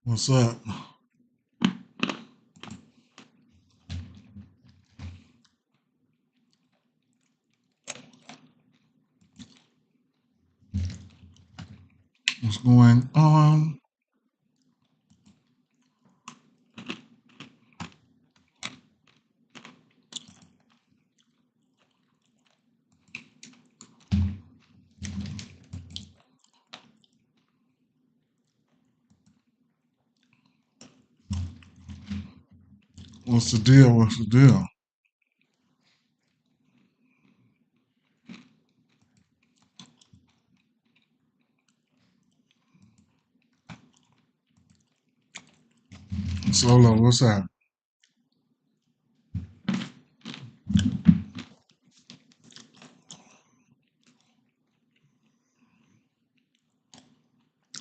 What's up? What's going on? What's the deal? What's the deal? Solo, what's up?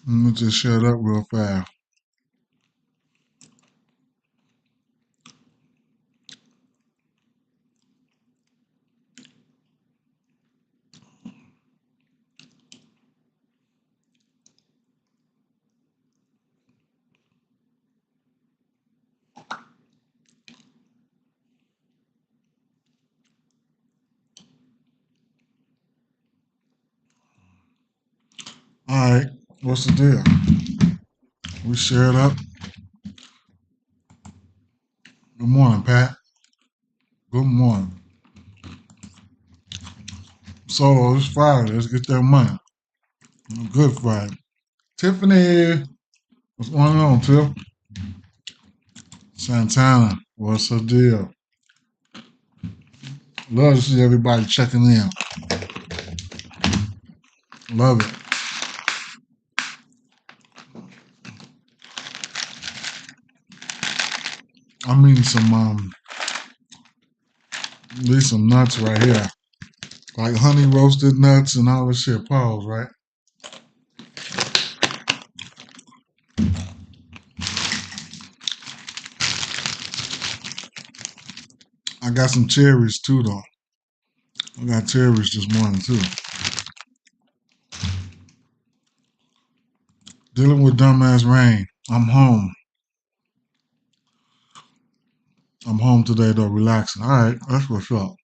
Let me just shut up real fast. All right, what's the deal? We shared up. Good morning, Pat. Good morning. Solo, it's Friday. Let's get that money. Good Friday. Tiffany, what's going on, Tiff? Santana, what's the deal? Love to see everybody checking in. Love it. I mean these some nuts right here. Like honey roasted nuts and all this shit. Pause, right? I got some cherries too, though. I got cherries this morning too. Dealing with dumbass rain. I'm home. I'm home today though, relaxing. All right, that's what's up.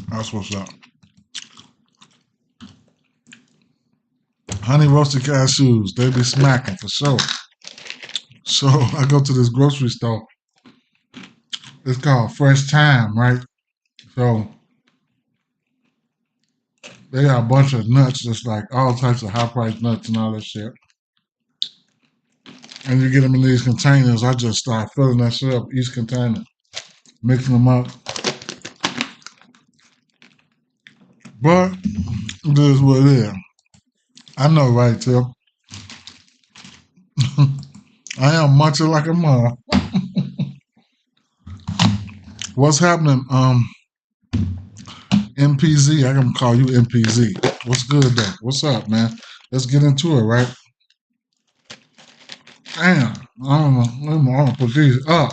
That's what's up. Honey roasted cashews, they be smacking for sure. So I go to this grocery store. It's called Fresh Time, right? So they got a bunch of nuts, just like all types of high price nuts and all that shit. And you get them in these containers. I just start filling that shit up, each container, mixing them up. But it is what it is. I know, right, Tim? I am munching like a mother. What's happening? MPZ, I can call you MPZ. What's good though? What's up, man? Let's get into it, right? Damn, I don't know. I'm gonna put these up.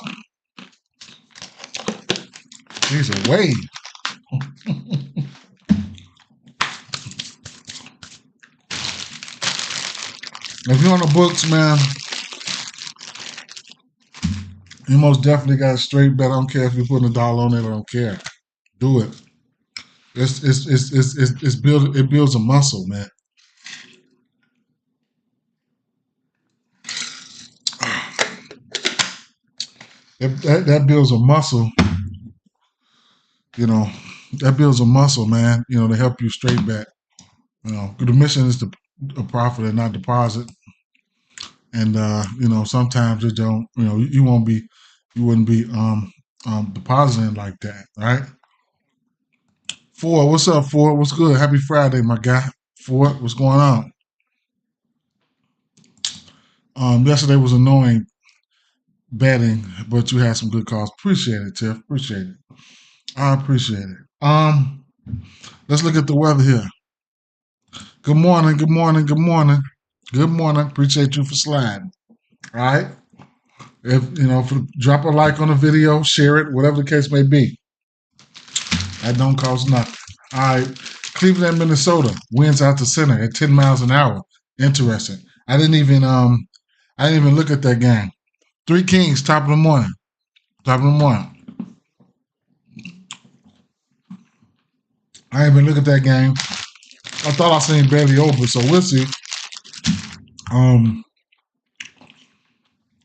These are way. If you're on the books, man, you most definitely got a straight bet. I don't care if you're putting $1 on it. I don't care. Do it. It builds a muscle, man. That builds a muscle. You know, that builds a muscle, man. You know, to help you straight bet. You know, the mission is to profit and not deposit. And sometimes it don't. You wouldn't be depositing like that, right? Ford, what's up, Ford? What's good? Happy Friday, my guy. Ford, what's going on? Yesterday was annoying betting, but you had some good calls. Appreciate it, Tiff. Appreciate it. I appreciate it. Let's look at the weather here. Good morning. Good morning. Good morning. Good morning. Appreciate you for sliding. All right. Drop a like on the video, share it, whatever the case may be. That don't cost nothing. All right. Cleveland, Minnesota wins out to center at 10 miles an hour. Interesting. I didn't even look at that game. Three Kings, top of the morning. Top of the morning. I didn't even look at that game. I thought I seen barely over, so we'll see.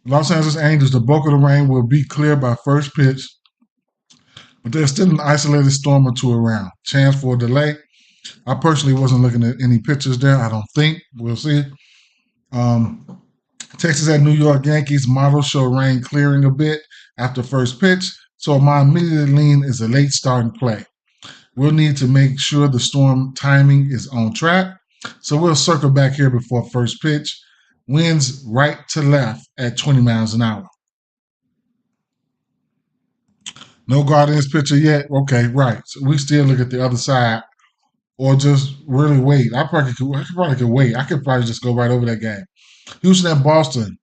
Los Angeles Angels, the bulk of the rain will be clear by first pitch, but there's still an isolated storm or two around. Chance for a delay. I personally wasn't looking at any pictures there. I don't think. We'll see. Texas at New York Yankees models show rain clearing a bit after first pitch, so my immediate lean is a late starting play. We'll need to make sure the storm timing is on track, so we'll circle back here before first pitch. Winds right to left at 20 miles an hour. No Guardians pitcher yet? Okay, right. So we still look at the other side or just really wait. I probably could wait. I could probably just go right over that game. Houston at Boston.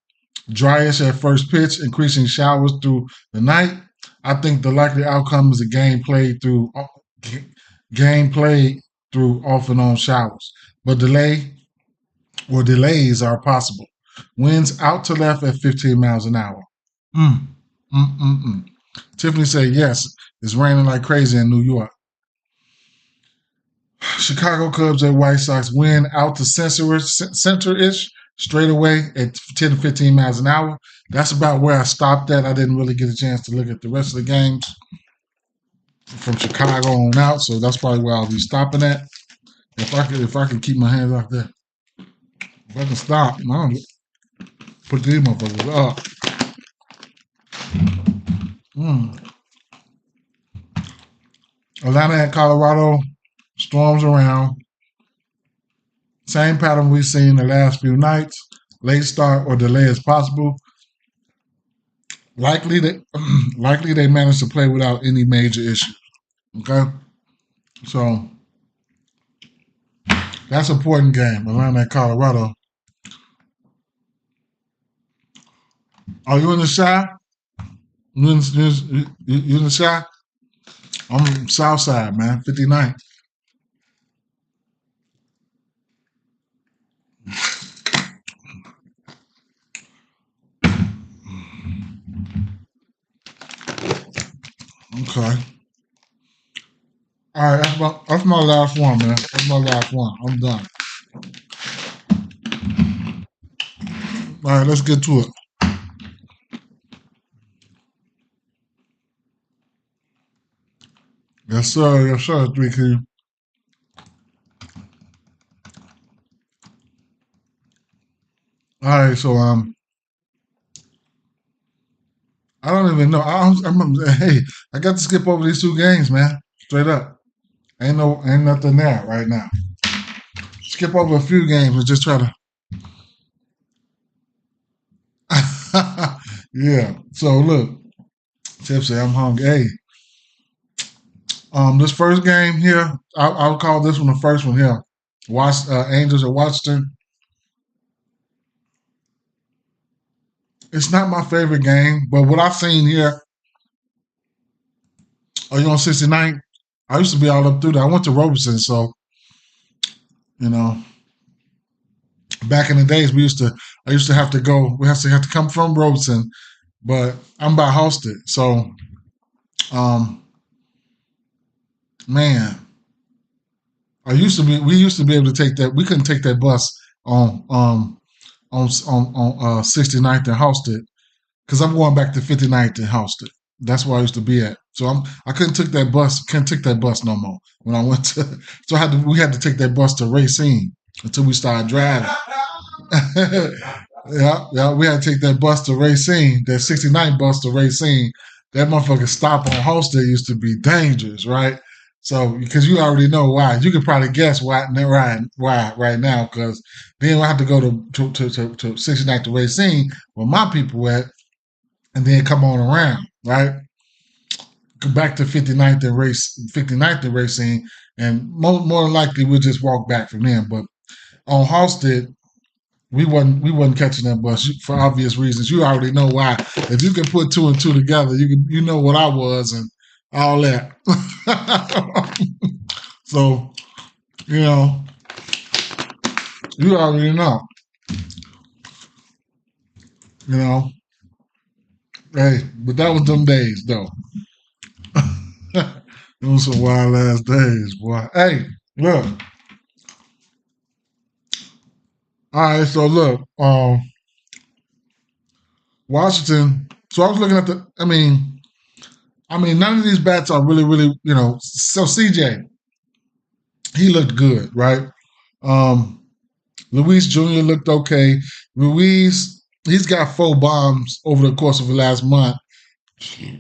Dryish at first pitch, increasing showers through the night. I think the likely outcome is a game played through off and on showers. But delays are possible. Winds out to left at 15 miles an hour. Tiffany said, yes, it's raining like crazy in New York. Chicago Cubs at White Sox win out to center-ish straight away at 10 to 15 miles an hour. That's about where I stopped at. I didn't really get a chance to look at the rest of the games from Chicago on out, so that's probably where I'll be stopping at. If I could keep my hands off there. If I can stop, I'll put these motherfuckers up. Atlanta at Colorado, storms around. Same pattern we've seen the last few nights. Late start or delay is possible. Likely they managed to play without any major issue. Okay? So that's an important game. Atlanta at Colorado. Are you in the shy? You in the shy? I'm south side, man. 59. Okay. All right, that's my last one, man. That's my last one. I'm done. All right, let's get to it. Yes, sir, 3Q. All right, so I don't even know. Hey, I got to skip over these two games, man. Straight up, ain't nothing there right now. Skip over a few games and just try to. Yeah. So look, Tip say I'm hungry. Hey, this first game here, I'll call this one the first one here. Angels at Washington. It's not my favorite game, but what I've seen here. Are you on 69? I used to be all up through that. I went to Robeson, so back in the days I used to have to go. We have to come from Robeson, but I'm by Halsted, so man, we used to be able to take that. We couldn't take that bus on 69th and Halsted because I'm going back to 59th and Halsted. That's where I used to be at. So I couldn't take that bus. Can't take that bus no more when I went to. So we had to take that bus to Racine until we started driving. Yeah, we had to take that bus to Racine. That 69 bus to Racine. That motherfucking stop on Halsted used to be dangerous, right? So because you already know why. You can probably guess why right now. Because then we have to go to 69 to Racine where my people at, and then come on around, right? Go back to 59th and Racine, and more likely we'll just walk back from there. But on Halsted, we wasn't catching that bus for obvious reasons. You already know why. If you can put two and two together, you know what I was and all that. So You know, you already know. You know, hey, but that was them days though. Those some wild ass days, boy. Hey, look. All right, so look, Washington. So I was looking at the. I mean, none of these bats are really, really, So CJ, he looked good, right? Um, Luis Jr. looked okay. Ruiz, he's got 4 bombs over the course of the last month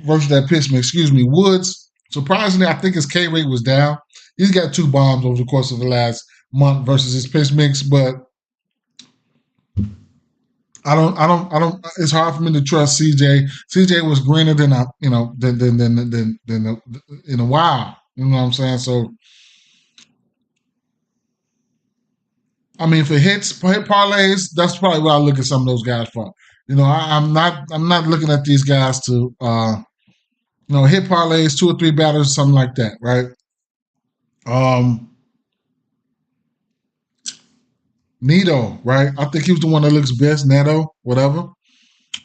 versus that pitchman. Excuse me, Woods. Surprisingly, I think his K rate was down. He's got 2 bombs over the course of the last month versus his pitch mix, but I don't. It's hard for me to trust CJ. CJ was greener than than in a while. You know what I'm saying? So I mean, for hit parlays, that's probably what I look at some of those guys for. I'm not looking at these guys to hit parlays, 2 or 3 batters, something like that, right? Um, Neto, right? I think he was the one that looks best. Neto, whatever.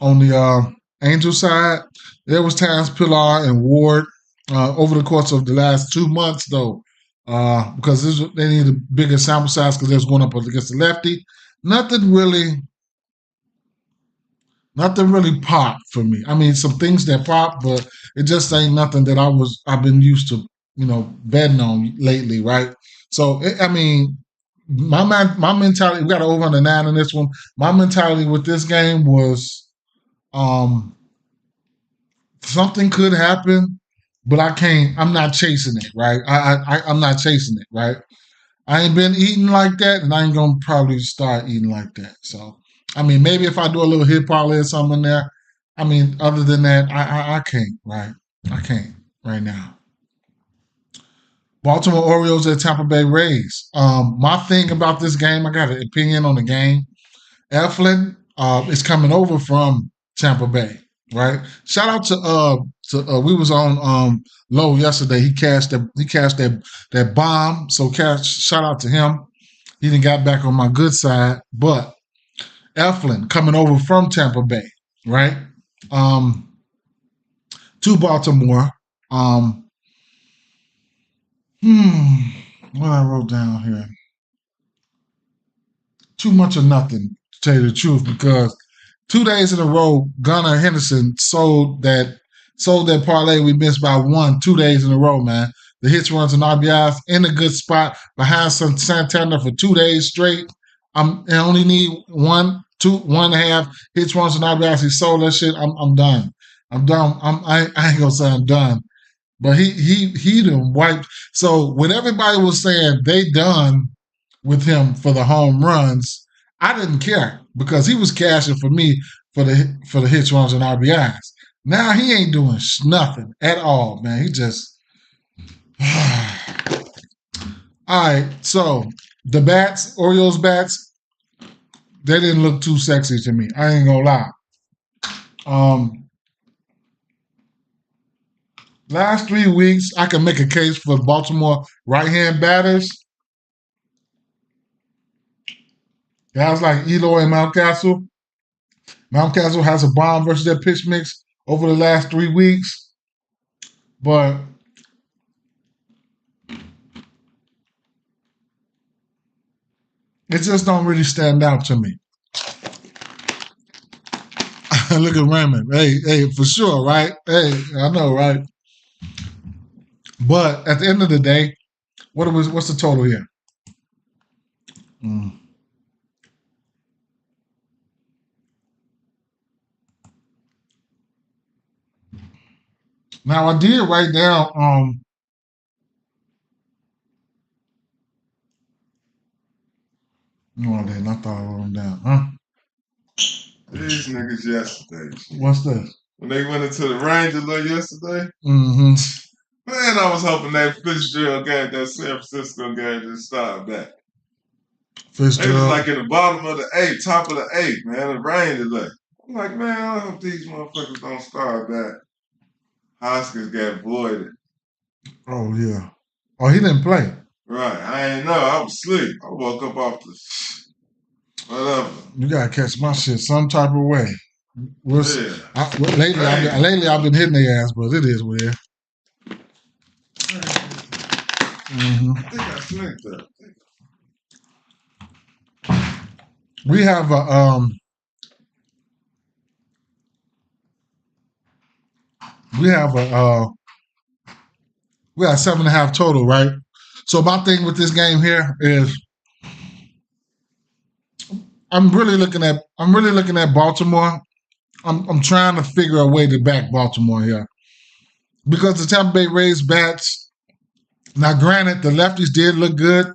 On the Angel side, there was times Pilar and Ward over the course of the last 2 months, though, because they need a bigger sample size because they was going up against the lefty. Nothing really, nothing really popped for me. I mean, some things that pop, but it just ain't nothing that I've been used to, betting on lately, right? So, I mean, my mentality. We got to over on the 9 in this one. My mentality with this game was. Um, Something could happen, but I can't. I'm not chasing it, right? I'm not chasing it, right? I ain't been eating like that, and I ain't gonna probably start eating like that. So, I mean, maybe if I do a little hip parlay or something in there. I mean, other than that, I can't, right? I can't right now. Baltimore Orioles at Tampa Bay Rays. My thing about this game, I got an opinion on the game. Eflin is coming over from Tampa Bay, right? Shout out to we was on Low yesterday. He cashed that bomb. So shout out to him. He didn't got back on my good side, but Eflin coming over from Tampa Bay, right? Um, to Baltimore. Um, what I wrote down here. Too much or nothing, to tell you the truth, because 2 days in a row, Gunnar Henderson sold that parlay we missed by 2 days in a row, man. The hits, runs, and RBIs in a good spot behind Santana for 2 days straight. I only need 1.5 hits, runs, and RBIs. He sold that shit. I'm done. I'm done. I ain't gonna say I'm done, but he done wiped. So when everybody was saying they done with him for the home runs, I didn't care because he was cashing for me for the hits, runs, and RBIs. Now he ain't doing nothing at all, man. He just all right. So the bats, Orioles bats, they didn't look too sexy to me. I ain't gonna lie. Um, Last 3 weeks, I can make a case for Baltimore right-hand batters. Guys like Eloy and Mountcastle. Mountcastle has a bomb versus their pitch mix over the last 3 weeks, but it just don't really stand out to me. Look at Raymond. Hey, for sure, right? Hey, I know, right? But at the end of the day, what's the total here? Mm. Now I did write down. No, I didn't. I thought I wrote them down. Huh? These niggas yesterday. What's this? When they went into the Rangers yesterday, Mm-hmm. man, I was hoping that Fitzgerald game, that San Francisco game, to start back. They was like in the bottom of the 8th, top of the 8th, man. The Rangers. I'm like, man, I hope these motherfuckers don't start back. Hoskins got voided. Oh yeah. Oh, he didn't play. Right. I I ain't know. I was asleep. I woke up off the whatever. You gotta catch my shit some type of way. Lately I've been hitting their ass, but it is weird. Mm-hmm. I think I flicked up. We have a we have 7.5 total, right? So my thing with this game here is I'm really looking at Baltimore. I'm trying to figure a way to back Baltimore here because the Tampa Bay Rays bats. Now, granted, the lefties did look good.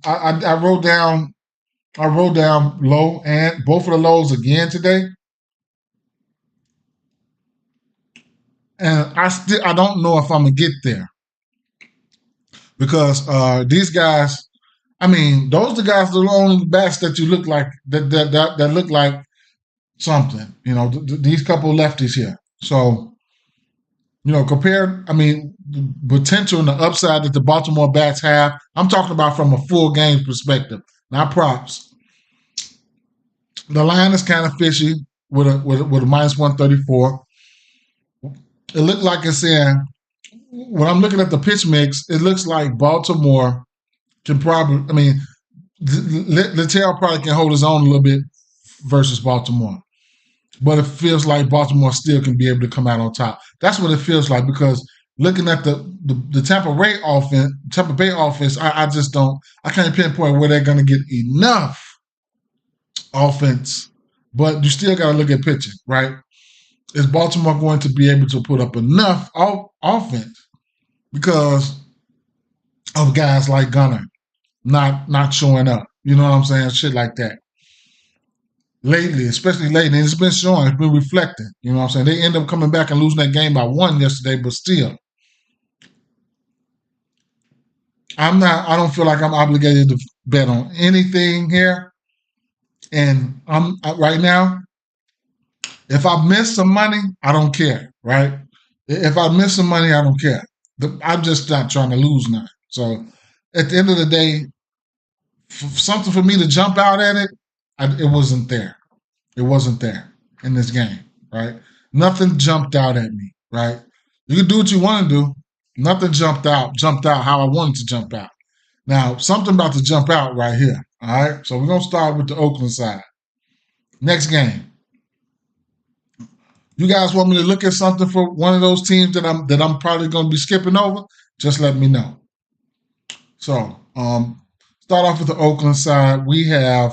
I wrote down low and both of the lows again today, and I don't know if I'm gonna get there because these guys. I mean, those are the guys that are the only bats that you look like that look like something. You know, these couple lefties here. So, you know, compared, I mean, the potential and the upside that the Baltimore bats have. I'm talking about from a full game perspective, not props. The line is kind of fishy with a minus 134. It looked like it's in. When I'm looking at the pitch mix, it looks like Baltimore can probably. I mean, Littell probably can hold his own a little bit versus Baltimore. But it feels like Baltimore still can be able to come out on top. That's what it feels like because looking at the Tampa Bay offense, I just don't. I can't pinpoint where they're going to get enough offense. But you still got to look at pitching, right? Is Baltimore going to be able to put up enough offense because of guys like Gunnar not showing up? You know what I'm saying? Shit like that. Lately, especially lately, and it's been showing, it's been reflecting. You know what I'm saying? They end up coming back and losing that game by 1 yesterday, but still. I don't feel like I'm obligated to bet on anything here. And right now, if I miss some money, I don't care, right? If I miss some money, I don't care. I'm just not trying to lose none. So at the end of the day, something for me to jump out at it, it wasn't there. It wasn't there in this game, right? Nothing jumped out at me, right? You can do what you want to do. Nothing jumped out how I wanted to jump out. Now, something about to jump out right here, all right? So we're going to start with the Oakland side. Next game. You guys want me to look at something for one of those teams that I'm probably going to be skipping over? Just let me know. So, start off with the Oakland side. We have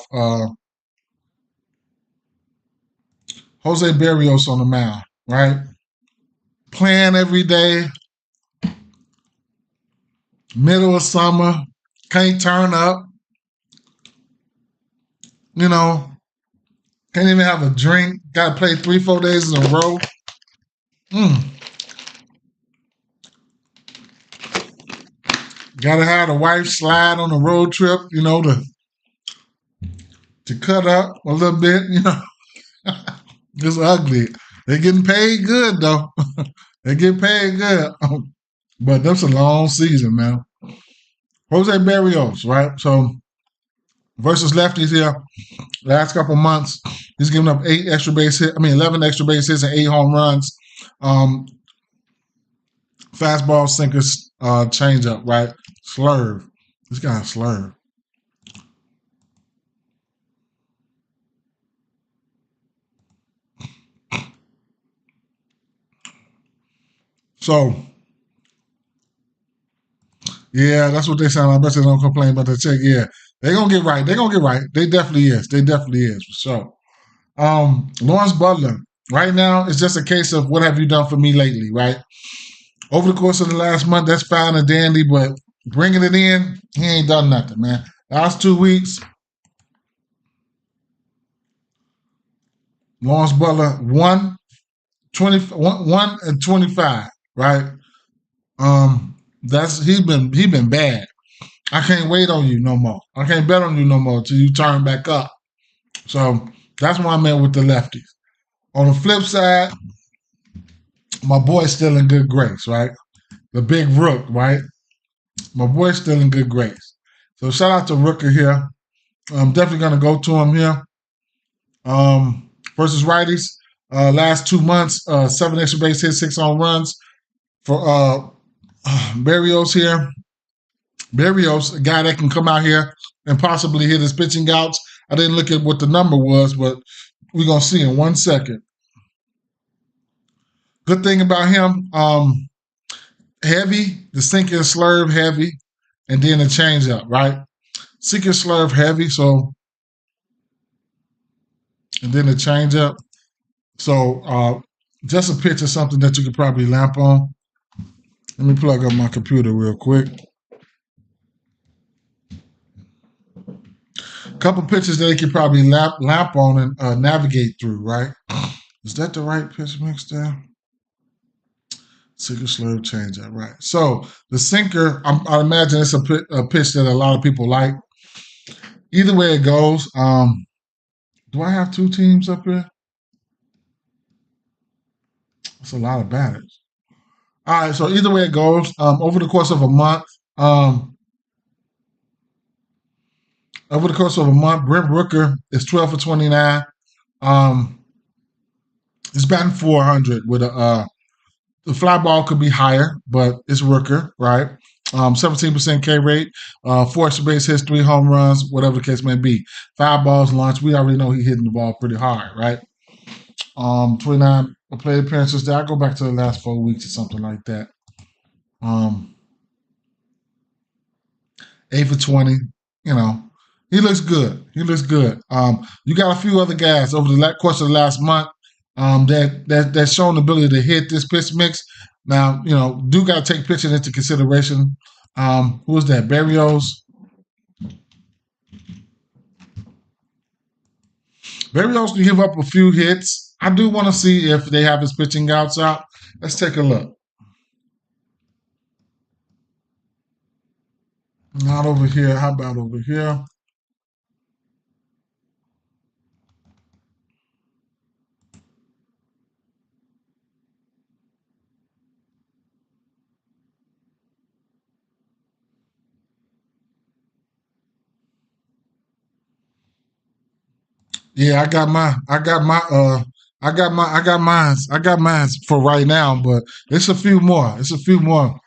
Jose Berrios on the mound, right? Playing every day, middle of summer, can't turn up, you know, can't even have a drink, got to play 3-4 days in a row. Got to have the wife slide on the road trip, you know, to cut up a little bit, you know. It's ugly. They're getting paid good, though. They get paid good. But that's a long season, man. Jose Berrios, right? So, versus lefties here, last couple months, he's given up 11 extra base hits and 8 home runs. Fastball, sinkers, changeup, right? Slurve. This guy's slurve. So, yeah, that's what they sound like. I bet they don't complain about the check. Yeah, they're going to get right. They're going to get right. They definitely is. For sure. Lawrence Butler. Right now, it's just a case of what have you done for me lately, right? Over the course of the last month, that's fine and dandy, but bringing it in, he ain't done nothing, man. Last 2 weeks, Lawrence Butler 1 and 25, right? He been bad. I can't wait on you no more. I can't bet on you no more till you turn back up. So that's why I'm at with the lefties. On the flip side, my boy's still in good grace, right? The big rook, right? My boy's still in good grace. So shout out to Rooker here. I'm definitely going to go to him here. Versus righties, last 2 months, 7 extra base hits, 6 home runs for Berrios here. Berrios, a guy that can come out here and possibly hit his pitching outs. I didn't look at what the number was, but we're going to see in 1 second. Good thing about him, heavy, the sink and slurve heavy, and then the changeup, right? Sink and slurve heavy, so, and then the changeup. So just a pitch of something that you could probably lamp on. Let me plug up my computer real quick. A couple pitches that you could probably lamp on and navigate through, right? Is that the right pitch mix there? Sinker, slurve, changeup, right? So the sinker, I imagine it's a pitch that a lot of people like. Either way it goes, do I have 2 teams up here? That's a lot of batters. All right, so either way it goes, over the course of a month, Brent Rooker is 12 for 29. It's batting 400 with the fly ball could be higher, but it's Rooker, right? 17% K rate, 4 extra base hits, 3 home runs, whatever the case may be. 5 balls launched. We already know he's hitting the ball pretty hard, right? 29 plate appearances there. I go back to the last 4 weeks or something like that. 8 for 20. You know, he looks good. He looks good. You got a few other guys over the course of the last month that's shown the ability to hit this pitch mix. Now, you know, do got to take pitching into consideration. Who was that? Berrios. Berrios can give up a few hits. I do want to see if they have his pitching outs out. Let's take a look. Not over here. How about over here? Yeah, I got mine for right now, but it's a few more. It's a few more.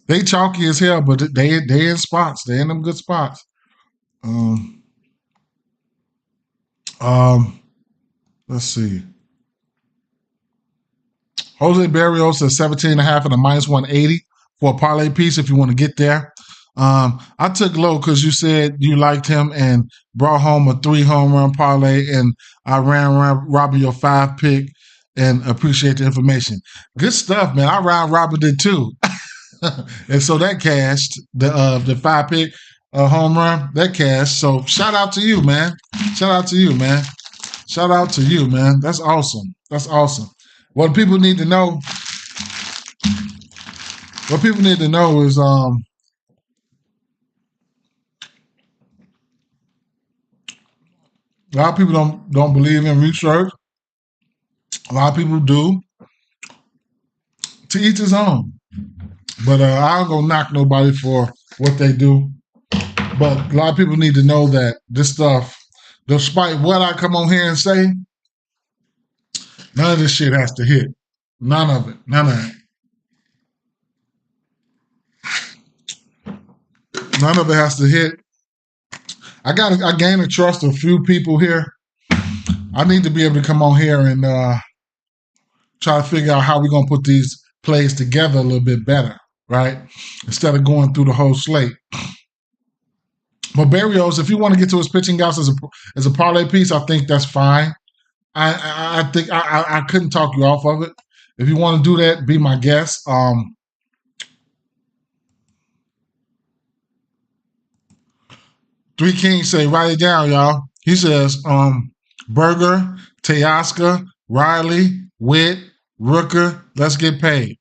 They chalky as hell, but they in spots. They in them good spots. Um, let's see. Jose Berrios at 17.5 and a -180 for a parlay piece if you want to get there. I took low because you said you liked him and brought home a 3 home run parlay, and I ran Robbie your 5 pick and appreciate the information. Good stuff, man. I round Robert did too. And so that cashed the 5 pick home run, that cashed. So shout out to you, man. Shout out to you, man. Shout out to you, man. That's awesome. That's awesome. What people need to know is a lot of people don't believe in research. A lot of people do. To each his own. But I don't go knock nobody for what they do. But a lot of people need to know that this stuff, despite what I come on here and say, none of this shit has to hit. None of it. None of it. None of it has to hit. I gain the trust of a few people here. I need to be able to come on here and try to figure out how we're going to put these plays together a little bit better, right? Instead of going through the whole slate. But Berrios, if you want to get to his pitching outs as a parlay piece, I think that's fine. I think I couldn't talk you off of it. If you want to do that, be my guest. Three Kings say, write it down, y'all. He says, Berger, Teoscar, Riley, Witt, Rooker, let's get paid.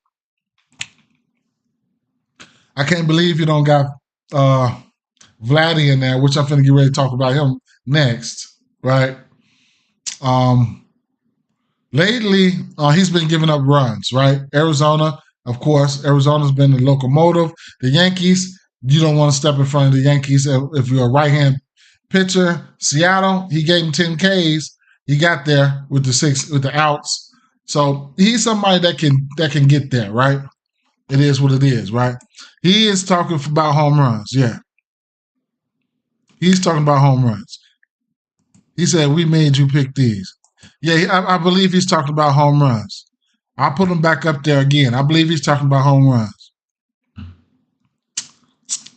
I can't believe you don't got Vladdy in there, which I'm finna get ready to talk about him next, right? Lately, he's been giving up runs, right? Arizona, of course. Arizona's been the locomotive. The Yankees, You don't want to step in front of the Yankees. If you're a right-hand pitcher, Seattle, he gave him 10 Ks. He got there with the outs. So he's somebody that can get there, right? It is what it is, right? He is talking about home runs. Yeah. He's talking about home runs. He said, we made you pick these. Yeah, I believe he's talking about home runs. I'll put him back up there again. I believe he's talking about home runs.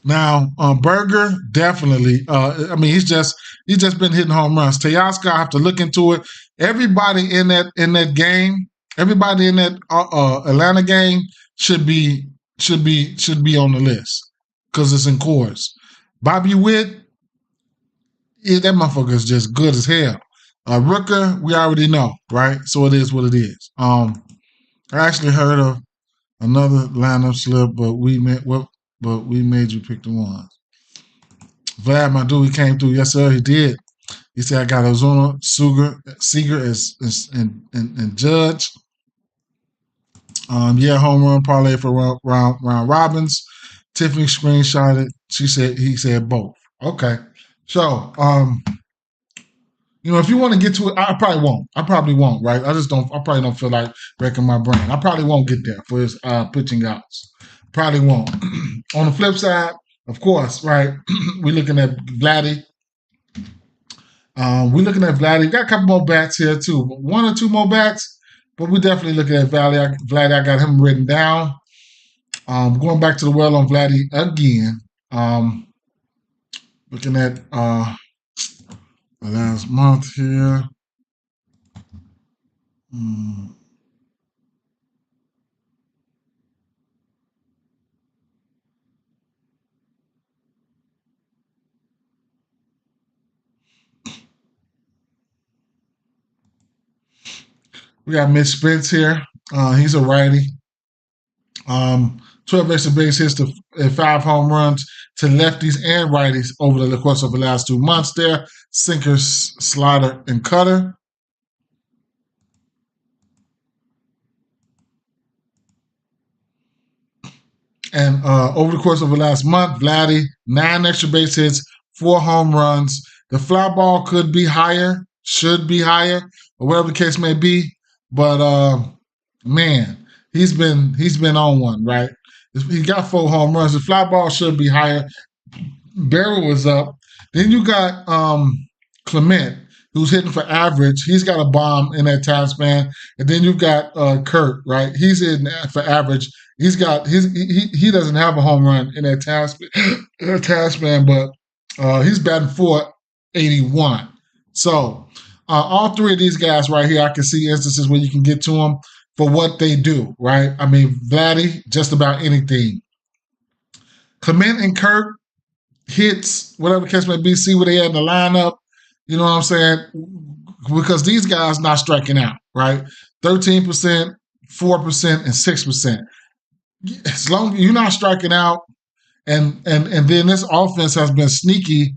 Now, Berger, definitely. I mean, he's just been hitting home runs. Teoscar, I have to look into it. Everybody in that game, everybody in that Atlanta game should be on the list because it's in Coors. Bobby Witt, yeah, that motherfucker is just good as hell. Rooker, we already know, right? So it is what it is. I actually heard of another lineup slip, but we made you pick the ones. Vlad, my dude, he came through. Yes, sir, he did. He said, I got Ozuna, Seager and Judge. Yeah, home run parlay for round Robbins. Tiffany screenshotted. He said both. Okay. So, if you want to get to it, I probably won't, right? I probably don't feel like wrecking my brain. I probably won't get there for his pitching outs. Probably won't. On the flip side, of course, right? We're looking at Vladdy. We're looking at Vladdy. Got a couple more bats here too. One or two more bats, but we're definitely looking at Vladdy. I got him written down. Going back to the well on Vladdy again. Looking at the last month here. We got Mitch Spence here. He's a righty. 12 extra base hits and 5 home runs to lefties and righties over the course of the last 2 months there. Sinker, slider, and cutter. And over the course of the last month, Vladdy, 9 extra base hits, 4 home runs. The fly ball could be higher, should be higher, or whatever the case may be. But man, he's been on one, right? He got 4 home runs. The fly ball should be higher. Barrel was up. Then you got Clement, who's hitting for average. He's got a bomb in that time span. And then you've got Kurt, right? He's hitting for average. He doesn't have a home run in that time span, but he's batting .481. So all 3 of these guys right here, I can see instances where you can get to them for what they do, right? I mean, Vladdy, just about anything. Clement and Kurt, hits, whatever the case may be, see where they at in the lineup. You know what I'm saying? Because these guys not striking out, right? 13%, 4%, and 6%. As long as you're not striking out, and then this offense has been sneaky,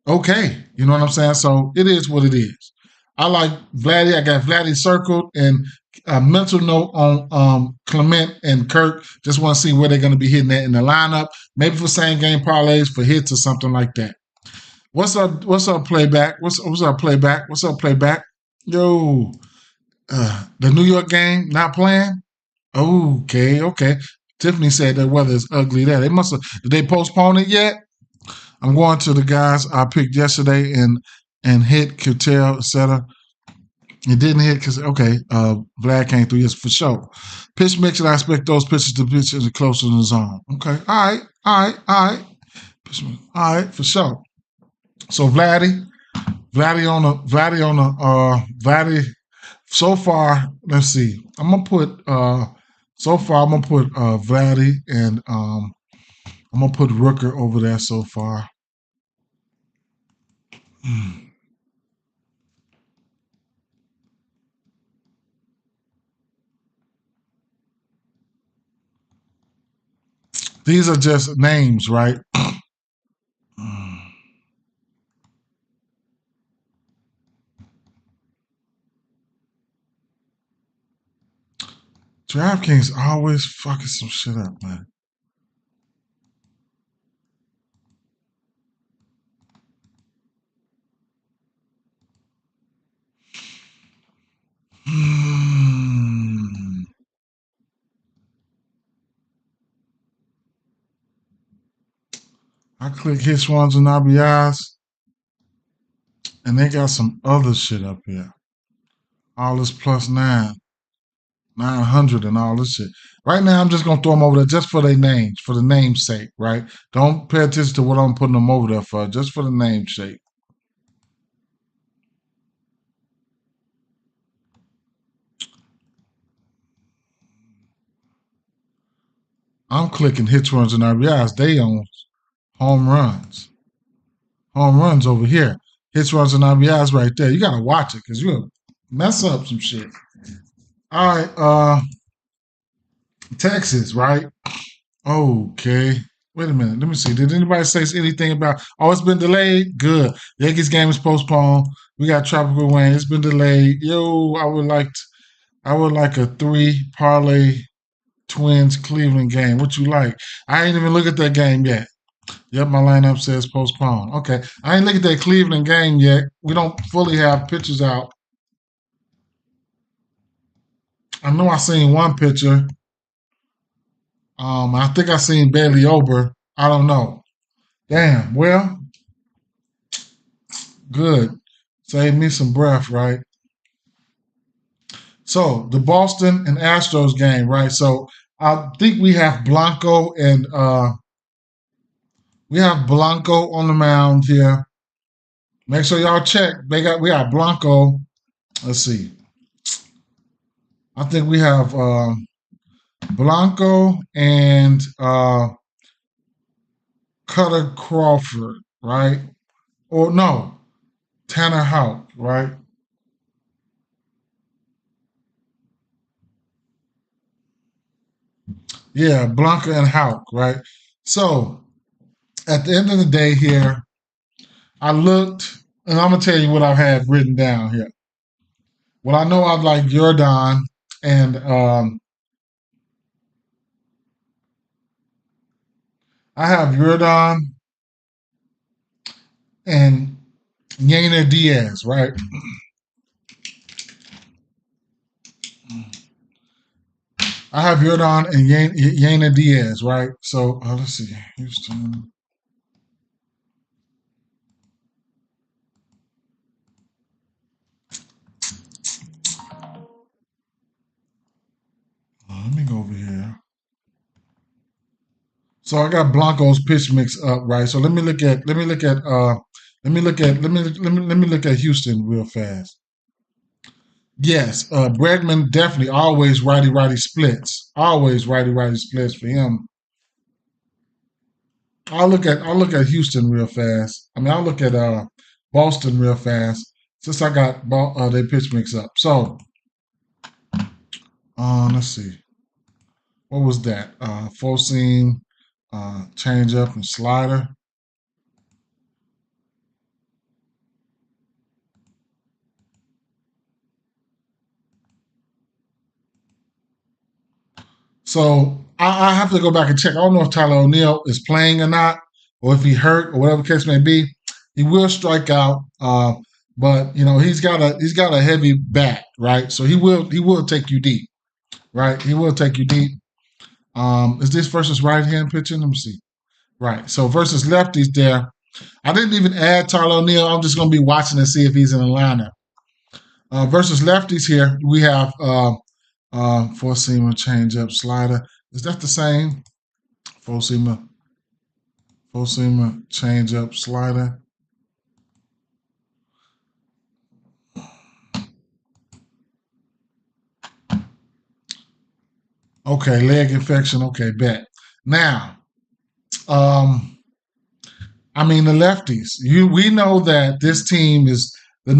okay. You know what I'm saying? So it is what it is. I like Vladdy. I got Vladdy circled, and a mental note on Clement and Kirk. Just want to see where they're going to be hitting that in the lineup. Maybe for same game parlays for hits or something like that. What's up? What's up, playback? What's up, playback? What's up, playback? Yo, the New York game not playing. Okay. Tiffany said that weather is ugly there. They must have. Did they postpone it yet? I'm going to the guys I picked yesterday and hit Cattell, etc. It didn't hit because, Vlad came through, yes, for sure. Pitch mix, and I expect those pitches to pitch closer to the zone. Okay, all right. All right, for sure. So Vladdy so far, let's see. I'm gonna put Vladdy and I'm gonna put Rooker over there so far. These are just names, right? DraftKings always fucking some shit up, man. I click hits, runs, and RBIs, and they got some other shit up here. All this plus 900 and all this shit. Right now, I'm just gonna throw them over there just for their names, for the name's sake, right? Don't pay attention to what I'm putting them over there for, just for the name's sake. I'm clicking hits, runs, and RBIs. They own home runs. Home runs over here. Hits, runs, and RBIs right there. You gotta watch it because you'll mess up some shit. All right, Texas, right? Okay. Wait a minute. Let me see. Did anybody say anything about? Oh, it's been delayed. Good. Yankees game is postponed. We got tropical rain. It's been delayed. Yo, I would like a 3 parlay Twins Cleveland game. What you like? I ain't even look at that game yet. Yep, my lineup says postponed. Okay, I ain't look at that Cleveland game yet. We don't fully have pictures out. I know I seen one picture. I think I seen Bailey Ober. I don't know. Damn. Well, good. Save me some breath, right? So the Boston and Astros game, right? So I think we have Blanco on the mound here. Make sure y'all check. We got Blanco. Let's see. I think we have Blanco and Cutter Crawford, right? Or no, Tanner Houck, right? Yeah, Blanca and Houck, right? So at the end of the day here, I looked, and I'm gonna tell you what I've had written down here. Well, I know I'd like Jordan and I have Jordan and Yainer Diaz, right? I have Jordan and Yainer Diaz, right? So let's see, Houston. Let me go over here. So I got Blanco's pitch mix up, right? So let me look at Houston real fast. Yes, Bregman definitely always righty splits. Always righty splits for him. I'll look at Houston real fast. I mean I'll look at Boston real fast since I got their pitch mix up. So let's see. What was that? Full seam, change up and slider. So I have to go back and check. I don't know if Tyler O'Neill is playing or not, or if he hurt or whatever the case may be. He will strike out, but he's got a heavy bat, right? So he will take you deep, right? He will take you deep. Is this versus right hand pitching? Let me see. Right. So versus lefties there. I didn't even add Tyler O'Neill. I'm just going to be watching to see if he's in the lineup. Versus lefties here, we have four seamer, change up, slider. Is that the same? Four seamer, change up, slider. Okay, leg infection. Okay, bet. Now, I mean the lefties. We know that this team is the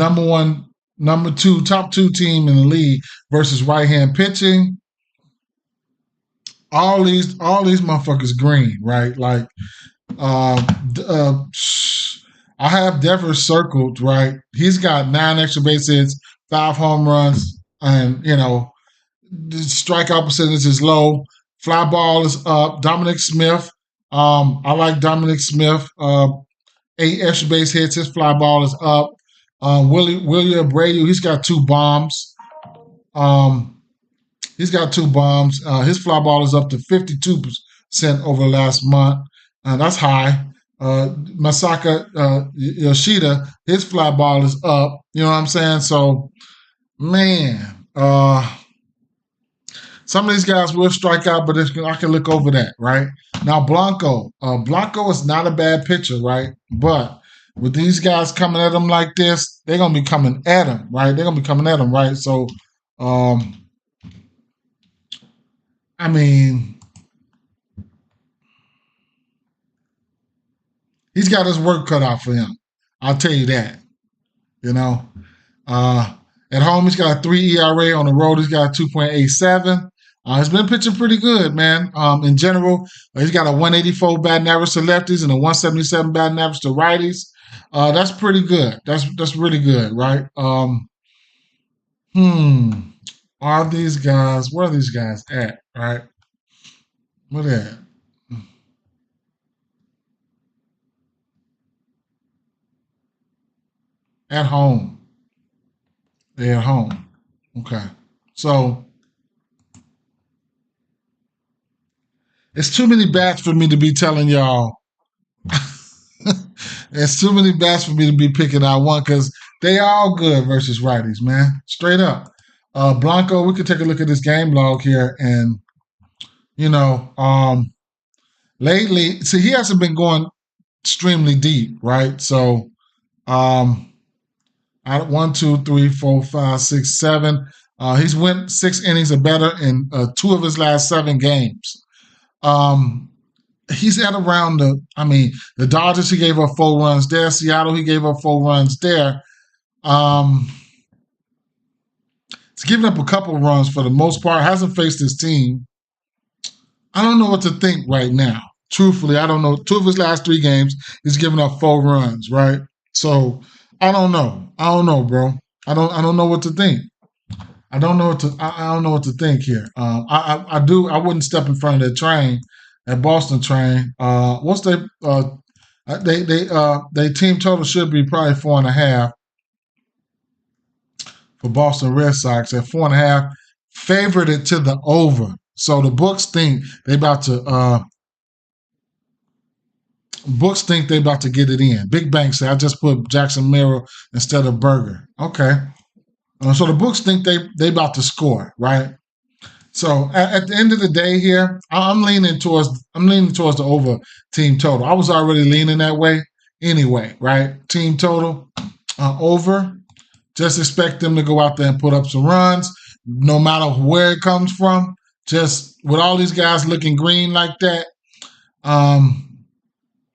top two team in the league versus right hand pitching. All these motherfuckers green, right? Like I have Devers circled, right? He's got 9 extra base hits, 5 home runs, and the strikeout percentage is low. Fly ball is up. Dominic Smith. I like Dominic Smith. 8 extra base hits. His fly ball is up. William Abreu, he's got 2 bombs. His fly ball is up to 52% over the last month. That's high. Masaka Yoshida, his fly ball is up. You know what I'm saying? So, man, some of these guys will strike out, but I can look over that, right? Now, Blanco is not a bad pitcher, right? But with these guys coming at him like this, they're going to be coming at him, right? They're going to be coming at him, right? So, um, I mean, he's got his work cut out for him. I'll tell you that, you know. Uh, at home, he's got a 3 ERA. On the road, he's got a 2.87. He's been pitching pretty good, man. In general, he's got a 184 batting average to lefties and a 177 batting average to righties. That's pretty good. That's really good, right? Hmm. Are these guys? Where are these guys at? Right? Where they at? At home. They're at home. Okay. So it's too many bats for me to be telling y'all. There's too many bats for me to be picking out one because they all good versus righties, man. Straight up. Blanco, we could take a look at this game log here, and you know, lately, see, he hasn't been going extremely deep, right? So, um, 1, 2, 3, 4, 5, 6, 7. He's went 6 innings or better in 2 of his last 7 games. Um, he's at around the Dodgers, he gave up 4 runs there. Seattle, he gave up 4 runs there. Um, he's given up a couple runs for the most part, hasn't faced his team. I don't know what to think right now. Truthfully, I don't know. 2 of his last 3 games, he's given up 4 runs, right? So I don't know. I don't know, bro. I don't know what to think. I don't know what to think here. I wouldn't step in front of that train, that Boston train. What's they team total should be probably 4.5 for Boston Red Sox at 4.5. Favored it to the over. So the books think they about to get it in. Big Bank say I just put Jackson Merrill instead of Berger. Okay. So the books think they about to score, right? So at the end of the day here, I'm leaning towards the over team total. I was already leaning that way anyway, right? Team total over. Just expect them to go out there and put up some runs, no matter where it comes from. Just with all these guys looking green like that,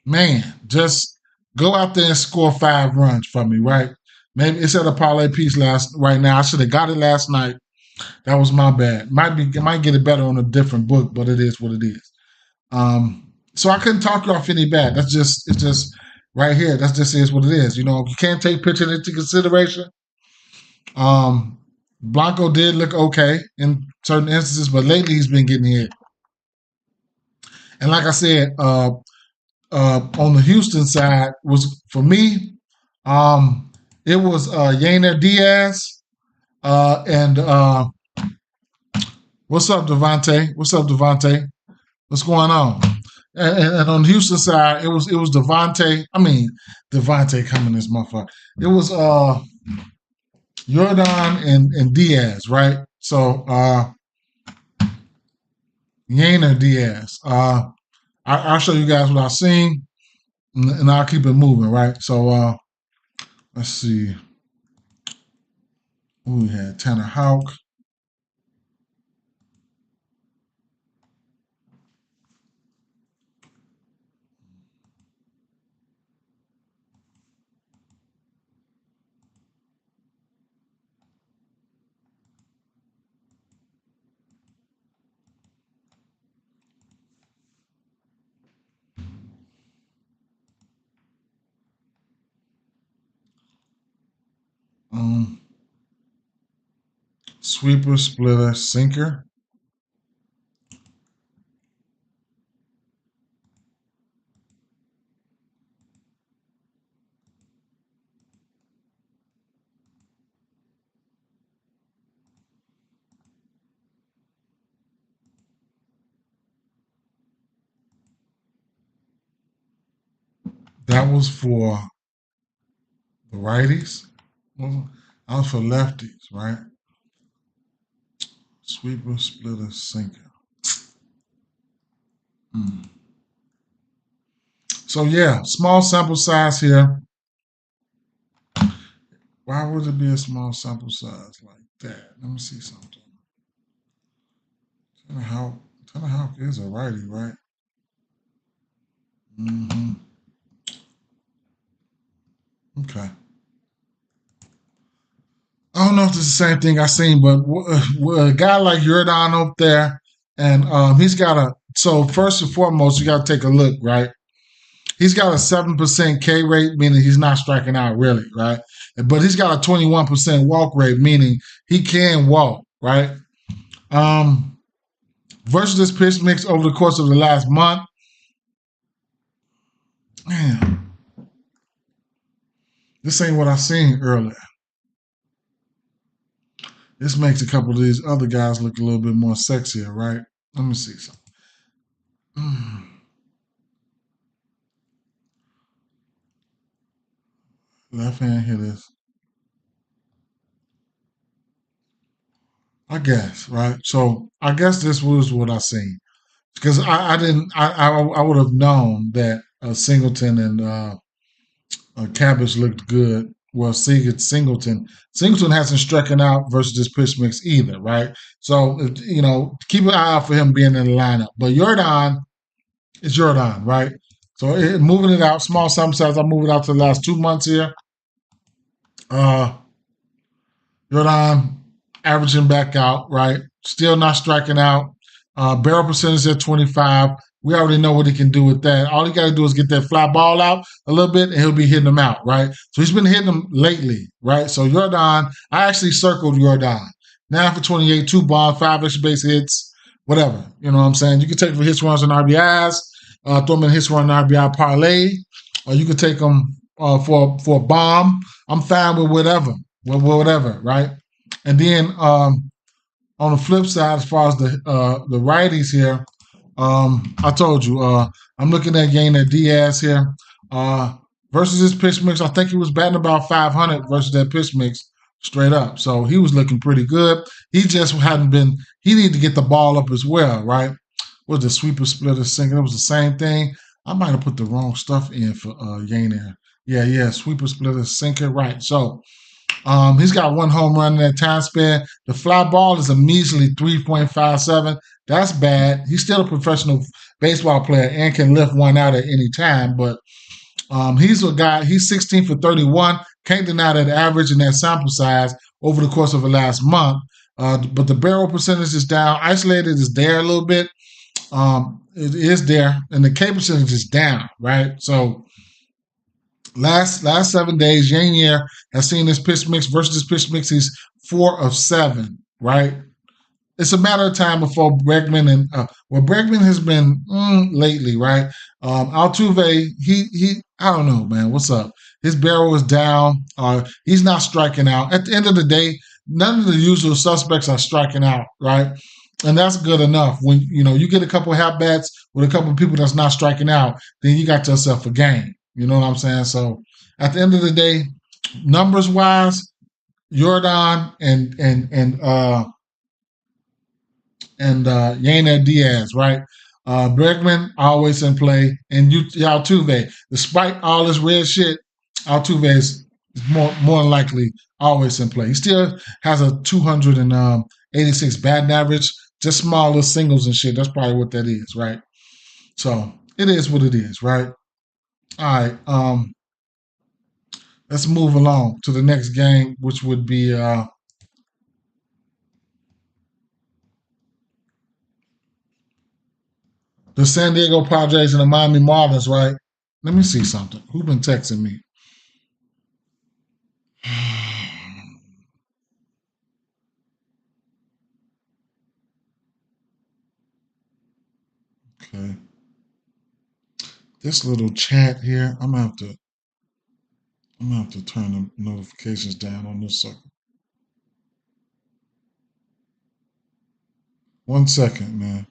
man, just go out there and score 5 runs for me, right? Maybe it's at a parlay piece right now. I should have got it last night. That was my bad. Might get it better on a different book, but it is what it is. So I couldn't talk you off any bad. It's just right here. That just is what it is. You know, you can't take pitching into consideration. Um, Blanco did look okay in certain instances, but lately he's been getting hit. And like I said, on the Houston side was for me, it was Yainer Diaz and what's up, Devontae? What's up, Devontae? What's going on? And on the Houston side, it was Devontae. I mean, Devontae coming this motherfucker. It was Jordan and Diaz, right? So Yainer Diaz. I'll show you guys what I've seen, and I'll keep it moving, right? So let's see. Who we had? Tanner Houck. Um, Sweeper, splitter, sinker. That was for the righties. I was for lefties, right? Sweeper, splitter, sinker. Mm. So yeah, small sample size here. Why would it be a small sample size like that? Let me see something. Tanner Houck is a righty, right? Mm-hmm. Okay. I don't know if it's the same thing I seen, but a guy like Jordan up there, and he's got a. So first and foremost, you got to take a look, right? He's got a 7% K rate, meaning he's not striking out really, right? But he's got a 21% walk rate, meaning he can walk, right? Versus this pitch mix over the course of the last month, man, this ain't what I seen earlier. This makes a couple of these other guys look a little bit more sexier, right? Let me see something. Left hand hitters. I guess, right? So I guess this was what I seen. Because I didn't I would have known that Singleton and Cabbage looked good. Well, Singleton hasn't stricken out versus this pitch mix either, right? So keep an eye out for him being in the lineup. But Jordan is Jordan, right? So moving it out, small sample size. I move it out to the last 2 months here. Uh, Jordan averaging back out, right? Still not striking out. Barrel percentage at 25. We already know what he can do with that. All he got to do is get that fly ball out a little bit, and he'll be hitting them out, right? So he's been hitting them lately, right? So Jordan, I actually circled Jordan. 9 for 28, 2 bombs, 5 extra base hits, whatever. You know what I'm saying? You can take him for hits, runs, and RBIs. Throw him in hits, run, and RBI parlay. Or you could take him for a bomb. I'm fine with whatever. Whatever, right? And then on the flip side, as far as the righties here, I told you I'm looking at Yainer Diaz here versus this pitch mix. I think he was batting about 500 versus that pitch mix straight up. So he was looking pretty good. He just hadn't been. He needed to get the ball up as well, right? Was the sweeper, splitter, sinker? It was the same thing. I might have put the wrong stuff in for Yainer. Yeah, sweeper, splitter, sinker, right? So he's got 1 home run in that time span. The fly ball is a measly 3.57. That's bad. He's still a professional baseball player and can lift one out at any time. But he's a guy, he's 16 for 31. Can't deny that average and that sample size over the course of the last month. But the barrel percentage is down. Isolated is there a little bit. It is there. And the K percentage is down, right? So last 7 days, Yanier has seen this pitch mix versus this pitch mix. He's 4 of 7, right? It's a matter of time before Bregman and Bregman has been lately, right? Altuve, he I don't know, man. What's up? His barrel is down. He's not striking out. At the end of the day, none of the usual suspects are striking out, right? And that's good enough. When you get a couple of at bats with a couple of people that's not striking out, then you got yourself a game. You know what I'm saying? So at the end of the day, numbers wise, Jordan and Yainer Diaz, right? Bregman always in play, and Altuve. Despite all this red shit, Altuve is more than likely always in play. He still has a 286 batting average, just smaller singles and shit. That's probably what that is, right? So it is what it is, right? All right. Let's move along to the next game, which would be the San Diego Padres and the Miami Marlins, right? Let me see something. Who's been texting me? Okay. This little chat here, I'm gonna have to turn the notifications down on this sucker. 1 second, man.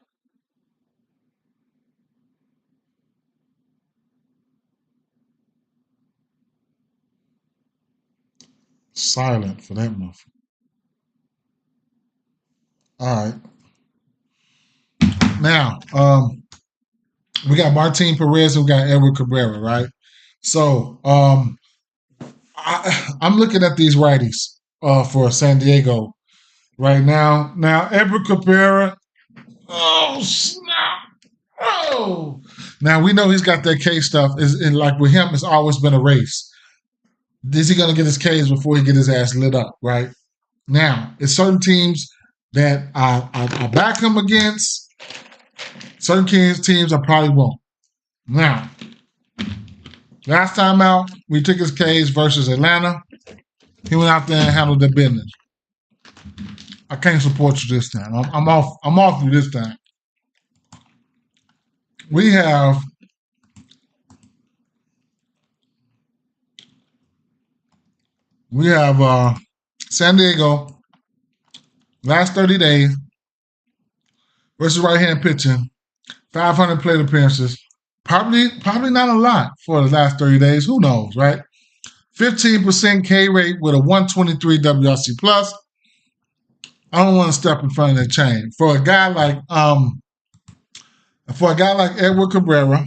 Silent for that month. All right. Now, we got Martin Perez and we got Edward Cabrera, right? So, I'm looking at these righties for San Diego right now. Now, Edward Cabrera, oh, snap. Oh. Now, we know he's got that K stuff. And like with him, it's always been a race. Is he going to get his Ks before he get his ass lit up, right? Now, it's certain teams that I back him against. Certain teams I probably won't. Now, last time out, we took his Ks versus Atlanta. He went out there and handled the business. I can't support you this time. I'm off you this time. We have San Diego last 30 days versus right-hand pitching, 500 plate appearances. Probably not a lot for the last 30 days. Who knows, right? 15% K rate with a 123 WRC plus. I don't want to step in front of that chain. For a guy like Edward Cabrera,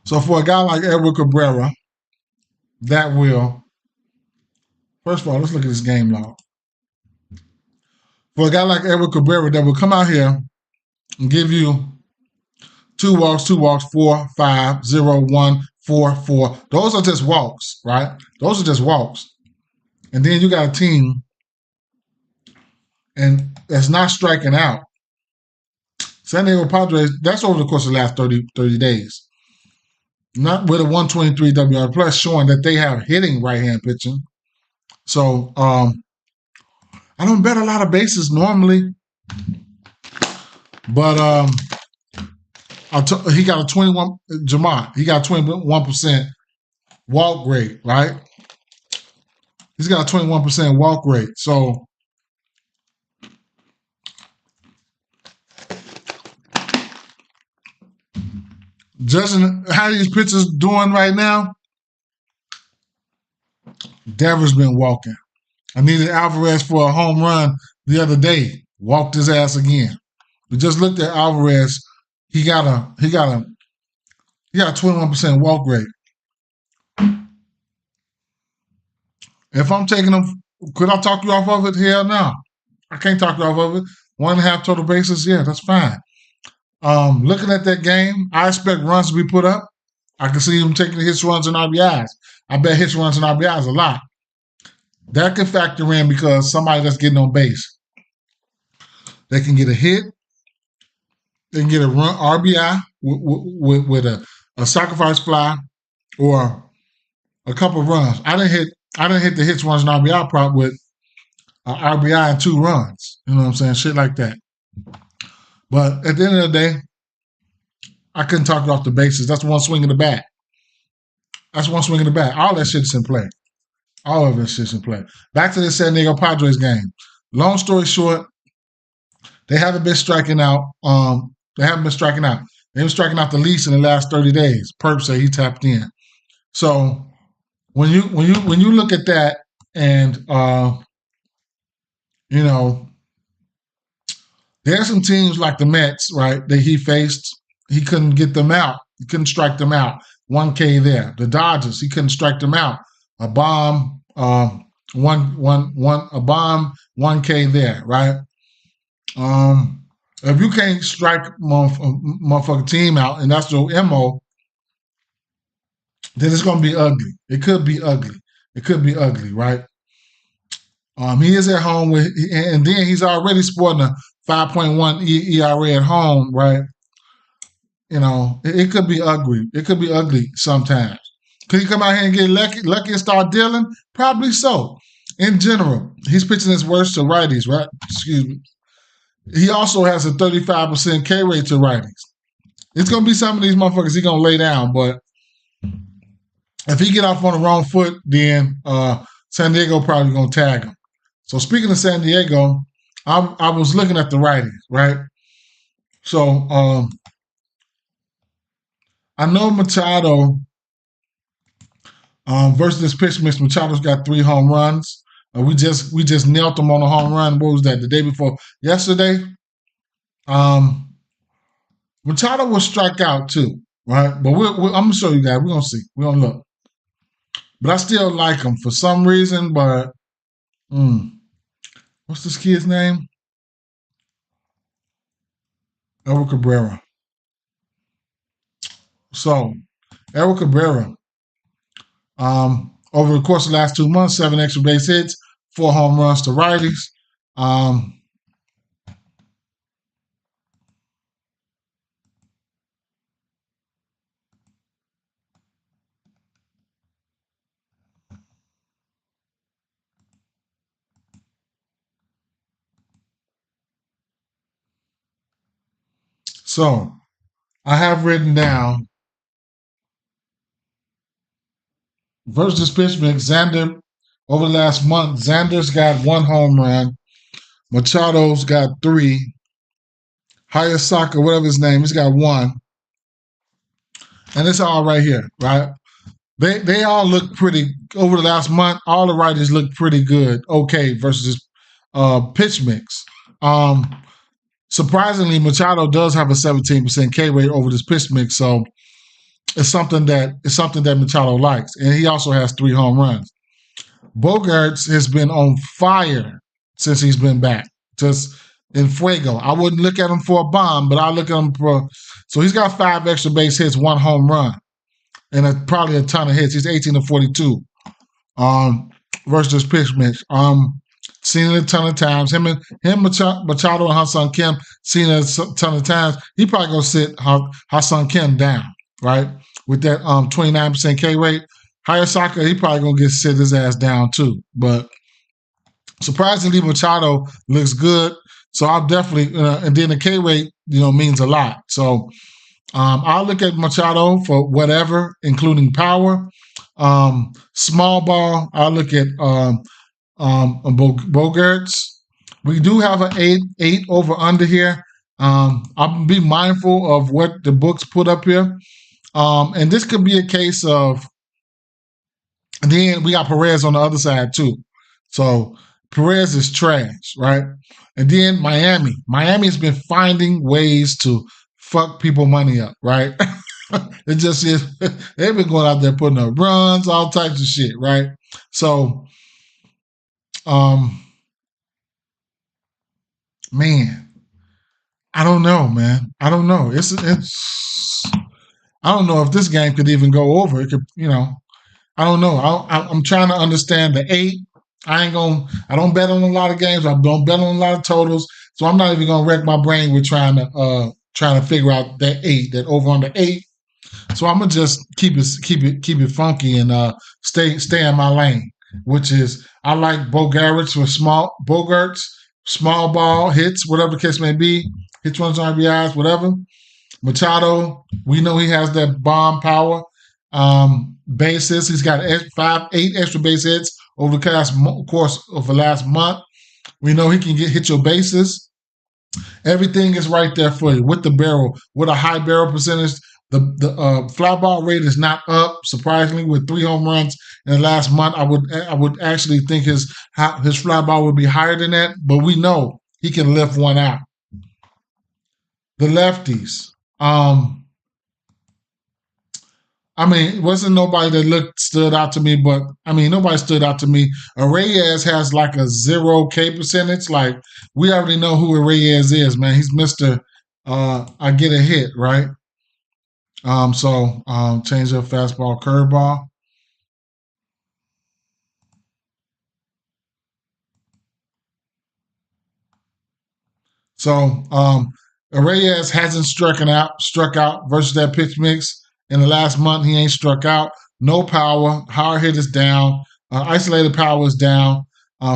so for a guy like Edward Cabrera, that will, first of all, let's look at this game log. For a guy like Edward Cabrera, that will come out here and give you 2 walks, 4, 5, 0, 1, 4, 4. Those are just walks, right? Those are just walks. And then you got a team and that's not striking out. San Diego Padres, that's over the course of the last 30 days. Not with a 123 WR plus, showing that they have hitting right-hand pitching. So I don't bet a lot of bases normally, but he got a 21. Jamont, he got 21% walk rate, right? He's got a 21% walk rate. So judging how these pitchers doing right now, Devers been walking. I needed Alvarez for a home run the other day. Walked his ass again. We just looked at Alvarez. He got a 21% walk rate. If I'm taking him, could I talk you off of it? Hell no. I can't talk you off of it. 1.5 total bases, yeah, that's fine. Looking at that game, I expect runs to be put up. I can see him taking hits, runs, and RBIs. I bet hits, runs, and RBIs a lot. That can factor in because somebody that's getting on base, they can get a hit, they can get a run RBI with a sacrifice fly or a couple of runs. I didn't hit the hits, runs, and RBI prop with RBI and 2 runs. You know what I'm saying? Shit like that. But at the end of the day, I couldn't talk you off the bases. That's one swing of the bat. All that shit's in play. All of it shit's in play. Back to the San Diego Padres game. Long story short, they haven't been striking out. They've been striking out the least in the last 30 days. Perp say he tapped in. So when you look at that and you know, there's some teams like the Mets, right, that he faced. He couldn't get them out. He couldn't strike them out. 1K there. The Dodgers, he couldn't strike them out. A bomb, 1K there, right? If you can't strike motherfucking team out, and that's your MO, then it's gonna be ugly. It could be ugly, right? He is at home and then he's already sporting a 5.1 ERA at home, right? You know, it could be ugly. It could be ugly sometimes. Could he come out here and get lucky and start dealing? Probably so. In general, he's pitching his worst to righties, right? Excuse me. He also has a 35% K rate to righties. It's going to be some of these motherfuckers he's going to lay down, but if he get off on the wrong foot, then San Diego probably going to tag him. So speaking of San Diego, I was looking at the righties, right? So I know Machado versus this pitch mix. Machado's got 3 home runs. We just nailed him on a home run. What was that? The day before yesterday. Machado will strike out too, right? But I'm gonna show you guys. We're gonna see. We're gonna look. But I still like him for some reason. But what's this kid's name? Edward Cabrera. So Edward Cabrera, over the course of the last 2 months, 7 extra base hits, 4 home runs to righties. So I have written down versus pitch mix. Xander, over the last month, Xander's got 1 home run. Machado's got 3. Hayasaka, whatever his name, he's got 1. And it's all right here, right? They all look pretty, over the last month, all the righties look pretty good, okay, versus pitch mix. Surprisingly, Machado does have a 17% K rate over this pitch mix, so it's something that Machado likes. And he also has 3 home runs. Bogaerts has been on fire since he's been back. Just in fuego. I wouldn't look at him for a bomb, but I look at him for. So he's got 5 extra base hits, 1 home run, and probably a ton of hits. He's 18-42 versus pitch mix. Seen it a ton of times. Him, Machado, and Ha-Seong Kim seen it a ton of times. He probably gonna sit Ha-Seong Kim down, right? With that 29% K rate. Hayasaka, he probably gonna sit his ass down too. But surprisingly, Machado looks good. So I'll definitely, and then the K rate, means a lot. So I'll look at Machado for whatever, including power. Small ball, I'll look at Bogaerts. We do have an 8 over under here. I'll be mindful of what the books put up here. And this could be a case of, and then we got Perez on the other side too. So Perez is trash, right? And then Miami. Miami's been finding ways to fuck people money up, right? It just is. They've been going out there putting up runs, all types of shit, right? So, man, I don't know, man. I don't know. It's. I don't know if this game could even go over. It could, I don't know. I'm trying to understand the 8. I don't bet on a lot of games. I don't bet on a lot of totals. So I'm not even gonna wreck my brain with trying to figure out that 8, that over under 8. So I'm gonna just keep it funky and stay in my lane, which is I like Bogaerts for small ball hits, whatever the case may be, hits, runs, RBIs, whatever. Machado, we know he has that bomb power. Bases, he's got 8 extra base hits over the course of the last month. We know he can hit your bases. Everything is right there for you with the barrel, with a high barrel percentage. The fly ball rate is not up, surprisingly, with 3 home runs in the last month. I would actually think his fly ball would be higher than that, but we know he can lift one out. The lefties. It wasn't nobody that stood out to me, but nobody stood out to me. Reyes has like a 0 K percentage. Like, we already know who Reyes is, man. He's Mr. I get a hit, right? So change up fastball, curveball. So Reyes hasn't struck out versus that pitch mix. In the last month, he ain't struck out. No power. Hard hit is down. Isolated power is down.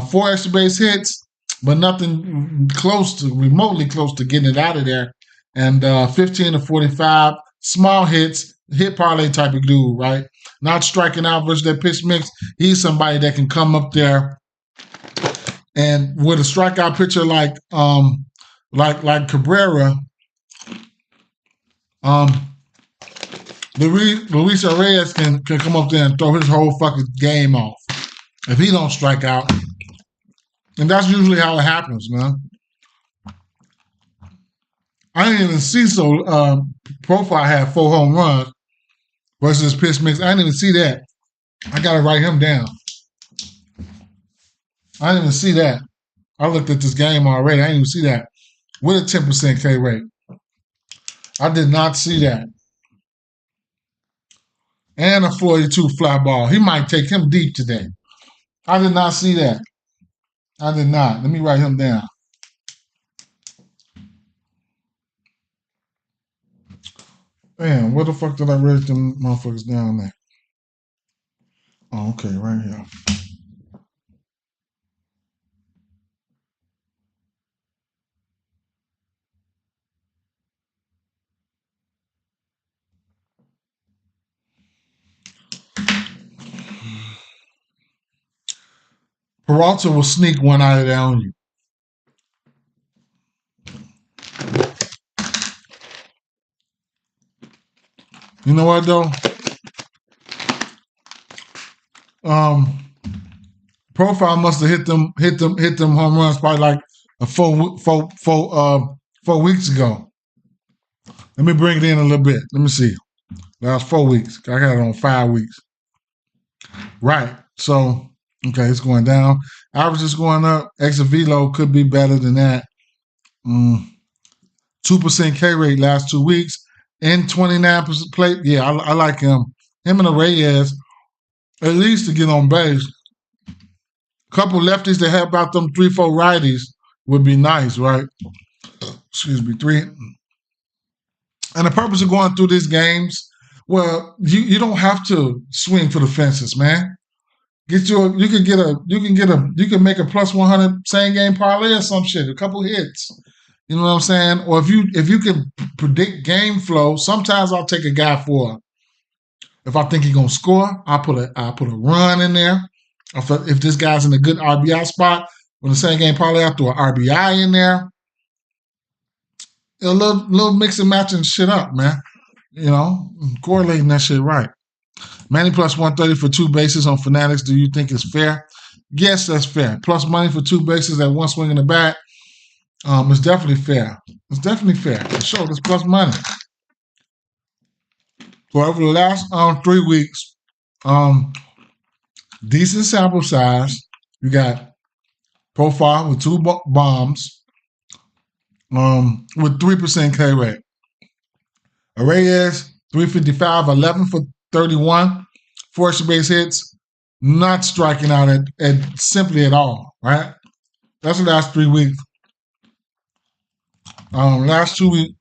4 extra base hits, but nothing remotely close to getting it out of there. And 15-45, small hits, hit parlay type of dude, right? Not striking out versus that pitch mix. He's somebody that can come up there and with a strikeout pitcher like Cabrera, Luis Reyes can come up there and throw his whole fucking game off if he don't strike out. And that's usually how it happens, man. I didn't even see Profile had 4 home runs versus pitch mix. I didn't even see that. I gotta write him down. I didn't even see that. I looked at this game already. I didn't even see that. With a 10% K rate. I did not see that. And a 42 fly ball. He might take him deep today. I did not see that. I did not. Let me write him down. Man, where the fuck did I write them motherfuckers down there? Oh, okay, right here. Peralta will sneak one out of there on you. You know what though? Profile must have hit them home runs probably like 4 weeks ago. Let me bring it in a little bit. Let me see. Last 4 weeks. I got it on 5 weeks. Right. So, okay, it's going down. Average is going up. Exit velo could be better than that. 2% K rate last 2 weeks. In 29% plate. Yeah, I like him. Him and the Reyes, at least to get on base. Couple lefties to help out them 3-4 righties would be nice, right? Excuse me, 3. And the purpose of going through these games, well, you don't have to swing for the fences, man. You can make a plus 100 same game parlay or some shit, a couple hits. You know what I'm saying? Or if you can predict game flow, sometimes I'll take a guy for, if I think he's gonna score, I'll put a run in there. If this guy's in a good RBI spot, when the same game parlay, I'll throw an RBI in there. A little mix and matching shit up, man. You know, correlating that shit right. Manny plus 130 for 2 bases on Fanatics. Do you think it's fair? Yes, that's fair. Plus money for 2 bases at 1 swing in the bat. It's definitely fair. It's definitely fair. For sure, it's plus money. So over the last 3 weeks, decent sample size. You got Profile with 2 bombs, with 3% K rate. Reyes 355, 11 for 31, 4 extra base hits, not striking out at simply at all. Right? That's the last 3 weeks. Last 2 weeks.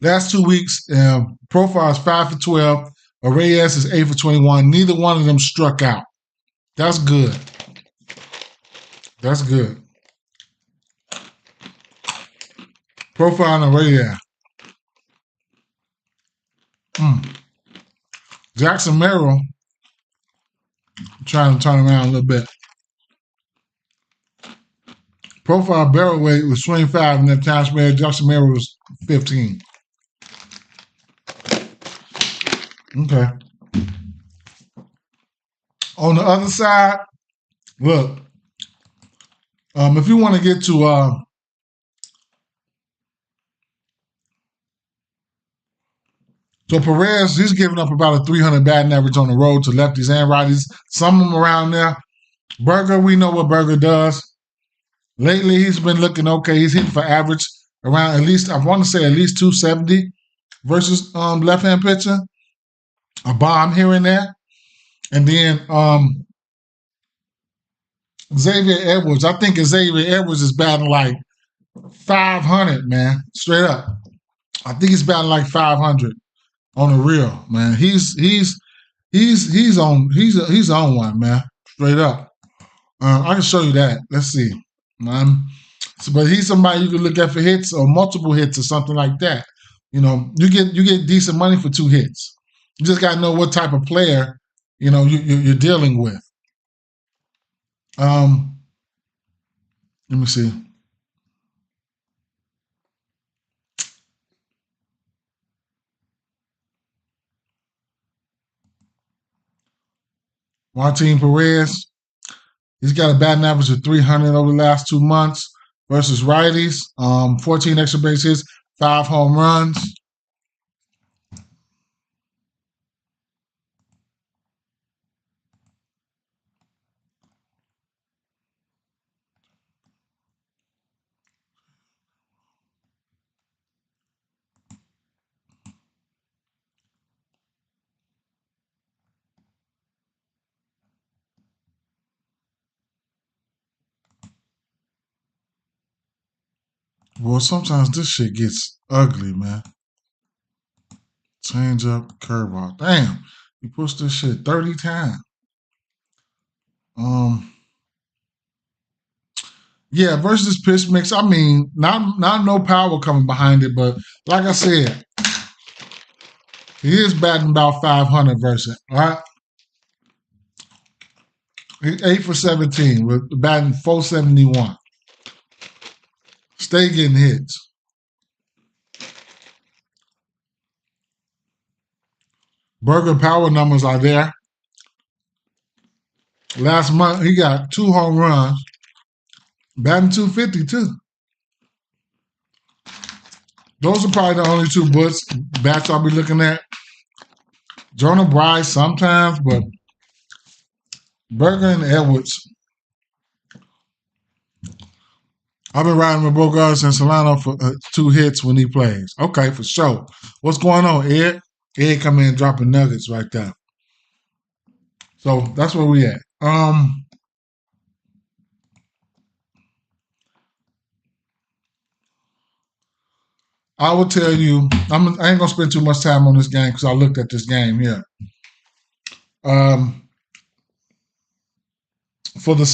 Last 2 weeks, Profile is 5 for 12. Reyes is 8 for 21. Neither one of them struck out. That's good. That's good. Profile and Reyes. Jackson Merrill trying to turn around a little bit. Profile barrel weight was 25 and that time spread. Jackson Merrill was 15. Okay. On the other side, look, if you want to get to so Perez, he's giving up about a 300 batting average on the road to lefties and righties. Some of them around there. Berger, we know what Berger does. Lately, he's been looking okay. He's hitting for average around at least 270 versus left-hand pitcher. A bomb here and there. And then Xavier Edwards. I think Xavier Edwards is batting like 500, man. Straight up. I think he's batting like 500 on the real, man. He's on one, man. Straight up. I can show you that. Let's see. So, but he's somebody you can look at for hits or multiple hits or something like that. You know, you get decent money for 2 hits. You just got to know what type of player, you know, you're dealing with. Let me see. Martin Perez, he's got a batting average of 300 over the last 2 months versus righties. 14 extra base hits, 5 home runs. Well, sometimes this shit gets ugly, man. Change up, curveball. Damn, you pushed this shit 30 times. Yeah, versus pitch mix. I mean, not no power coming behind it, but like I said, he is batting about 500 versus. All right, he's 8 for 17 with batting 471. Stay getting hits. Burger power numbers are there. Last month he got 2 home runs, batting 250 too. Those are probably the only 2 bats I'll be looking at. Jonah Bryce sometimes, but Burger and Edwards. I've been riding with Bogarts and Solano for 2 hits when he plays. Okay, for sure. What's going on, Ed? Ed come in dropping nuggets right there. So that's where we at. I will tell you, I ain't gonna spend too much time on this game because I looked at this game here. For the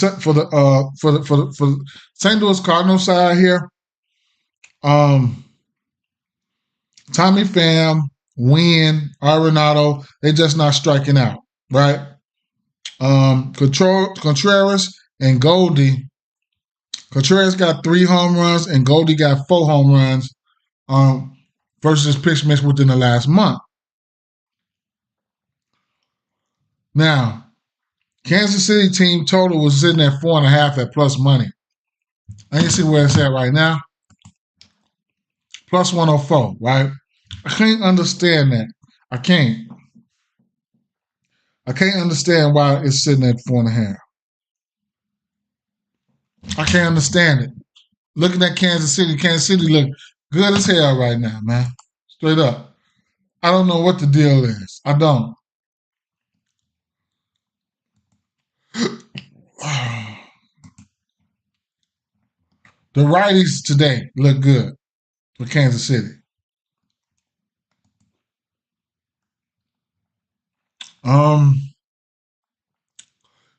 St. Louis Cardinals side here, Tommy Pham, Wynn, Arenado, they just not striking out, right? Contreras and Goldie. Contreras got 3 home runs and Goldie got 4 home runs versus pitch mix within the last month. Now, Kansas City team total was sitting at 4.5 at plus money. I can see where it's at right now. Plus 104, right? I can't understand that. I can't understand why it's sitting at 4.5. I can't understand it. Looking at Kansas City look good as hell right now, man. Straight up. I don't know what the deal is. I don't. The righties today look good for Kansas City.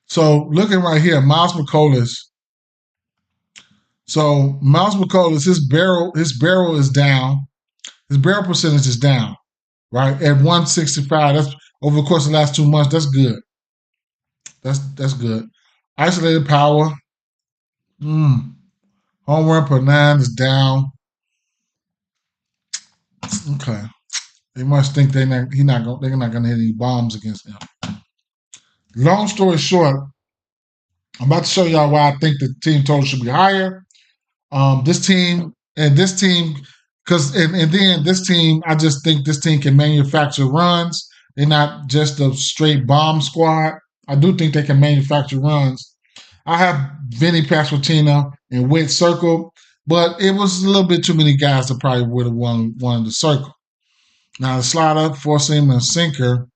So looking right here, Miles McCollum. So Miles McCollum, his barrel is down. His barrel percentage is down, right? At 165. That's over the course of the last 2 months. That's good. That's good. Isolated power. Home run per 9 is down. Okay. They must think they're not gonna hit any bombs against him. Long story short, I'm about to show y'all why I think the team total should be higher. This team, and then this team, I just think this team can manufacture runs. They're not just a straight bomb squad. I do think they can manufacture runs. I have Vinny Pasquantino and Witt circle, but it was a little bit too many guys that probably would have won the circle. Now the slider, 4-seam, and sinker.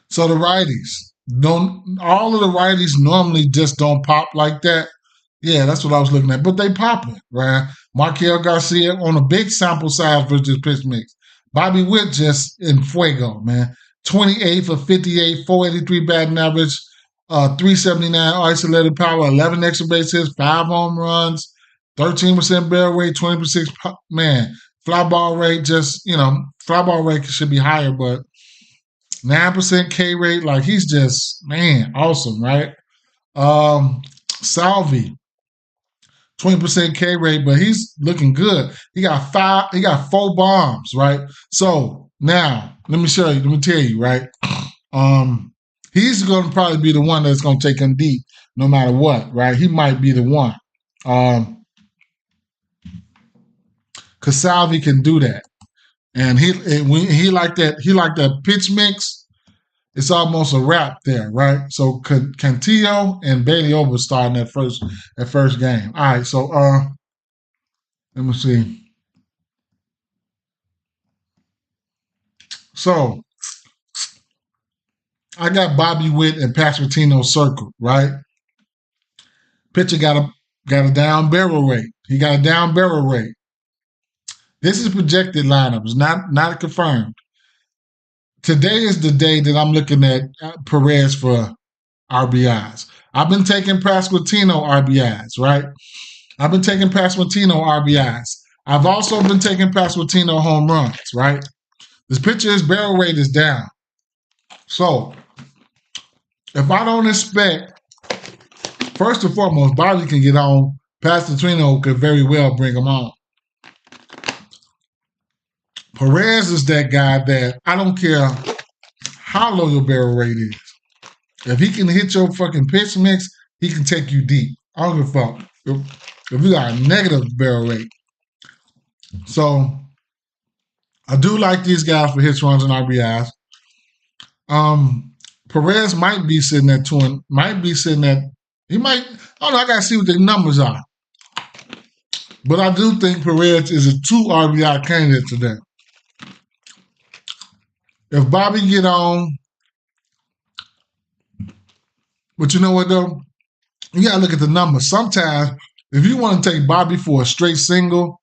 So the righties all of the righties normally just don't pop like that. Yeah, that's what I was looking at. But they popping, right? Markel Garcia on a big sample size versus pitch mix. Bobby Witt just in fuego, man. 28 for 58, 483 batting average, 379 isolated power, 11 extra base hits, 5 home runs, 13% barrel rate, 20%. Man, fly ball rate fly ball rate should be higher, but 9% K rate, like he's just, man, awesome, right? Salvi, 20% K rate, but he's looking good. He got 4 bombs, right? So now let me tell you, right? He's gonna probably be the one that's gonna take him deep no matter what, right? He might be the one. Cause Salvi can do that. And he like that pitch mix. It's almost a wrap there, right? So Cantillo and Bailey Over starting that first game. All right, so let me see. So I got Bobby Witt and Pasquantino circled, right? Pitcher got a down barrel rate. He got a down barrel rate. This is projected lineup. It's not confirmed. Today is the day that I'm looking at Perez for RBIs. I've been taking Pasquantino RBIs, right? I've been taking Pasquantino RBIs. I've also been taking Pasquantino home runs, right? This pitcher's barrel rate is down. So, if I don't expect, first and foremost, Bobby can get on. Pasquantino could very well bring him on. Perez is that guy that I don't care how low your barrel rate is. If he can hit your fucking pitch mix, he can take you deep. I don't give a fuck. If you got a negative barrel rate. So, I do like these guys for hits, runs, and RBIs. Perez might be sitting at 2 he might, I don't know, I got to see what the numbers are. But I do think Perez is a 2 RBI candidate today. If Bobby get on, but you know what though? You gotta look at the numbers. Sometimes, if you want to take Bobby for a straight single,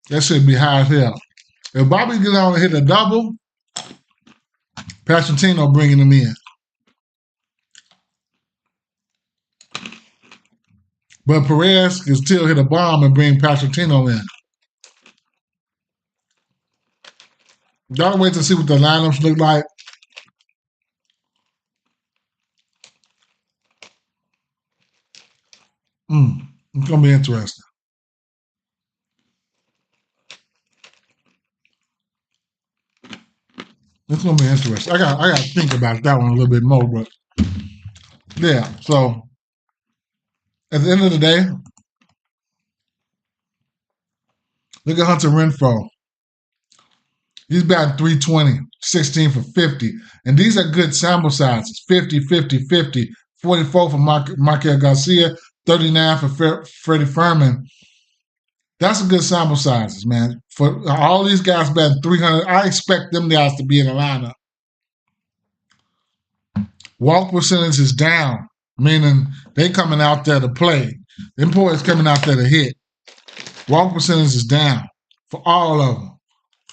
that should be high as hell. If Bobby get on and hit a double, Pasquantino bringing him in. But Perez can still hit a bomb and bring Pasquantino in. Gotta wait to see what the lineups look like. It's gonna be interesting. It's gonna be interesting. I got to think about that one a little bit more, but yeah. So at the end of the day, look at Hunter Renfroe. He's batting 320, 16 for 50. And these are good sample sizes. 50, 50, 50, 44 for Michael Garcia, 39 for Freddie Fermin. That's a good sample sizes, man. For all these guys batting 300, I expect them guys to be in the lineup. Walk percentage is down, meaning they coming out there to play. Them boys coming out there to hit. Walk percentage is down for all of them.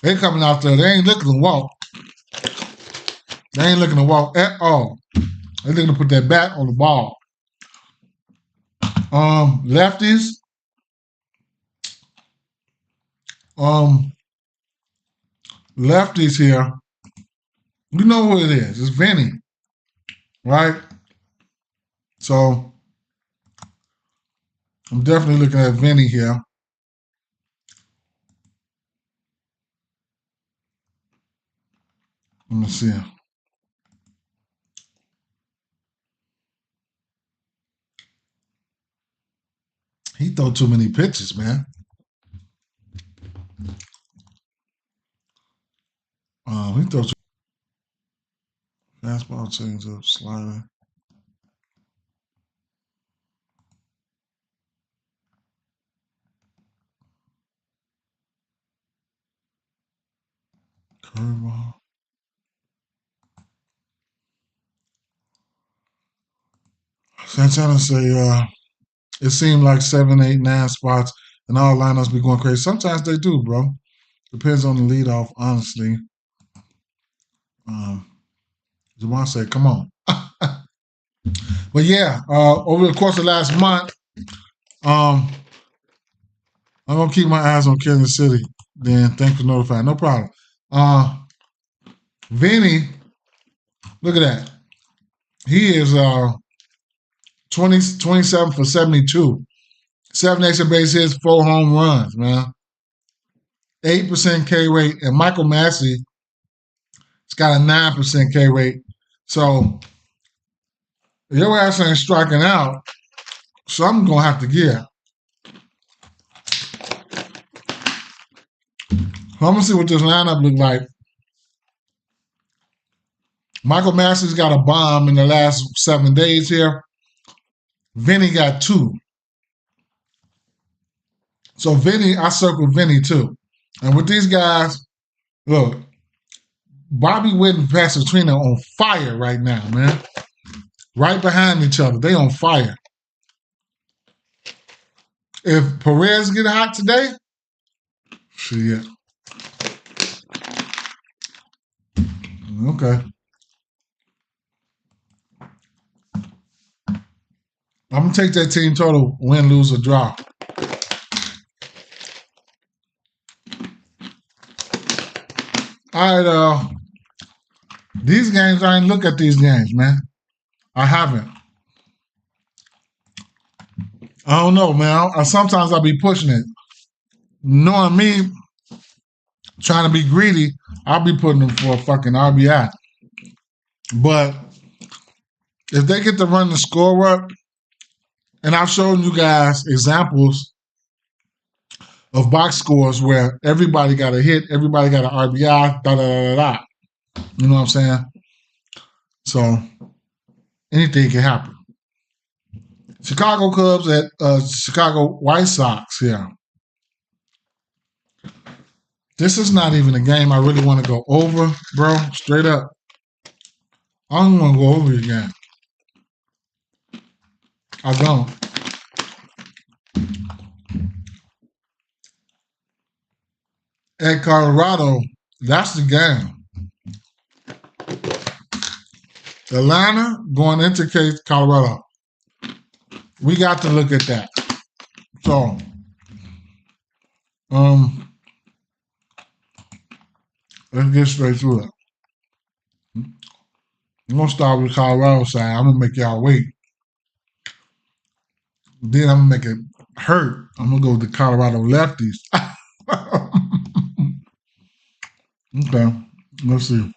They coming out there. They ain't looking to walk. They ain't looking to walk at all. They're looking to put that bat on the ball. Lefties. Lefties here. You know who it is. It's Vinny. Right? So, I'm definitely looking at Vinny here. Let me see. He throw too many pitches, man. He throws fastball, changeup, slider. Curveball. Santana say, it seemed like 7, 8, 9 spots and all lineups be going crazy. Sometimes they do, bro. Depends on the leadoff, honestly. Javon said, come on. But yeah, over the course of last month, I'm going to keep my eyes on Kansas City. Then thanks for notifying. No problem. Vinny, look at that. He is 27 for 72. 7 extra base hits, 4 home runs, man. 8% K rate. And Michael Massey, it's got a 9% K rate. So your ass ain't striking out. So I'm going to have to give. I'm going to see what this lineup look like. Michael Massey's got a bomb in the last 7 days here. Vinny got 2. So Vinny, I circled Vinny too. And with these guys, look, Bobby Witt and Pastor on fire right now, man. Right behind each other. They on fire. If Perez get hot today, shit. Okay. I'm going to take that team total, win, lose, or draw. All right, these games, I ain't look at these games, man. I haven't. I don't know, man. Sometimes I'll be pushing it. Knowing me, trying to be greedy, I'll be putting them for a fucking RBI. But if they get to run the score up, and I've shown you guys examples of box scores where everybody got a hit, everybody got an RBI, da-da-da-da-da. You know what I'm saying? So anything can happen. Chicago Cubs at Chicago White Sox here. This is not even a game I really want to go over, bro. Straight up. I don't want to go over the game. I don't. At Colorado, that's the game. Atlanta going into Colorado. We got to look at that. So, let's get straight through it. I'm going to start with Colorado side. I'm going to make y'all wait. Then I'm going to make it hurt. I'm going to go with the Colorado lefties. Okay, let's see.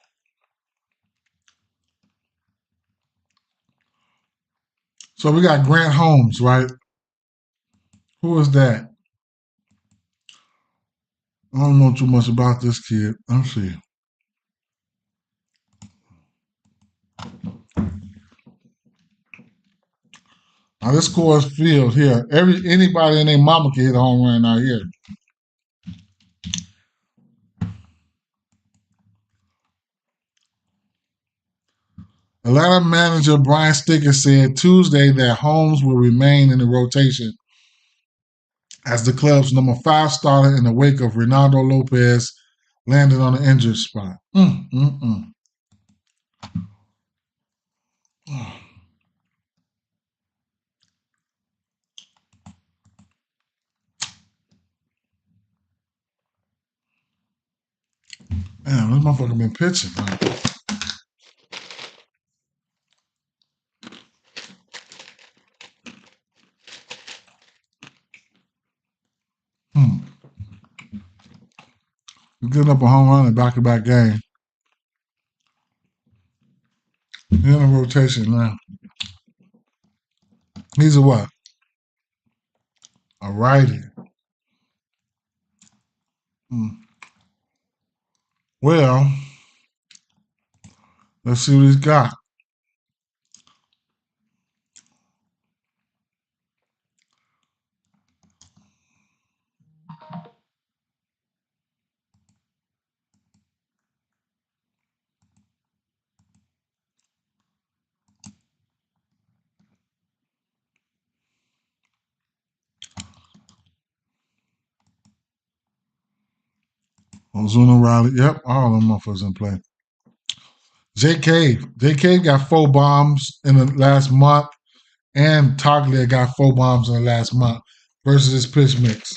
So we got Grant Holmes, right? Who is that? I don't know too much about this kid. Let's see. Now this Coors Field here. Anybody and their mama can hit a home run out here. Atlanta manager Brian Sticker said Tuesday that Holmes will remain in the rotation as the club's number 5 starter in the wake of Ronaldo Lopez landed on the injured spot. Man, this motherfucker been pitching, man. He's getting up a home run in back-to-back game. He's in a rotation now. He's a what? A righty. Well, let's see what he's got. Ozuna Riley. Yep, all of them motherfuckers in play. J. Cave got 4 bombs in the last month, and Toglia got 4 bombs in the last month versus his pitch mix.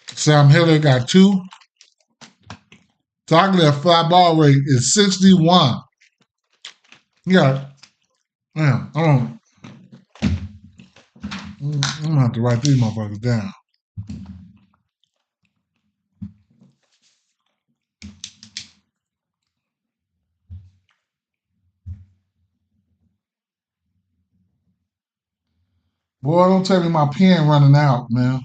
Sam Hiller got 2. Toglia fly ball rate is 61. Yeah, man, I'm gonna have to write these motherfuckers down. Boy, don't tell me my pen running out, man.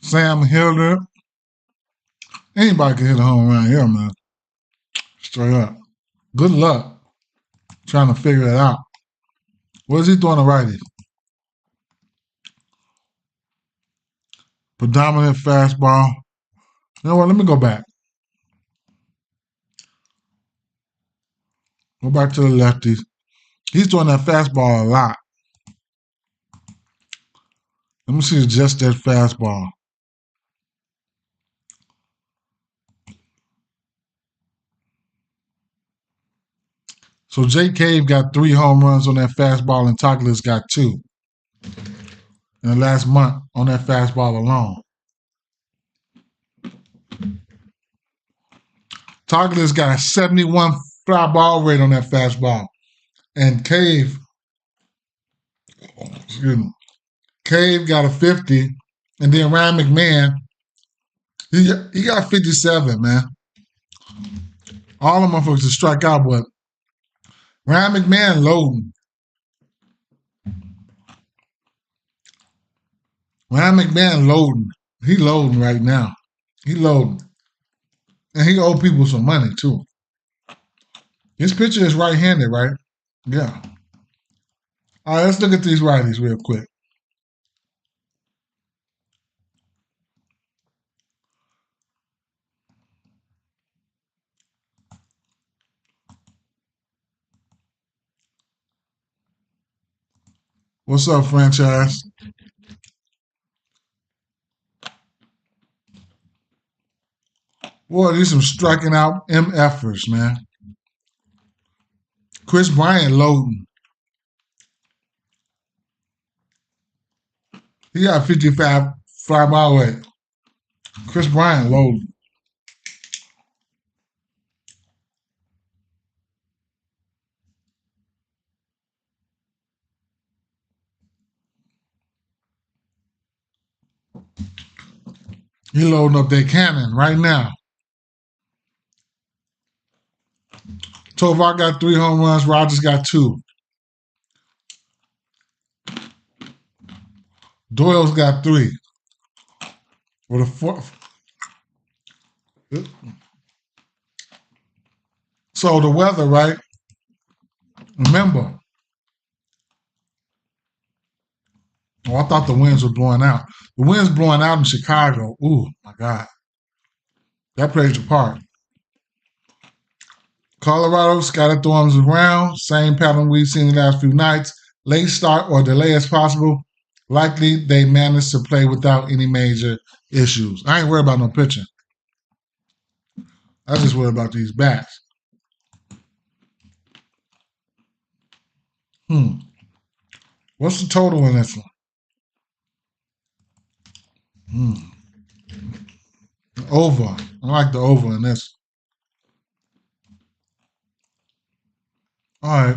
Sam Hilder. Anybody can hit a home run here, man. Straight up. Good luck trying to figure it out. What is he doing to righty? Predominant fastball. You know what? Let me go back. Go back to the lefties. He's doing that fastball a lot. Let me see just that fastball. So Jake Cave got 3 home runs on that fastball, and Toglia's got 2 in the last month on that fastball alone. Toglia's got a 71 fly ball rate on that fastball, and Cave got a 50, and then Ryan McMahon, he got 57, man. All of them motherfuckers to strike out, but Ryan McMahon loading. Ryan McMahon loading. He loading right now. He loading. And he owe people some money, too. His pitcher is right-handed, right? Yeah. All right, let's look at these righties real quick. What's up, franchise? Boy, these some striking out MFers, man. Chris Bryant loading. He got 55 fly ball rate. Chris Bryant loading. He loading up that cannon right now. Tovar got 3 home runs. Rogers got 2. Doyle's got 3. With a 4. So the weather, right? Remember. Oh, I thought the winds were blowing out. The wind's blowing out in Chicago. Ooh, my God. That plays a part. Colorado, scattered storms around. Same pattern we've seen the last few nights. Late start or delay as possible. Likely they managed to play without any major issues. I ain't worried about no pitching. I just worry about these bats. What's the total in this one? Over. I like the over in this. All right.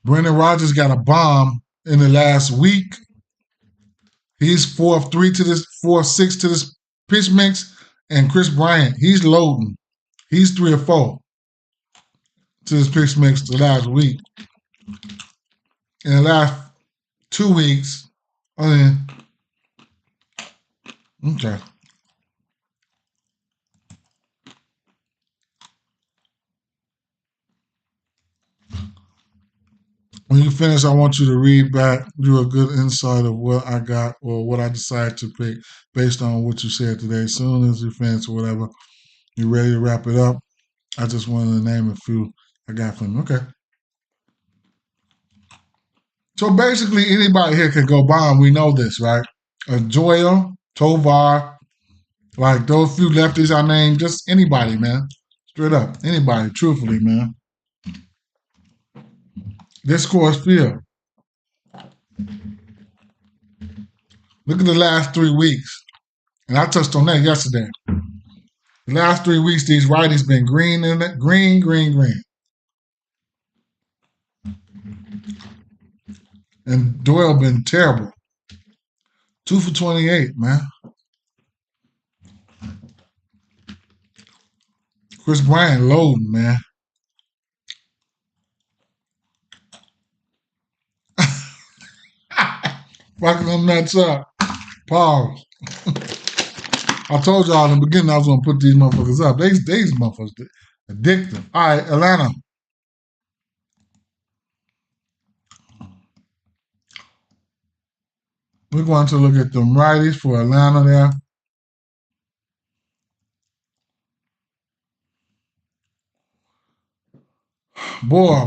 Brendan Rodgers got a bomb in the last week. He's 4 of 3 to this, 4 of 6 to this pitch mix. And Chris Bryant, he's loading. He's 3 or 4 to this pitch mix the last week. In the last 2 weeks, I mean, okay. When you finish, I want you to read back, do a good insight of what I got or what I decided to pick based on what you said today. As soon as you finish or whatever, you're ready to wrap it up. I just wanted to name a few I got from you. Okay. So basically, anybody here can go bomb. We know this, right? Joya, Tovar, like those few lefties I named, just anybody, man. Straight up, anybody, truthfully, man. This course field. Look at the last 3 weeks. And I touched on that yesterday. The last 3 weeks, these righties been green in it. Green, green, green. And Doyle been terrible. 2 for 28, man. Chris Bryant loading, man. Fucking them nuts up. Pause. I told y'all in the beginning I was gonna put these motherfuckers up. These motherfuckers addictive. All right, Atlanta. We're going to look at them righties for Atlanta there. Boy.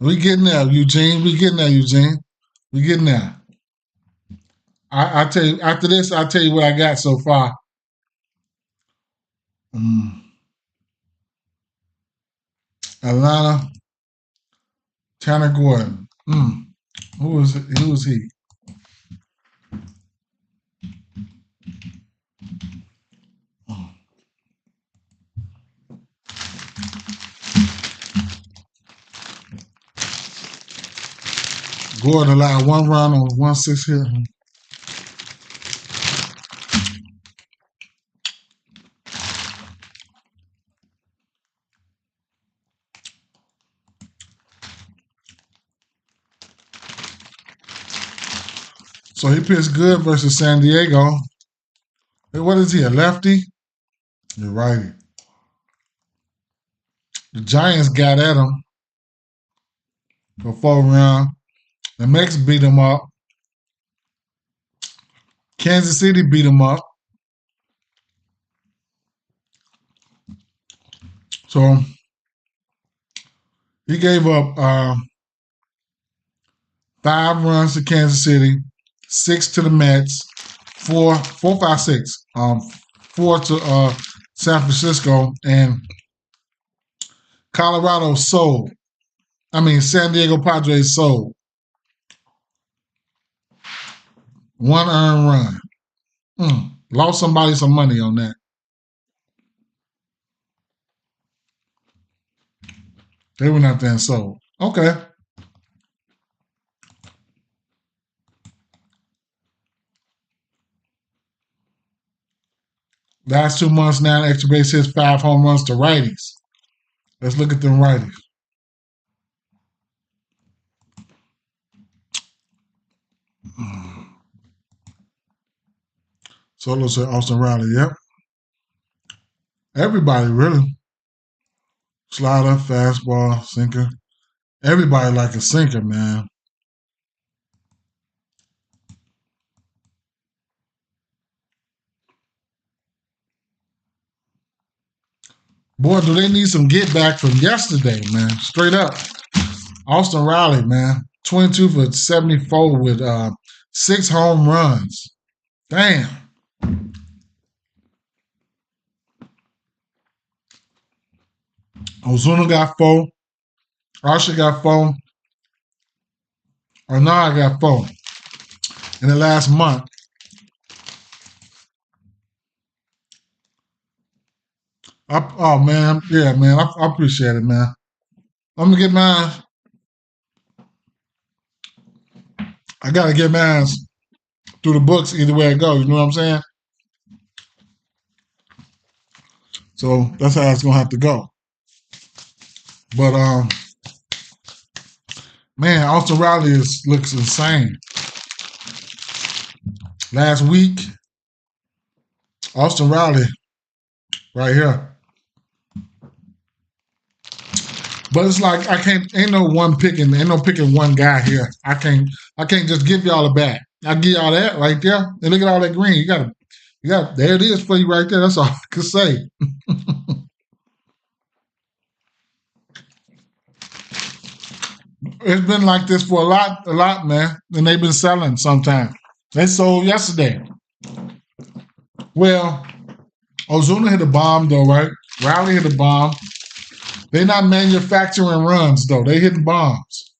We getting there, Eugene. We getting there, Eugene. We getting there. I tell you, after this, I'll tell you what I got so far. Atlanta, Tanner Gordon. Who was he? Gordon allowed 1 run on 1-6 hit. So he pitched good versus San Diego. Hey, what is he, a lefty? You're righty. The Giants got at him for 4 rounds. The Mex beat him up. Kansas City beat him up. So he gave up 5 runs to Kansas City, 6 to the Mets, 5, 6. 4 to San Francisco, and Colorado sold. San Diego Padres sold 1 earned run. Lost somebody some money on that. They went out there and sold. Okay. Last 2 months now, extra base hits, 5 home runs to righties. Let's look at them righties. Solo said Austin Riley. Yep. Everybody really. Slider, fastball, sinker. Everybody like a sinker, man. Boy, do they need some get back from yesterday, man. Straight up. Austin Riley, man. 22 for 74 with 6 home runs. Damn. Ozuna got 4. Archer got 4. Arnaz got 4 in the last month. Oh, man. Yeah, man. I appreciate it, man. I'm going to get mine. I got to get mine through the books either way it goes. You know what I'm saying? So that's how it's going to have to go. But Man, Austin Riley looks insane. Last week, Austin Riley, right here. But it's like I can't. Ain't no one picking. Ain't no picking one guy here. I can't just give y'all a bat. I give y'all that right there. And look at all that green. You got. There it is for you right there. That's all I can say. It's been like this for a lot, man. And they've been selling sometimes. They sold yesterday. Well, Ozuna hit a bomb though, right? Riley hit a bomb. They're not manufacturing runs though. They hitting bombs.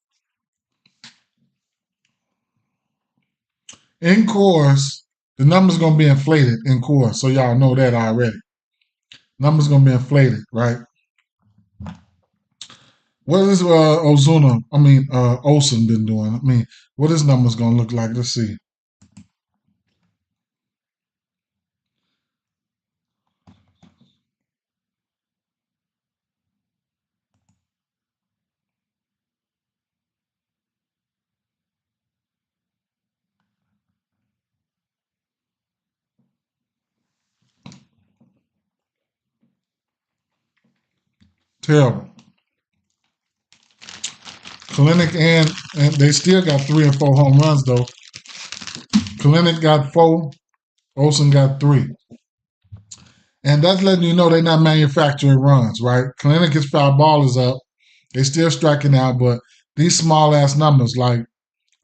In course, the number's gonna be inflated in course, so y'all know that already. Number's gonna be inflated, right? What is Olsen been doing? I mean, what his number's gonna look like? Let's see. Terrible. Kalinick and they still got 3 and 4 home runs though. Kalinick got 4. Olsen got 3. And that's letting you know they're not manufacturing runs, right? Kalinick's foul ball is up. They still striking out, but these small ass numbers like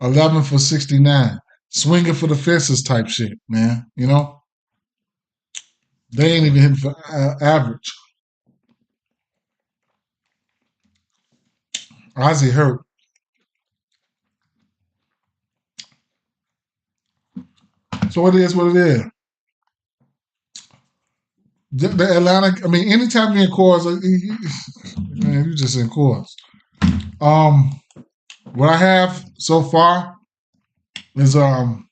11 for 69, swinging for the fences type shit, man. You know, they ain't even hitting for average. Ozzy hurt. So it is what it is. The Atlanta, I mean, anytime you're in chorus, man, you're just in chorus. What I have so far is I'm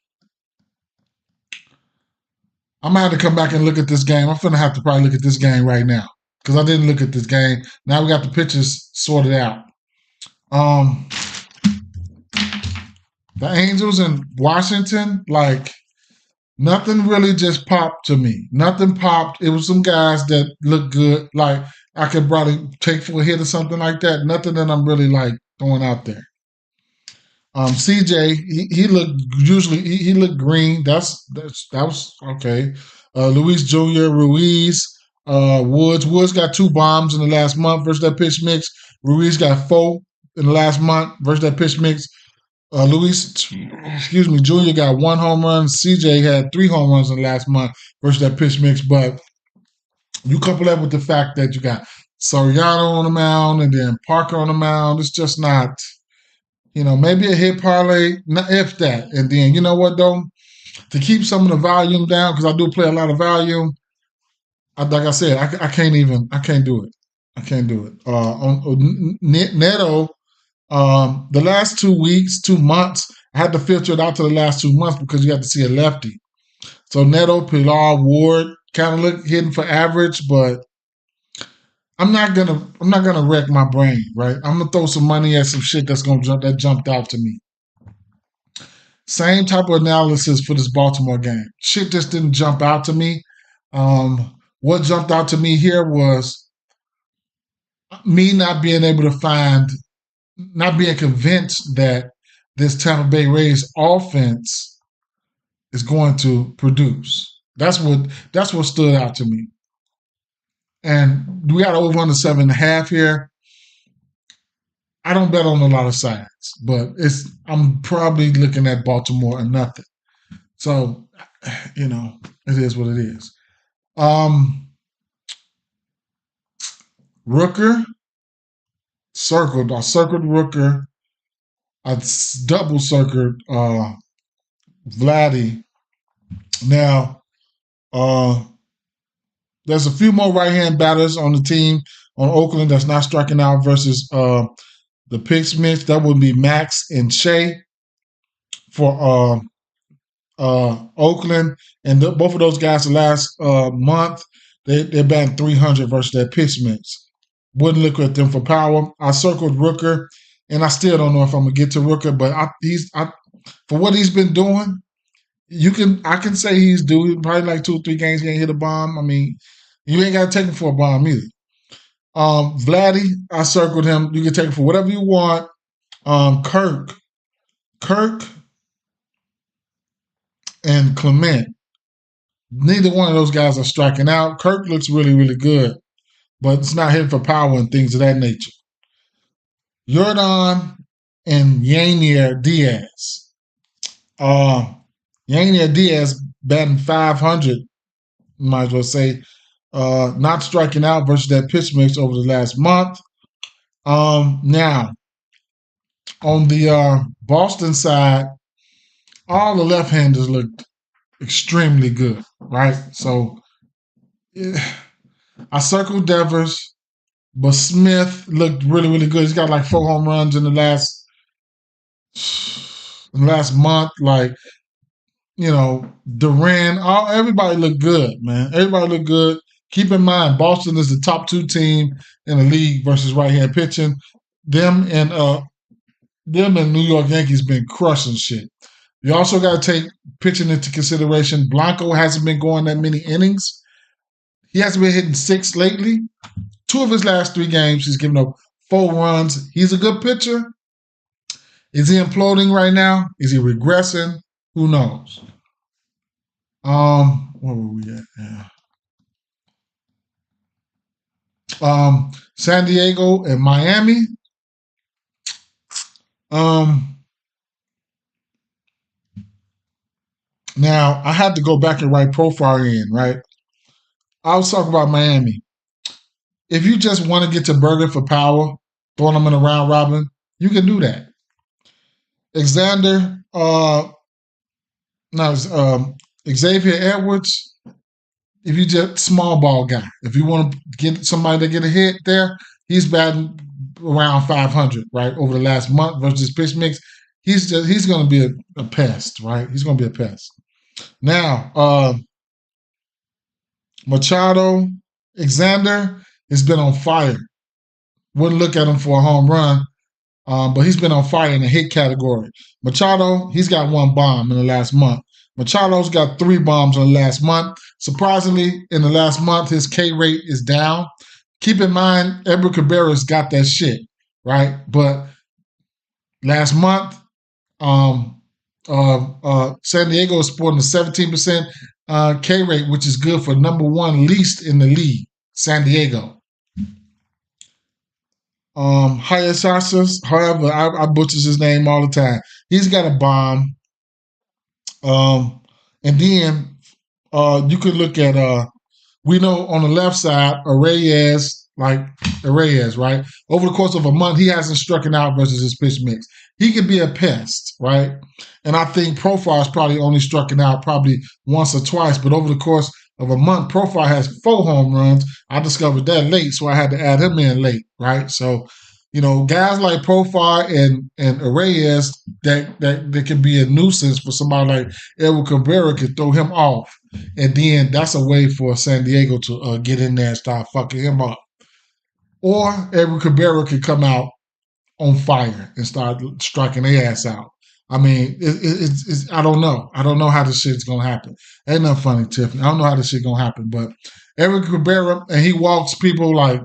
gonna have to come back and look at this game. I'm gonna have to probably look at this game right now because I didn't look at this game. Now we got the pitches sorted out. The Angels in Washington, like nothing really just popped to me. Nothing popped. It was some guys that looked good. Like I could probably take for a hit or something like that. Nothing that I'm really like throwing out there. CJ, he looked he looked green. That was okay. Luis Jr., Ruiz, Woods. Woods got 2 bombs in the last month versus that pitch mix. Ruiz got 4 in the last month versus that pitch mix. Jr. got 1 home run. CJ had 3 home runs in the last month versus that pitch mix. But you couple that with the fact that you got Soriano on the mound and then Parker on the mound, it's just not. Maybe a hit parlay, if that. And then, you know what, though? To keep some of the volume down, because I do play a lot of volume, like I said, I can't do it. I can't do it. On Neto, the last 2 weeks, 2 months, I had to filter it out to the last 2 months because you got to see a lefty. So Neto, Pilar, Ward kind of look hitting for average, but I'm not gonna wreck my brain, right? I'm gonna throw some money at some shit that jumped out to me. Same type of analysis for this Baltimore game. Shit just didn't jump out to me. What jumped out to me here was me not being convinced that this Tampa Bay Rays offense is going to produce. That's what stood out to me. And we got over under 7.5 here. I don't bet on a lot of sides, but I'm probably looking at Baltimore and nothing. So, it is what it is. Rooker, I circled Rooker. I double circled Vladdy. Now, there's a few more right-hand batters on the team on Oakland that's not striking out versus the picks mix. That would be Max and Shea for Oakland. And both of those guys the last month, they're batting 300 versus that pitch mix. Wouldn't look at them for power. I circled Rooker and I still don't know if I'm gonna get to Rooker, but for what he's been doing, I can say he's due. Probably like 2 or 3 games he ain't hit a bomb. I mean, you ain't got to take him for a bomb either. Vladdy, I circled him. You can take him for whatever you want. Kirk, and Clement. Neither one of those guys are striking out. Kirk looks really, really good, but it's not hitting for power and things of that nature. Jordan and Yanier Diaz. Yanier Diaz batting 500, might as well say, not striking out versus that pitch mix over the last month. Now, on the Boston side, all the left-handers looked extremely good, right? So I circled Devers, but Smith looked really, really good. He's got like 4 home runs in the last month. Like, Duran, everybody looked good, man. Everybody looked good. Keep in mind, Boston is the top 2 team in the league versus right-hand pitching. Them and New York Yankees been crushing shit. You also got to take pitching into consideration. Blanco hasn't been going that many innings. He hasn't been hitting 6 lately. 2 of his last 3 games, he's given up 4 runs. He's a good pitcher. Is he imploding right now? Is he regressing? Who knows? Where were we at? Yeah. San Diego and Miami. Now, I had to go back and write profile in, right? I was talking about Miami. If you just want to get to Burger for power, throwing them in a round robin, you can do that. Xavier Edwards, if you just small ball guy, if you want to get somebody to get a hit there, he's batting around 500, right, over the last month versus pitch mix. He's going to be a pest, right? He's going to be a pest. Now, Machado, Alexander has been on fire. Wouldn't look at him for a home run, but he's been on fire in the hit category. Machado, he's got 1 bomb in the last month. Machado's got 3 bombs in the last month. Surprisingly, in the last month, his K rate is down. Keep in mind, Edward Cabrera's got that shit, right? But last month, San Diego is sporting a 17% K rate, which is good for number 1 least in the league, San Diego. Hayasasas, however, I butchers his name all the time. He's got a bomb. And then you could look at we know on the left side, Reyes, right? Over the course of a month, he hasn't struck out versus his pitch mix. He could be a pest, right? And I think Profile's probably only struck out probably once or twice, but over the course of a month, Profile has 4 home runs. I discovered that late, so I had to add him in late, right? So, guys like Profile and Reyes that can be a nuisance for somebody like Edward Cabrera could throw him off. And then that's a way for San Diego to get in there and start fucking him up. Or Edward Cabrera could come out on fire and start striking their ass out. I mean, it's I don't know. I don't know how this shit's going to happen. Ain't nothing funny, Tiffany. I don't know how this shit going to happen. But Edward Cabrera, and he walks people like,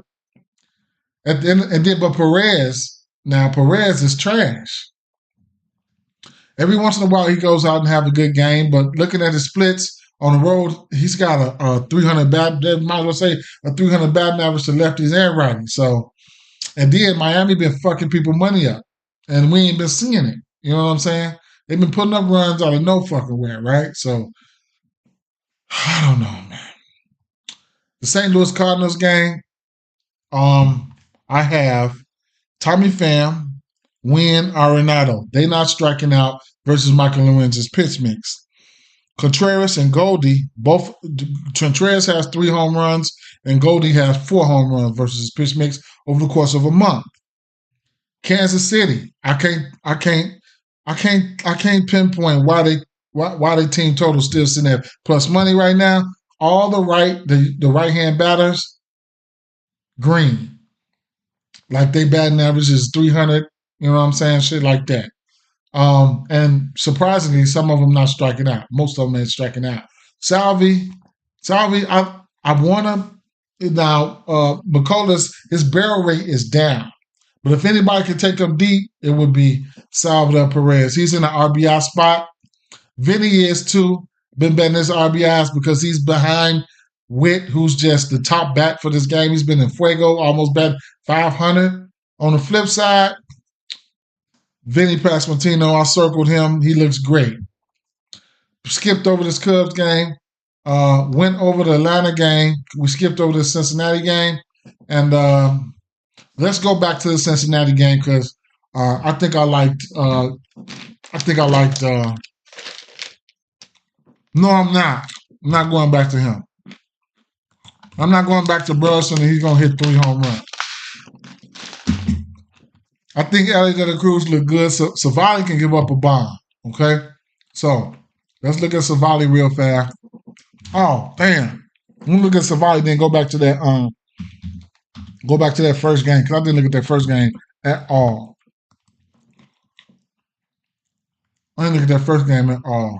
at the end, but Perez is trash. Every once in a while, he goes out and have a good game, but looking at his splits on the road, he's got a 300 might as well say a 300 batting average to lefties and righties. So, and then Miami been fucking people money up, and we ain't been seeing it. You know what I'm saying? They've been putting up runs out of no fucking where, right? So, I don't know, man. The St. Louis Cardinals game, I have Tommy Pham, Wynn, Arenado. They not striking out versus Michael Lorenzen's pitch mix. Contreras and Goldie, both Contreras has 3 home runs and Goldie has 4 home runs versus his pitch mix over the course of a month. Kansas City, I can't pinpoint why they team total still sitting at plus money right now. All the right-hand batters, green. Like they batting average is 300 You know what I'm saying? Shit like that. And surprisingly, some of them not striking out. Most of them ain't striking out. Salvi, I want to now. McCullers, his barrel rate is down, but if anybody can take him deep, it would be Salvador Perez. He's in the RBI spot. Vinny is too. Been betting his RBIs because he's behind Witt, who's just the top bat for this game. He's been in Fuego, almost batting 500. On the flip side, Vinny Pasquantino, I circled him. He looks great. Skipped over this Cubs game. Went over the Atlanta game. We skipped over the Cincinnati game. And let's go back to the Cincinnati game because I think I liked. No, I'm not. I'm not going back to him. I'm not going back to Burleson and he's going to hit 3 home runs. I think Elliot De La Cruz look good. So Savali can give up a bomb. Okay? So let's look at Savali real fast. Oh, damn. Let me look at Savali, then go back to that first game, because I didn't look at that first game at all. I didn't look at that first game at all.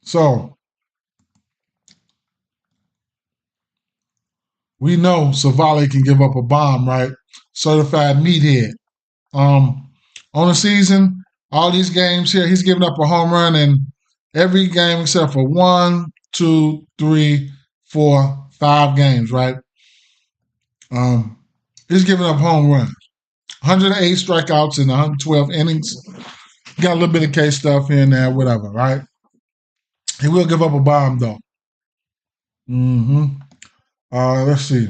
So we know Savali can give up a bomb, right? Certified meathead. On the season, all these games here, he's giving up a home run in every game except for 1, 2, 3, 4, 5 games, right? He's giving up home runs. 108 strikeouts in 112 innings. Got a little bit of K stuff here and there, whatever, right? He will give up a bomb, though. Let's see.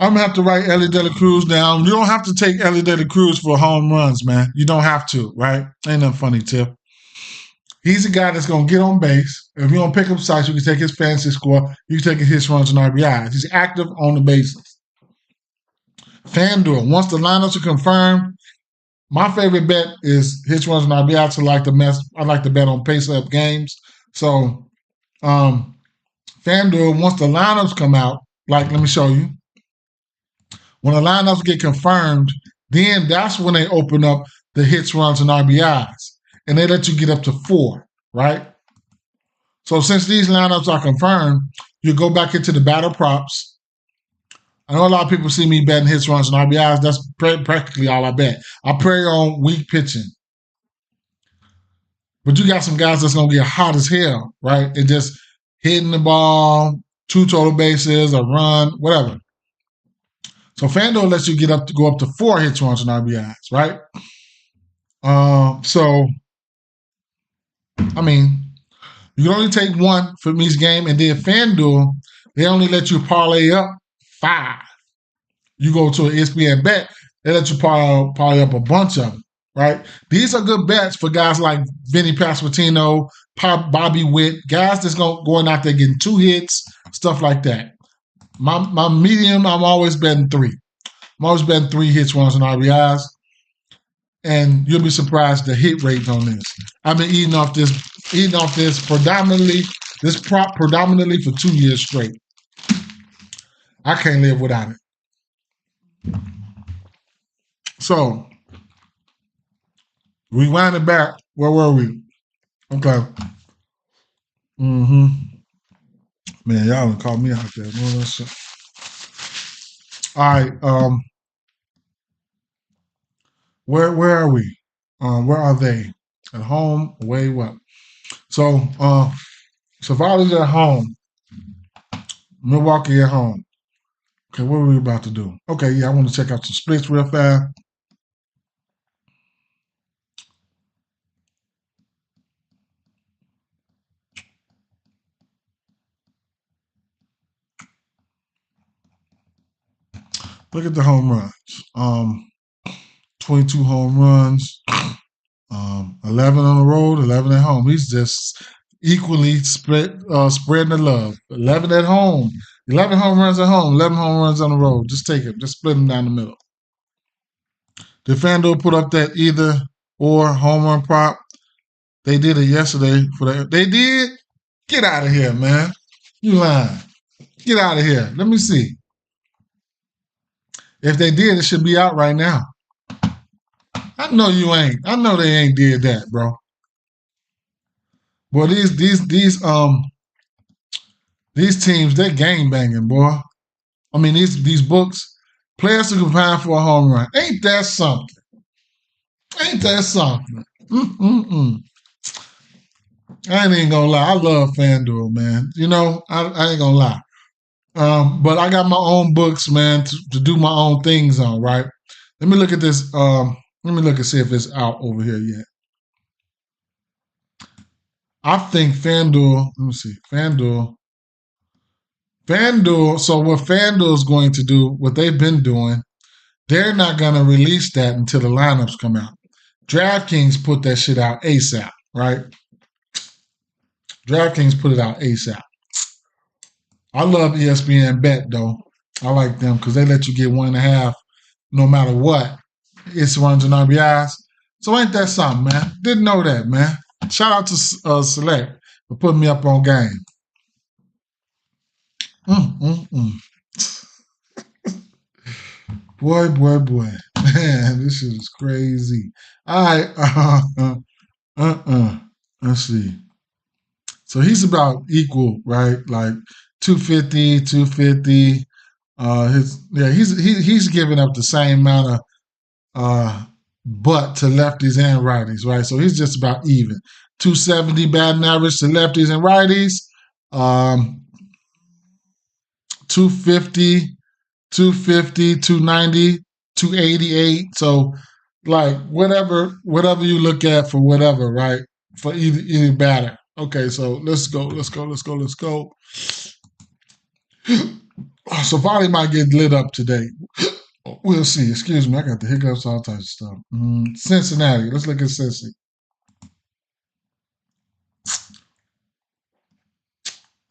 I'm going to have to write Elliot De La Cruz down. You don't have to take Elliot De La Cruz for home runs, man. You don't have to, right? Ain't nothing funny, Tip. He's a guy that's going to get on base. If you don't pick up sites, you can take his fantasy score. You can take his runs and RBIs. He's active on the bases. FanDuel, once the lineups are confirmed, my favorite bet is his runs and RBIs. I like to bet on pace-up games. So, FanDuel, once the lineups come out, like, let me show you. When the lineups get confirmed, then that's when they open up the hits, runs, and RBIs. And they let you get up to 4, right? So since these lineups are confirmed, you go back into the battle props. I know a lot of people see me betting hits, runs, and RBIs. That's practically all I bet. I prey on weak pitching. But you got some guys that's going to get hot as hell, right? And just hitting the ball, 2 total bases, a run, whatever. So FanDuel lets you go up to 4 hits, runs, and RBIs, right? So, I mean, you can only take 1 from each game, and then FanDuel, they only let you parlay up 5. You go to an ESPN bet, they let you parlay up a bunch of them, right? These are good bets for guys like Vinny Pasquantino, Bobby Witt, guys that's going out there getting 2 hits, stuff like that. My medium, I'm always betting 3. I'm always betting 3 hits, runs, and RBIs. And you'll be surprised the hit rate on this. I've been eating off this predominantly for 2 years straight. I can't live without it. So, rewind it back. Where were we? Okay. Man, y'all done called me out there. All right. Where are we? Where are they? At home, away, what? So, Savali's at home. Milwaukee at home. Okay, what are we about to do? Okay, yeah, I want to check out some splits real fast. Look at the home runs. 22 home runs. 11 on the road, 11 at home. He's just equally spreading the love. 11 at home. 11 home runs at home, 11 home runs on the road. Just take it. Just split them down the middle. Did FanDuel put up that either or home run prop? They did it yesterday. They did? Get out of here, man. You lying. Get out of here. Let me see. If they did, it should be out right now. I know you ain't. I know they ain't did that, bro. Boy, these teams, they're gang banging, boy. I mean, these books, players who combine for a home run. Ain't that something? Ain't that something? Mm-mm-mm. I ain't even gonna lie. I love FanDuel, man. You know, I ain't gonna lie. But I got my own books, man, to do my own things on, right? Let me look at this. Let me look and see if it's out over here yet. I think FanDuel, let me see, FanDuel, so what FanDuel is going to do, what they've been doing, they're not going to release that until the lineups come out. DraftKings put that shit out ASAP, right? DraftKings put it out ASAP. I love ESPN Bet, though. I like them because they let you get 1.5 no matter what. It's runs and RBIs. So ain't that something, man? Didn't know that, man. Shout out to Select for putting me up on game. Boy. Man, this shit is crazy. All right. Let's see. So he's about equal, right? Like 250, 250. He's giving up the same amount of butt to lefties and righties, right? So he's just about even. 270 batting average to lefties and righties. 250, 250, 290, 288. So like whatever you look at for whatever, right? For either batter. Okay, so let's go. Savali might get lit up today. We'll see. Excuse me, I got the hiccups, all types of stuff. Cincinnati. Let's look at Cincy.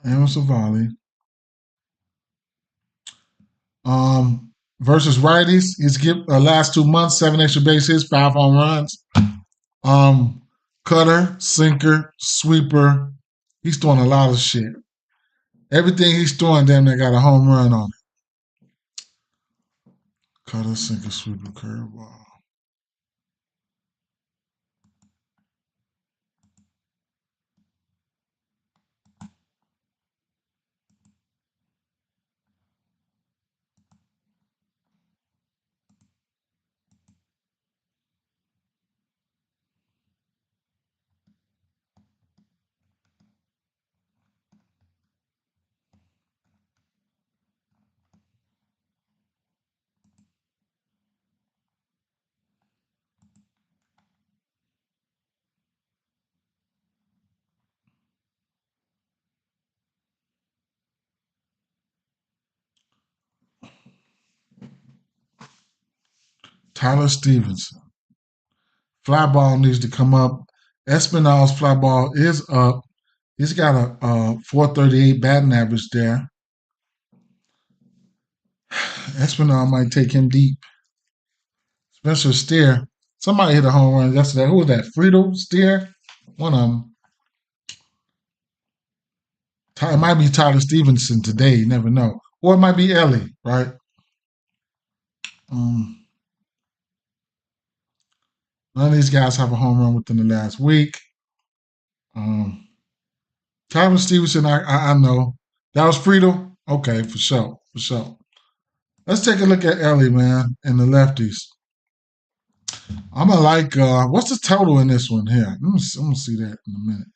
Aaron Savali. Versus righties. He's last 2 months, 7 extra base hits, 5 home runs. Cutter, sinker, sweeper. He's throwing a lot of shit. Everything he's throwing, damn near got a home run on it. Cutter, sinker, sweeper, curveball. Tyler Stevenson. Fly ball needs to come up. Espinal's fly ball is up. He's got a 438 batting average there. Espinal might take him deep. Spencer Steer. Somebody hit a home run yesterday. Who was that? Friedel Steer? One of them. It might be Tyler Stevenson today. You never know. Or it might be Ellie, right? None of these guys have a home run within the last week. Tyler Stevenson, I know. That was Friedel? Okay, for sure. Let's take a look at Ellie, man, and the lefties. I'm going to like, what's the total in this one here? I'm going to see that in a minute.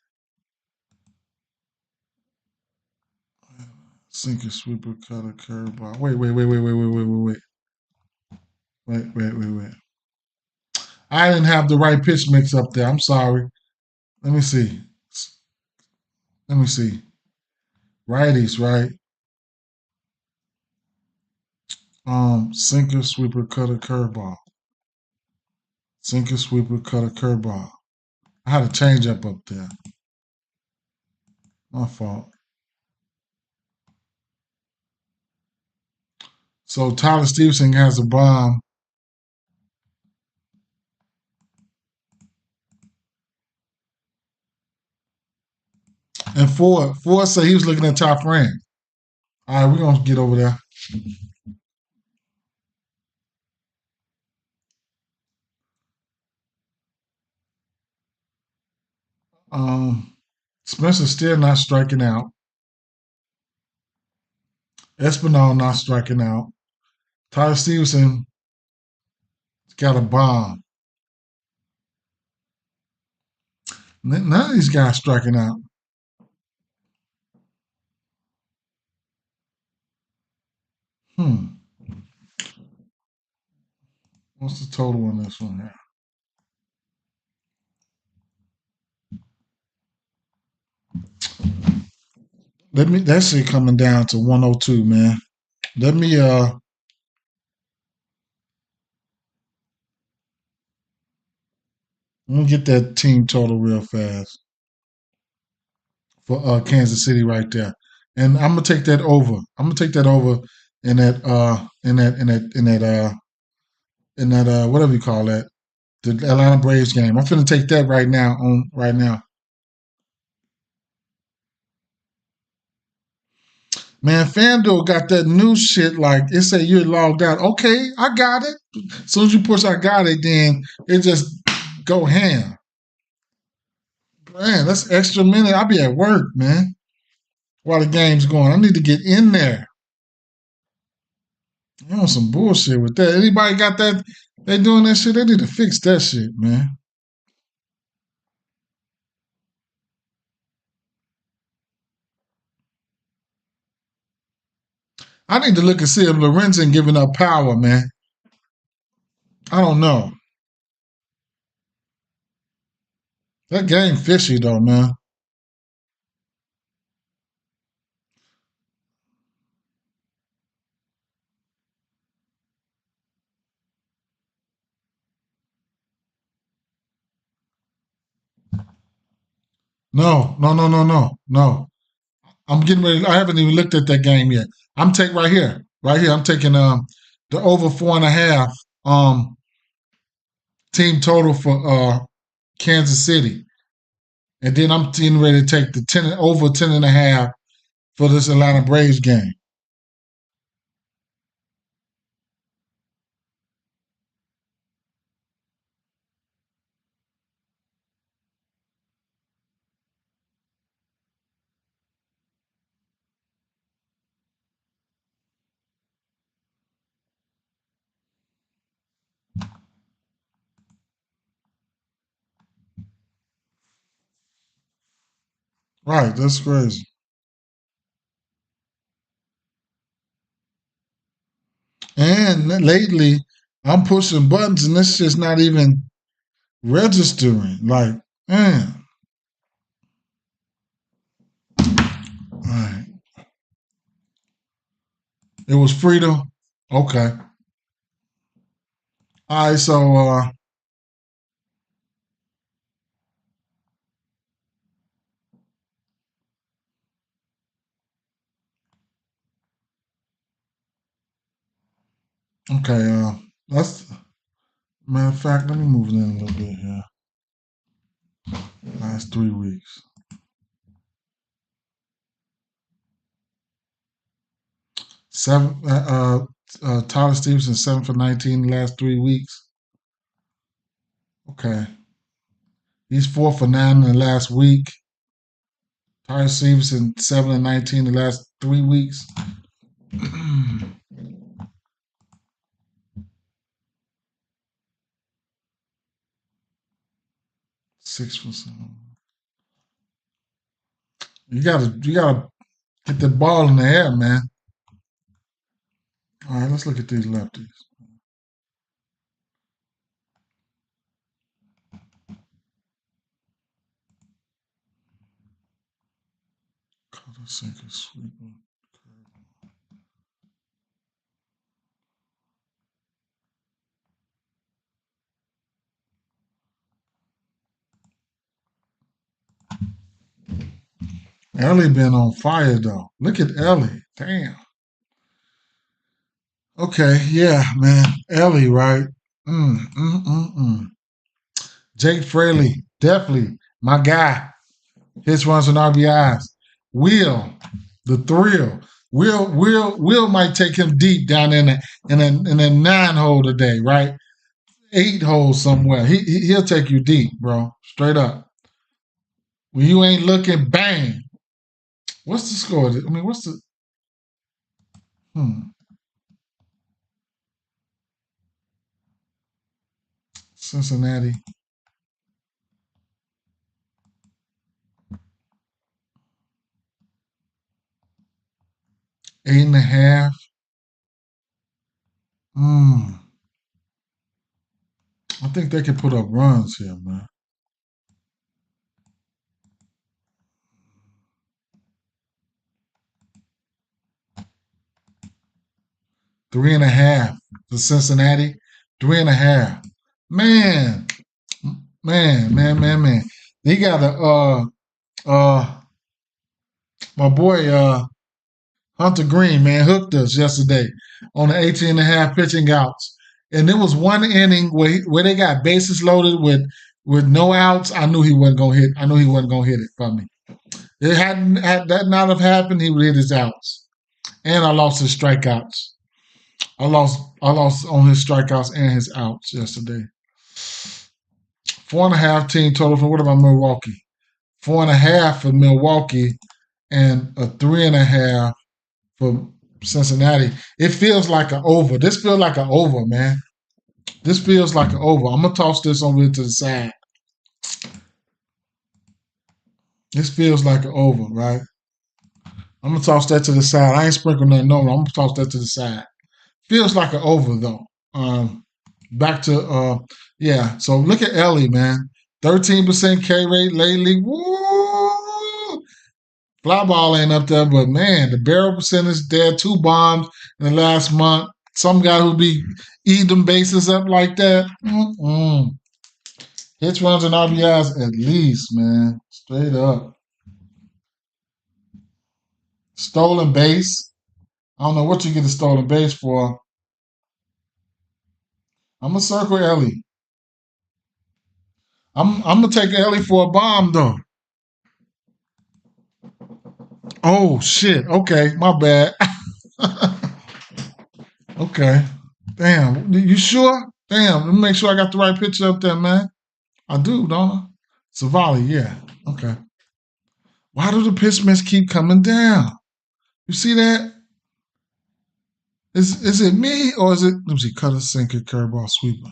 Sinker, sweeper, cutter, curveball. Wait. I didn't have the right pitch mix up there. I'm sorry. Let me see. Righties, right? Sinker, sweeper, cutter, curveball. Sinker, sweeper, cutter, curveball. I had a change up there. My fault. So Tyler Stevenson has a bomb. And Ford said he was looking at top rank. All right, we're going to get over there. Spencer still not striking out. Espinal not striking out. Tyler Stevenson got a bomb. None of these guys striking out. What's the total on this one here? That shit coming down to 102, man. Let me get that team total real fast for Kansas City right there. And I'm gonna take that over. I'm gonna take that over in that whatever you call that, the Atlanta Braves game. I'm finna take that right now right now. Man, FanDuel got that new shit like it say you're logged out. Okay, I got it. As soon as you push I got it, then it just go ham. Man, that's extra minute. I'll be at work, man, while the game's going. I need to get in there. You know some bullshit with that. Anybody got that? They doing that shit? They need to fix that shit, man. I need to look and see if Lorenzen giving up power, man. I don't know. That game fishy though, man. No. I'm getting ready. I haven't even looked at that game yet. I'm taking right here. I'm taking the over 4.5 team total for Kansas City, and then I'm getting ready to take the 10 over 10.5 for this Atlanta Braves game. Right, that's crazy. And lately, I'm pushing buttons, and this shit's not even registering. Like, man. All right. It was freedom. Okay. All right. So, okay. That's matter of fact. Let me move it in a little bit here. Last 3 weeks. Seven. Tyler Stevenson 7 for 19 the last 3 weeks. Okay. He's 4 for 9 in the last week. Tyler Stevenson 7 and 19 the last 3 weeks. 6%. You gotta get the ball in the air, man. All right, let's look at these lefties. Cutter, sinker, sweeper. Ellie been on fire though. Look at Ellie. Damn. Okay, yeah, man. Ellie, right? Mm, mm, mm, mm. Jake Fraley, definitely my guy. Hits runs and RBIs. Will, the thrill. Will might take him deep down in a 9 hole today, right? 8 holes somewhere. He'll take you deep, bro. Straight up. When you ain't looking, bang. What's the score? I mean, what's the Cincinnati? 8.5. I think they can put up runs here, man. 3.5 for Cincinnati. 3.5. Man, man. They got my boy Hunter Green, man, hooked us yesterday on the 18.5 pitching outs. And there was one inning where they got bases loaded with no outs. I knew he wasn't gonna hit. I knew he wasn't gonna hit it for me. It hadn't had that not have happened, he would hit his outs. And I lost his strikeouts. I lost on his strikeouts and his outs yesterday. 4.5 team total for what about Milwaukee? 4.5 for Milwaukee and a 3.5 for Cincinnati. It feels like an over. This feels like an over, man. This feels like an over. I'm gonna toss this over to the side. This feels like an over, right? I'm gonna toss that to the side. I ain't sprinkling nothing over. I'm gonna toss that to the side. Feels like an over though. Back to yeah. So look at Ellie, man. 13% K rate lately. Woo! Fly ball ain't up there, but man, the barrel percentage there. 2 bombs in the last month. Some guy who be eating them bases up like that. Hits, runs, and RBIs at least, man. Straight up. Stolen base. I don't know what you get a stolen base for. I'm gonna circle Ellie. I'm gonna take Ellie for a bomb though. Oh shit. Okay, my bad. Okay. Damn. You sure? Damn. Let me make sure I got the right picture up there, man. I do, don't I? Savali, yeah. Okay. Why do the pitch mess keep coming down? You see that? Is it me or is it? Let me see. Cutter, sinker, curveball, sweeper.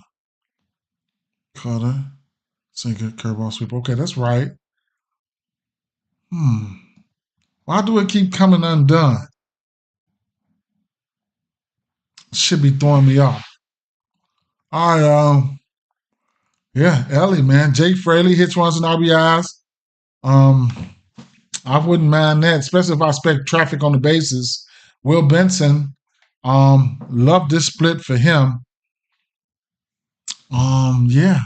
Cutter, sinker, curveball, sweeper. Okay, that's right. Why do it keep coming undone? Should be throwing me off. All right, yeah, Ellie, man. Jake Fraley hits, runs, and RBIs. I wouldn't mind that, especially if I expect traffic on the bases. Will Benson, love this split for him. Yeah.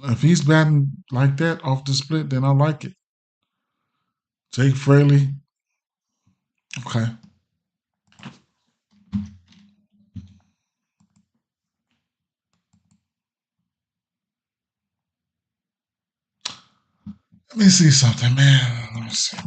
If he's batting like that off the split, then I like it. Jake Fraley. Okay. Let me see something, man. Let me see.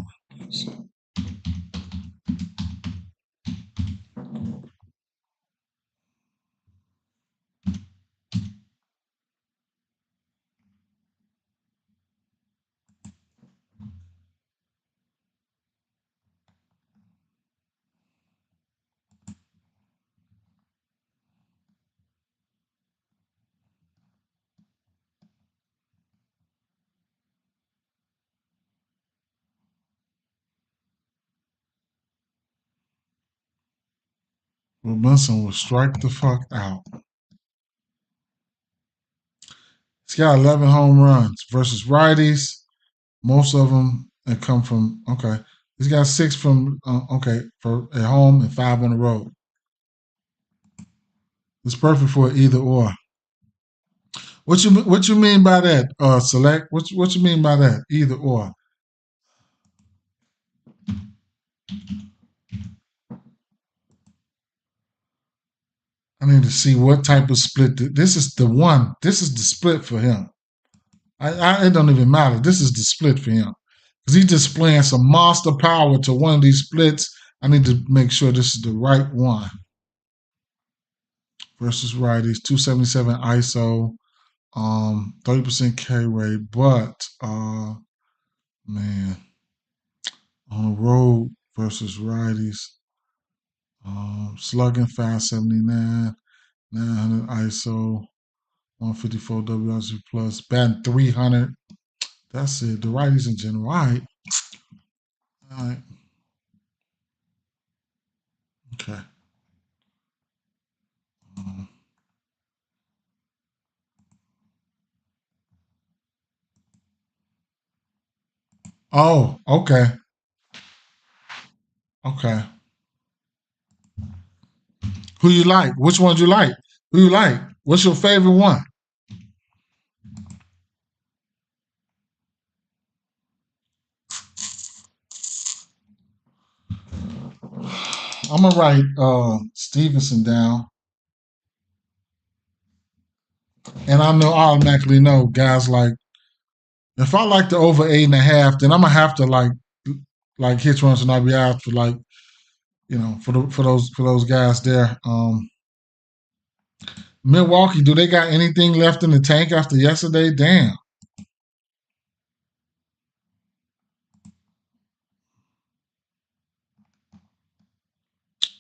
Will Benson will strike the fuck out. He's got 11 home runs versus righties. Most of them that come from, okay. He's got 6 from, for at home and 5 on the road. It's perfect for either or. What you mean by that? Select. What you mean by that? Either or. I need to see what type of split. This is the one. This is the split for him. It don't even matter. This is the split for him because he's displaying some monster power to one of these splits. I need to make sure this is the right one. Versus righties, 277 ISO. 30% K rate, but man, on the road versus righties, slugging 579, 900 ISO, 154 WRC plus, batting 300. That's it. The righties in general. All right. All right. Okay. Oh, okay. Okay. Who you like? Which ones you like? Who you like? What's your favorite one? I'm gonna write Stevenson down, and I automatically know guys like if I like the over 8.5, then I'm gonna have to like hitch runs and RBIs for like for those guys there. Milwaukee, do they got anything left in the tank after yesterday? Damn.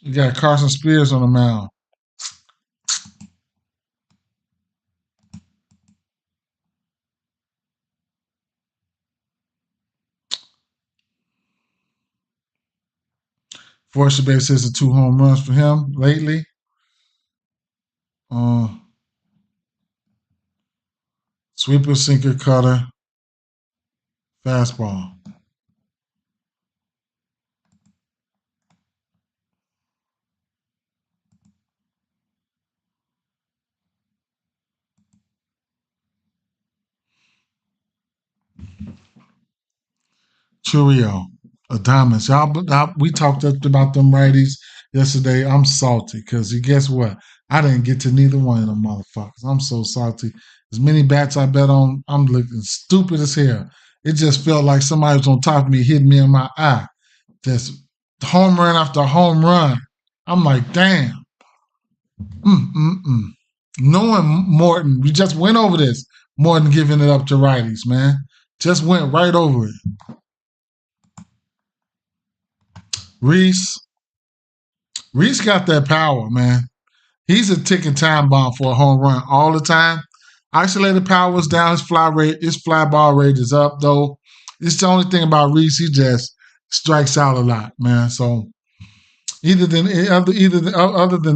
You got Carson Spears on the mound. Forster base hits 2 home runs for him lately. Uh, Sweeper, sinker, cutter, fastball. Churio, Adamas. We talked about them righties yesterday. I'm salty because guess what? I didn't get to neither one of them motherfuckers. I'm so salty. As many bats I bet on, I'm looking stupid as hell. It just felt like somebody was on top of me, hitting me in my eye. Just home run after home run. I'm like, damn. Mm-mm-mm. Knowing Morton, we just went over this. Morton giving it up to righties, man. Just went right over it. Reese got that power, man. He's a ticking time bomb for a home run all the time. Isolated power is down. His fly ball rate is up, though. It's the only thing about Reese. He just strikes out a lot, man. So other than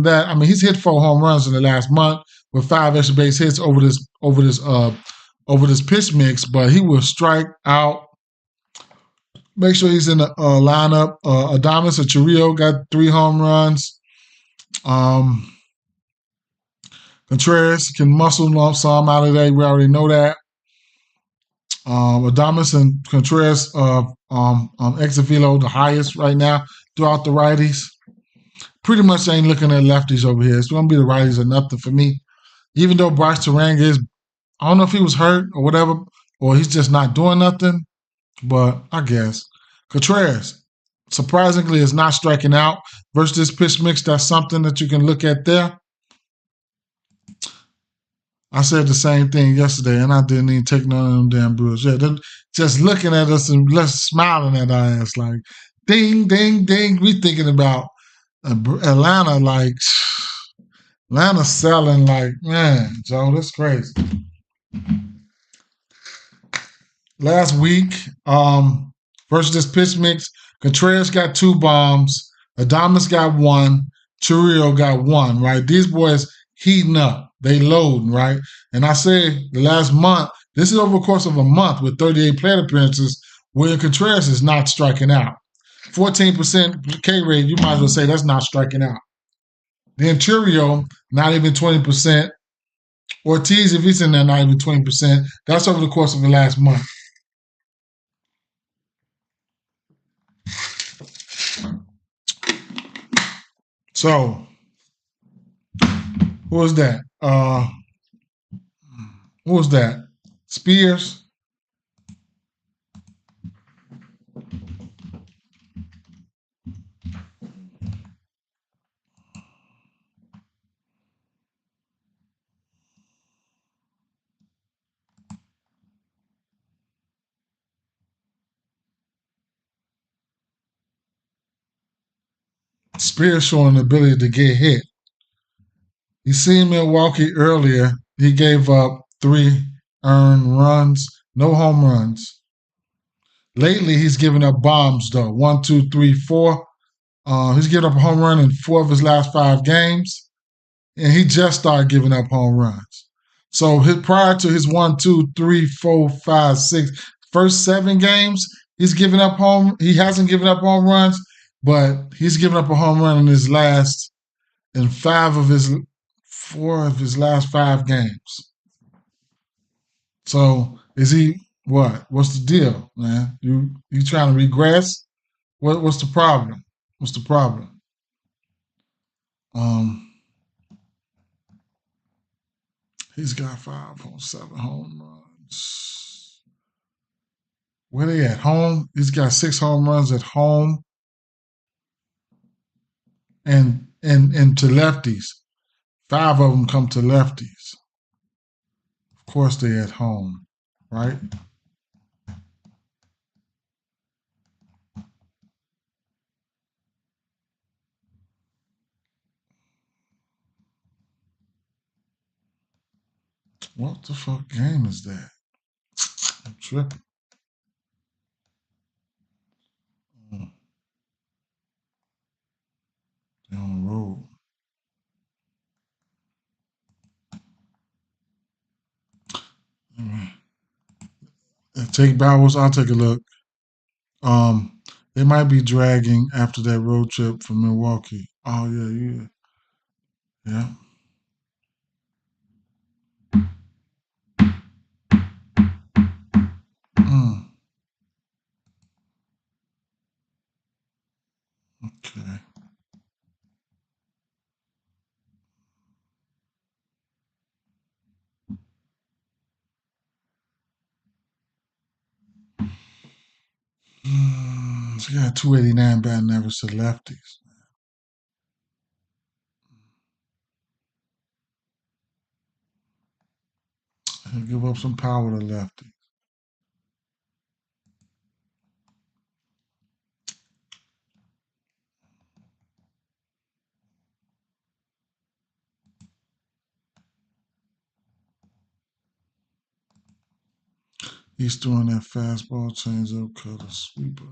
that, I mean, he's hit 4 home runs in the last month with 5 extra base hits over this pitch mix. But he will strike out. Make sure he's in the lineup. Adames or Chiriot got 3 home runs. Contreras can muscle lump some out of that. We already know that. Adames and Contreras ex velo the highest right now throughout the righties. Pretty much ain't looking at lefties over here. It's going to be the righties or nothing for me. Even though Bryce Terang I don't know if he was hurt or whatever, or he's just not doing nothing, but I guess. Contreras, surprisingly, is not striking out versus this pitch mix. That's something that you can look at there. I said the same thing yesterday, and I didn't even take none of them damn Brewers. Yeah, they're just looking at us and smiling at our ass like, ding, ding, ding. We thinking about Atlanta like, Atlanta selling like, man, Joe, that's crazy. Last week, versus this pitch mix, Contreras got 2 bombs, Adames got 1, Chiriot got 1, right? These boys heating up. They loading, right? And I said the last month, this is over the course of a month with 38 plate appearances, William Contreras is not striking out. 14% K rate, you might as well say that's not striking out. Then Chiriot, not even 20%. Ortiz, if he's in there, not even 20%. That's over the course of the last month. So, who was that? Who was that? Spears? Spears showing the ability to get hit. You seen Milwaukee earlier. He gave up 3 earned runs, no home runs. Lately, he's given up bombs though. 1, 2, 3, 4. He's given up a home run in 4 of his last 5 games, and he just started giving up home runs. So prior to his 1, 2, 3, 4, 5, 6 first 7 games, he's given up home. He hasn't given up home runs, but he's given up a home run in his last in 4 of his last 5 games. So is he what? What's the deal, man? You trying to regress? What's the problem? What's the problem? He's got 5.7 home runs. Where they at? Home? He's got 6 home runs at home, and to lefties. 5 of them come to lefties. Of course, they at home, right? What the fuck game is that? I'm tripping. They're on the road. Take Bowers. I'll take a look. They might be dragging after that road trip from Milwaukee. Oh yeah. Okay. She got 289 batting average to lefties. He'll give up some power to lefties. He's throwing that fastball, changeup, cutter, sweeper.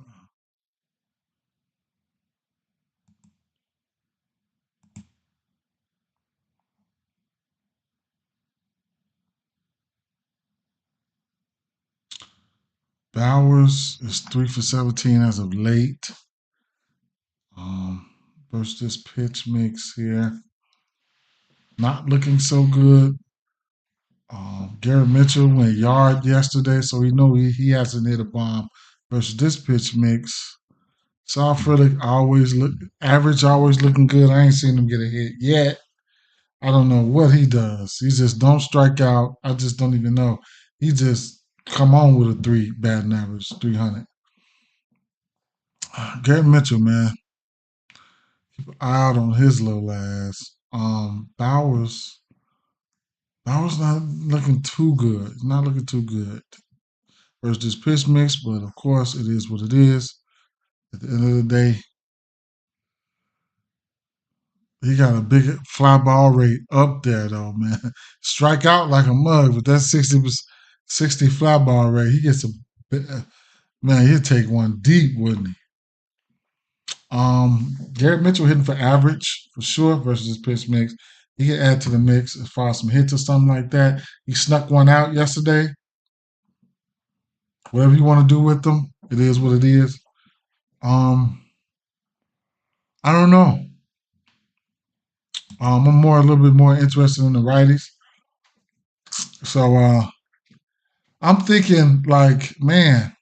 Bowers is 3 for 17 as of late. Versus this pitch mix here. Not looking so good. Garrett Mitchell went yard yesterday, so we know he hasn't hit a bomb. Versus this pitch mix. South Philly always looking good. I ain't seen him get a hit yet. I don't know what he does. He just don't strike out. I just don't even know. He just come on with a 3 batting average, 300. Garrett Mitchell, man. Keep an eye out on his little ass. Bowers not looking too good. He's not looking too good. Versus this pitch mix, but of course it is what it is. At the end of the day, he got a big fly ball rate up there though, man. Strike out like a mug, but that 60 fly ball rate, he gets man, he'd take one deep, wouldn't he? Garrett Mitchell hitting for average for sure versus his pitch mix. He can add to the mix as far as some hits or something like that. He snuck one out yesterday. Whatever you want to do with them, it is what it is. I don't know. I'm a little bit more interested in the righties. So I'm thinking like, man,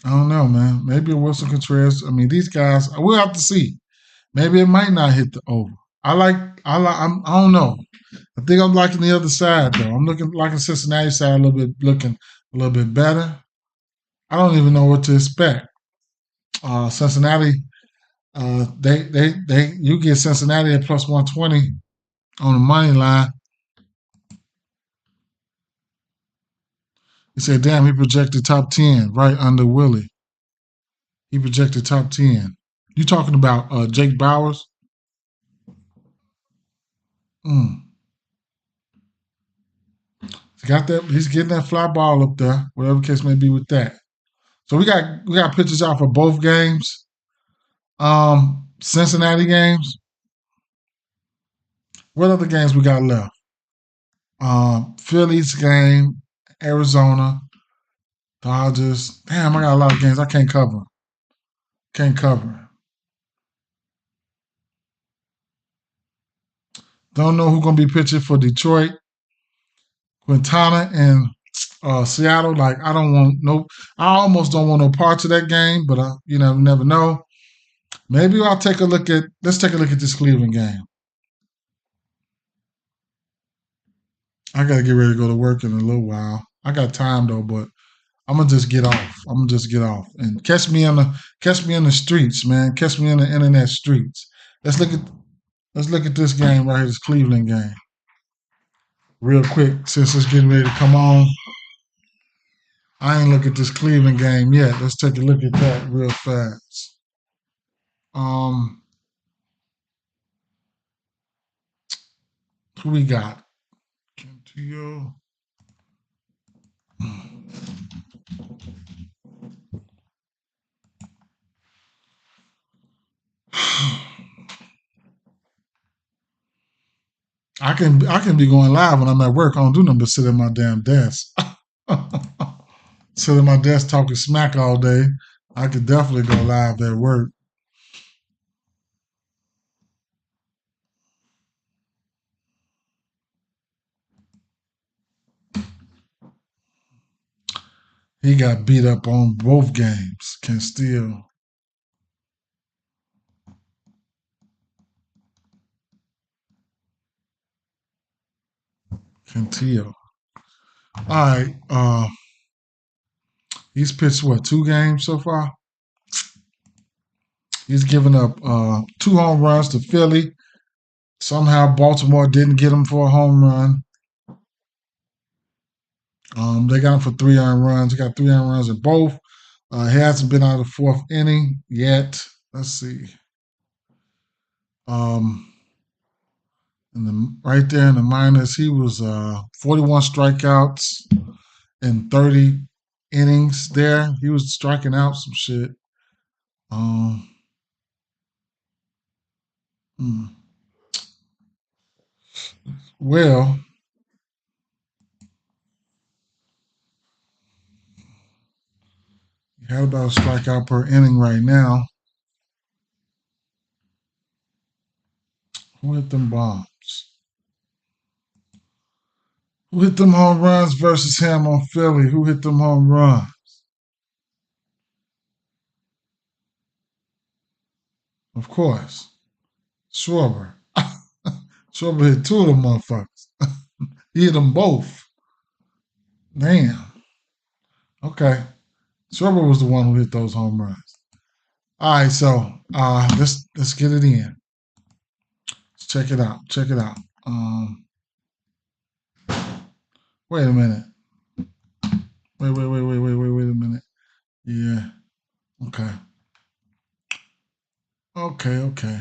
I don't know, man. Maybe Wilson Contreras. I mean, these guys, we'll have to see. Maybe it might not hit the over. I don't know. I think I'm liking the other side though. I'm liking Cincinnati side looking a little bit better. I don't even know what to expect. Cincinnati, you get Cincinnati at plus 120 on the money line. He said, damn, he projected top 10 right under Willie. He projected top 10. You talking about Jake Bowers? Mm. Got that? He's getting that fly ball up there, whatever case may be with that. So we got pitchers out for both games. Cincinnati games. What other games we got left? Phillies game, Arizona, Dodgers. Damn, I got a lot of games I can't cover. Can't cover. Don't know who's gonna be pitching for Detroit. Quintana and Seattle. Like I don't want no. I almost don't want no parts of that game. But you never know. Maybe I'll take a look at. Let's take a look at this Cleveland game. I gotta get ready to go to work in a little while. I got time though, but I'm gonna just get off. I'm gonna just get off and catch me in the streets, man. Catch me in the internet streets. Let's look at let's look at this game right here, this Cleveland game, real quick since it's getting ready to come on. I ain't look at this Cleveland game yet. Let's take a look at that real fast. Um, who we got? Cantillo. I can be going live when I'm at work. I don't do nothing but sit at my damn desk. Sit at my desk talking smack all day. I could definitely go live at work. He got beat up on both games. Can still Cantillo. All right. He's pitched what, 2 games so far? He's given up 2 home runs to Philly. Somehow Baltimore didn't get him for a home run. They got him for 3 earned runs. He got 3 earned runs in both. He hasn't been out of the 4th inning yet. Let's see. Um, right there in the minors, he was 41 strikeouts in 30 innings there. He was striking out some shit. Um, hmm. Well, he had about a strikeout per inning right now. Who hit them bombs? Who hit them home runs versus him on Philly? Who hit them home runs? Of course, Schwarber. Schwarber hit 2 of them motherfuckers. He hit them both. Damn. Okay. Schwarber was the one who hit those home runs. All right, so let's get it in. Let's check it out. Check it out. Wait a minute. Wait a minute. Yeah. Okay. Okay.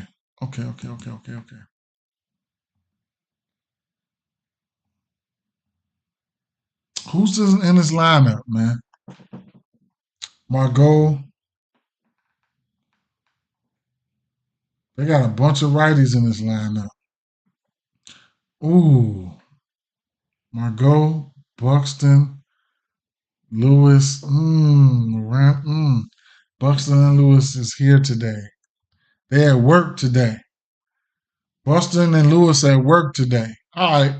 Who's in this lineup, man? Margot. They got a bunch of righties in this lineup. Ooh. Margot, Buxton, Lewis. Buxton and Lewis is here today. They at work today. Buxton and Lewis at work today. All right.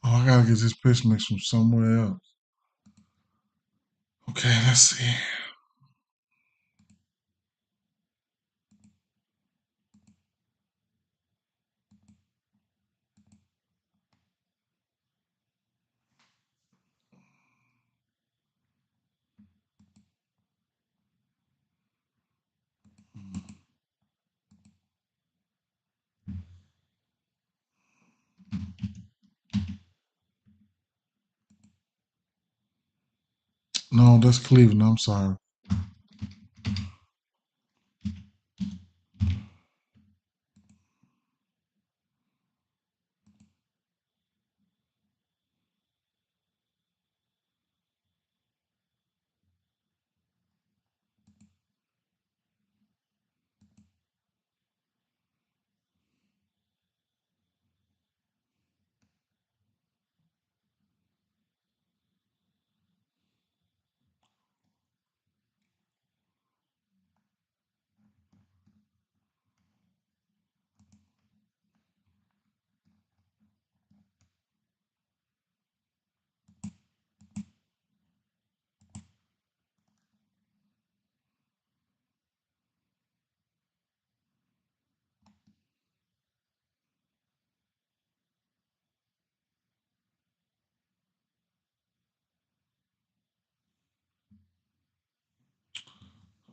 Oh, I gotta get this pitch mix from somewhere else. Okay, let's see. No, that's Cleveland. I'm sorry.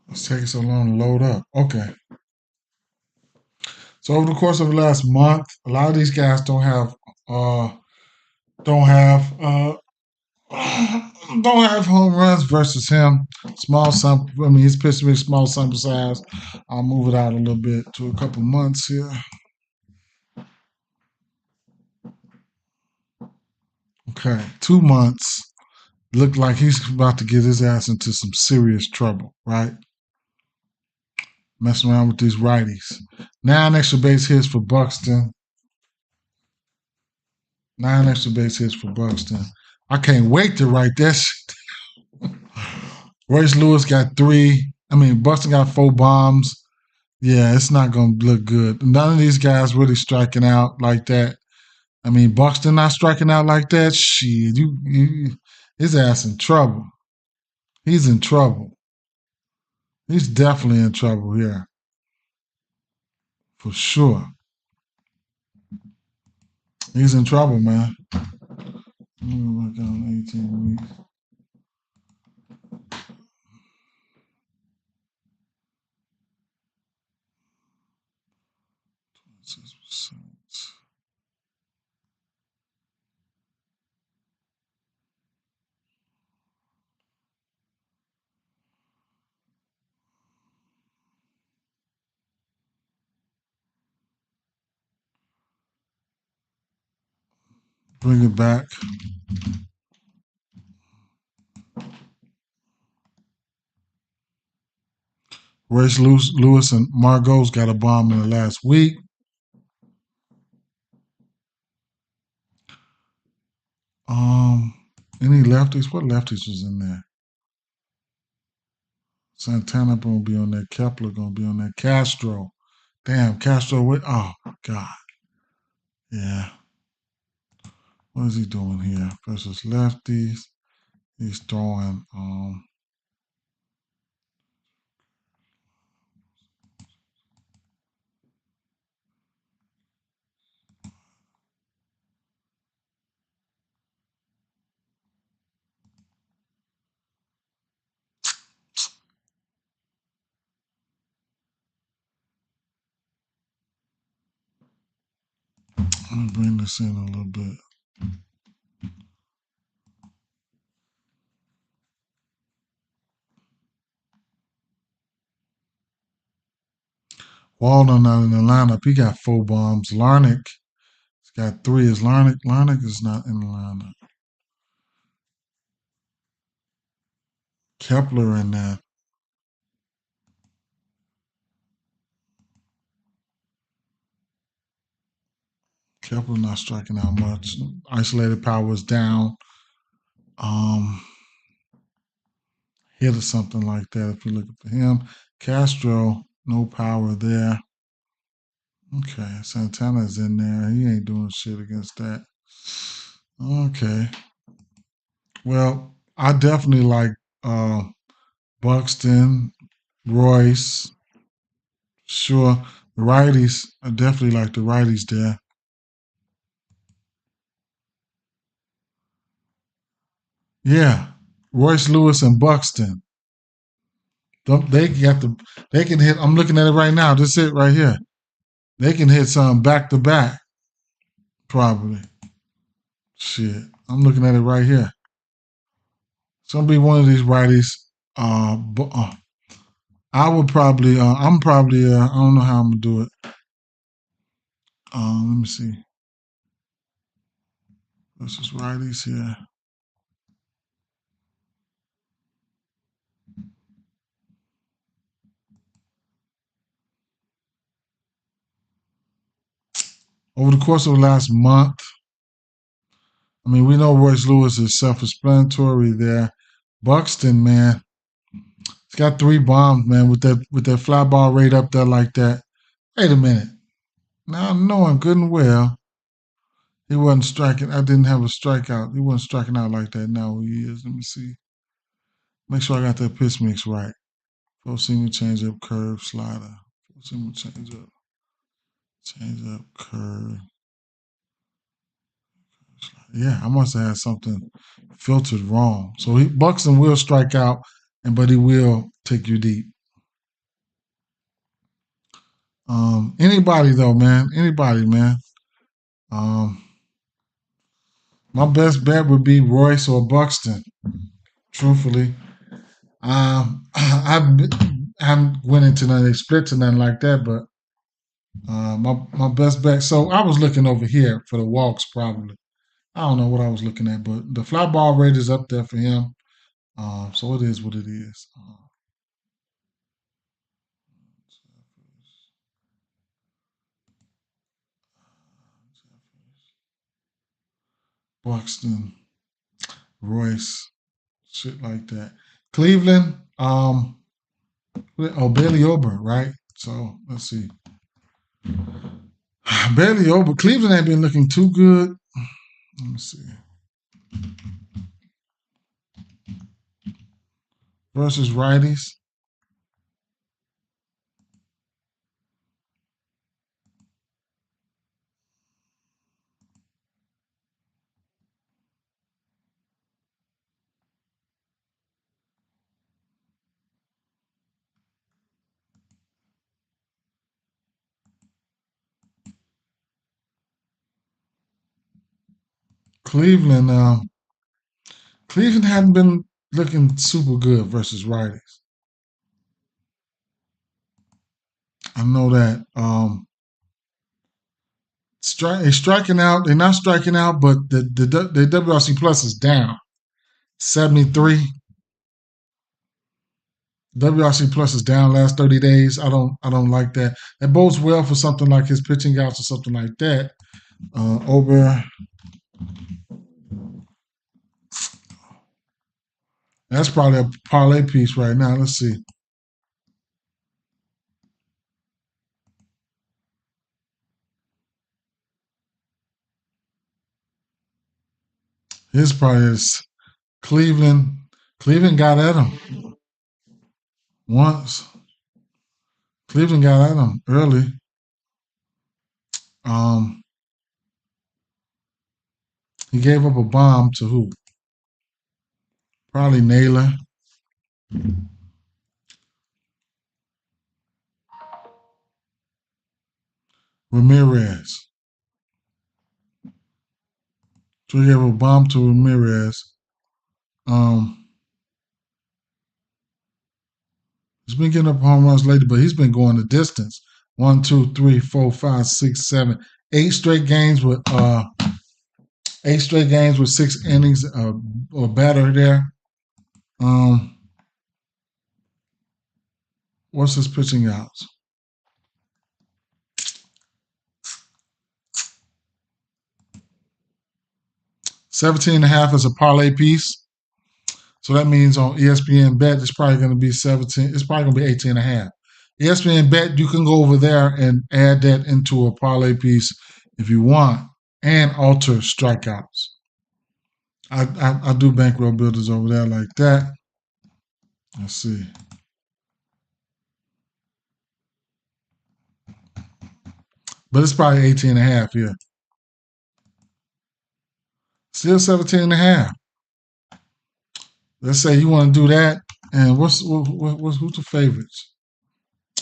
It's taking so long to load up. Okay. So over the course of the last month, a lot of these guys don't have don't have home runs versus him. Small sample. I mean, he's pitched me small sample size. I'll move it out a little bit to a couple months here. Okay, 2 months. Looked like he's about to get his ass into some serious trouble, right? Messing around with these righties. 9 extra base hits for Buxton. 9 extra base hits for Buxton. I can't wait to write that shit. Royce Lewis got 3. I mean, Buxton got 4 bombs. Yeah, it's not going to look good. None of these guys really striking out like that. I mean, Buxton not striking out like that. Shit, his ass in trouble. He's in trouble. He's definitely in trouble here. For sure. He's in trouble, man. Work on 18 weeks. Bring it back. Royce Lewis and Margot's got a bomb in the last week. Any lefties? What lefties was in there? Santana gonna be on there. Kepler gonna be on there. Castro. Damn, Castro. Oh God. Yeah. What is he doing here? Versus lefties. He's throwing. Let me bring this in a little bit. Walden not in the lineup. He got 4 bombs. Larnick has got 3. Is Larnick? Larnick is not in the lineup. Kepler in there. Kepler not striking out much. Isolated power is down. Hit or something like that if you're looking for him. Castro, no power there. Okay, Santana's in there. He ain't doing shit against that. Okay. Well, I definitely like Buxton, Royce. Sure. The righties, I definitely like the righties there. Yeah. Royce Lewis and Buxton. They can hit. I'm looking at it right now. This is it right here. They can hit some back to back, probably. Shit. I'm looking at it right here. It's gonna be one of these righties. I would probably. I'm probably. I don't know how I'm gonna do it. Let me see. Versus righties here. Over the course of the last month, I mean, we know Royce Lewis is self-explanatory there. Buxton, man, he's got 3 bombs, man, with that fly ball rate up there like that. Wait a minute. Now, knowing good and well, he wasn't striking. I didn't have a strikeout. He wasn't striking out like that. Now he is. Let me see. Make sure I got that pitch mix right. 4-seamer, changeup, curve, slider. 4-seamer, changeup, curve. Yeah, I must have had something filtered wrong. So Buxton will strike out, but he will take you deep. Anybody though, man. Anybody, man. My best bet would be Royce or Buxton. Truthfully, I haven't went into none of splits or nothing like that, but my best bet. So I was looking over here for the walks, probably. I don't know what I was looking at, but the fly ball rate is up there for him. So it is what it is. Buxton, Royce, shit like that. Cleveland, Bailey Ober, right? So let's see. Bailey Ober, Cleveland ain't been looking too good. Let me see. Versus righties. Cleveland, Cleveland hadn't been looking super good versus righties. I know that. They're striking out. They're not striking out, but the WRC plus is down 73. WRC plus is down last 30 days. I don't like that. That bodes well for something like his pitching outs or something like that. Over. That's probably a parlay piece right now. Let's see. His probably is Cleveland. Cleveland got at him once. Cleveland got at him early. He gave up a bomb to who? Probably Naylor. Ramirez. So he gave a bomb to Ramirez. He's been getting up home runs lately, but he's been going the distance. 1, 2, 3, 4, 5, 6, 7, 8 straight games with 6 innings or better there. What's his pitching outs? 17.5 is a parlay piece. So that means on ESPN Bet, it's probably going to be 17. It's probably going to be 18.5. ESPN Bet, you can go over there and add that into a parlay piece if you want and alter strikeouts. I do bankroll builders over there like that. Let's see. But it's probably 18.5 here. Still 17.5. Let's say you want to do that. And who's the favorites?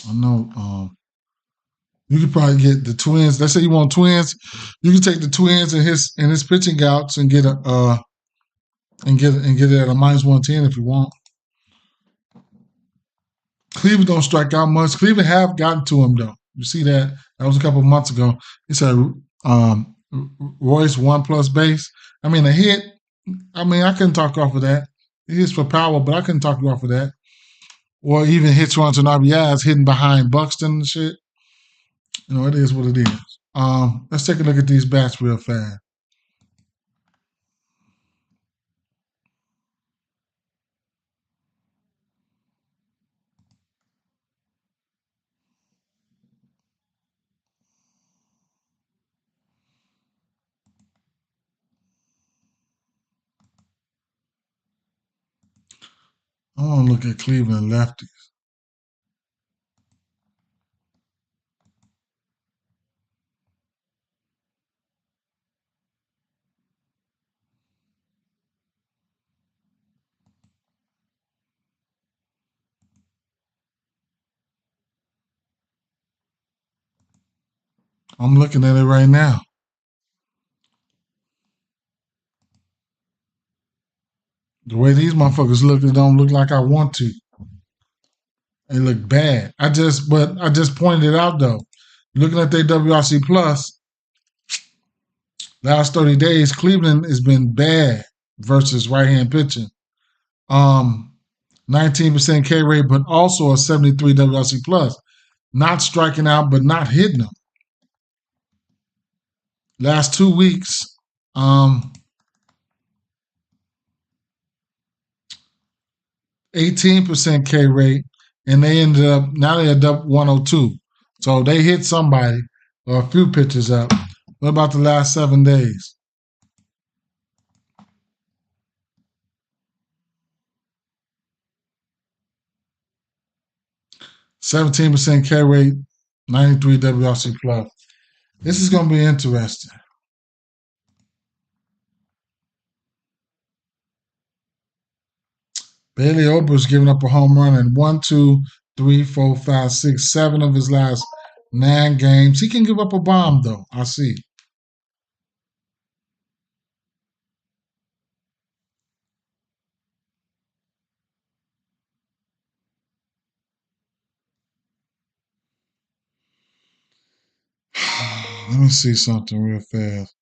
I know you could probably get the Twins. Let's say you want Twins. You can take the Twins and his pitching outs and get a and get it at a -110 if you want. Cleveland don't strike out much. Cleveland have gotten to him though. You see that? That was a couple of months ago. He said Royce 1+ base. I mean a hit. I mean I couldn't talk off of that. He hits for power, but I couldn't talk you off of that. Or even hits runs and RBIs hidden behind Buxton and shit. You know, it is what it is. Let's take a look at these bats real fast. I want to look at Cleveland lefties. I'm looking at it right now. The way these motherfuckers look, it don't look like I want to. They look bad. I just pointed it out though. Looking at their WRC plus, last 30 days, Cleveland has been bad versus right-hand pitching. 19% K rate, but also a 73 WRC plus. Not striking out, but not hitting them. Last 2 weeks, 18% K rate, and they ended up, now they're up 102. So they hit somebody or a few pitches up. What about the last 7 days? 17% K rate, 93 WRC plus. This is going to be interesting. Bailey Ober's given up a home run in 1, 2, 3, 4, 5, 6, 7 of his last 9 games. He can give up a bomb, though. I see. Let me see something real fast.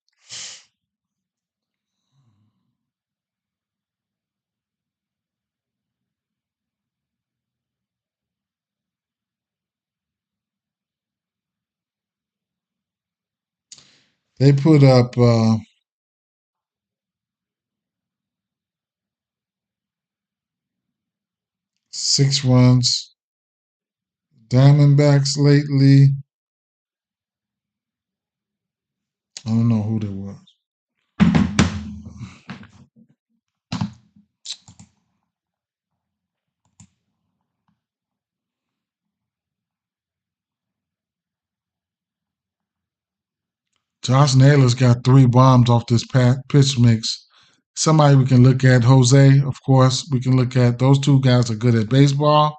They put up 6 runs. Diamondbacks lately, I don't know who they was. Josh Naylor's got 3 bombs off this pitch mix. Somebody we can look at, Jose, of course. We can look at those 2 guys are good at baseball.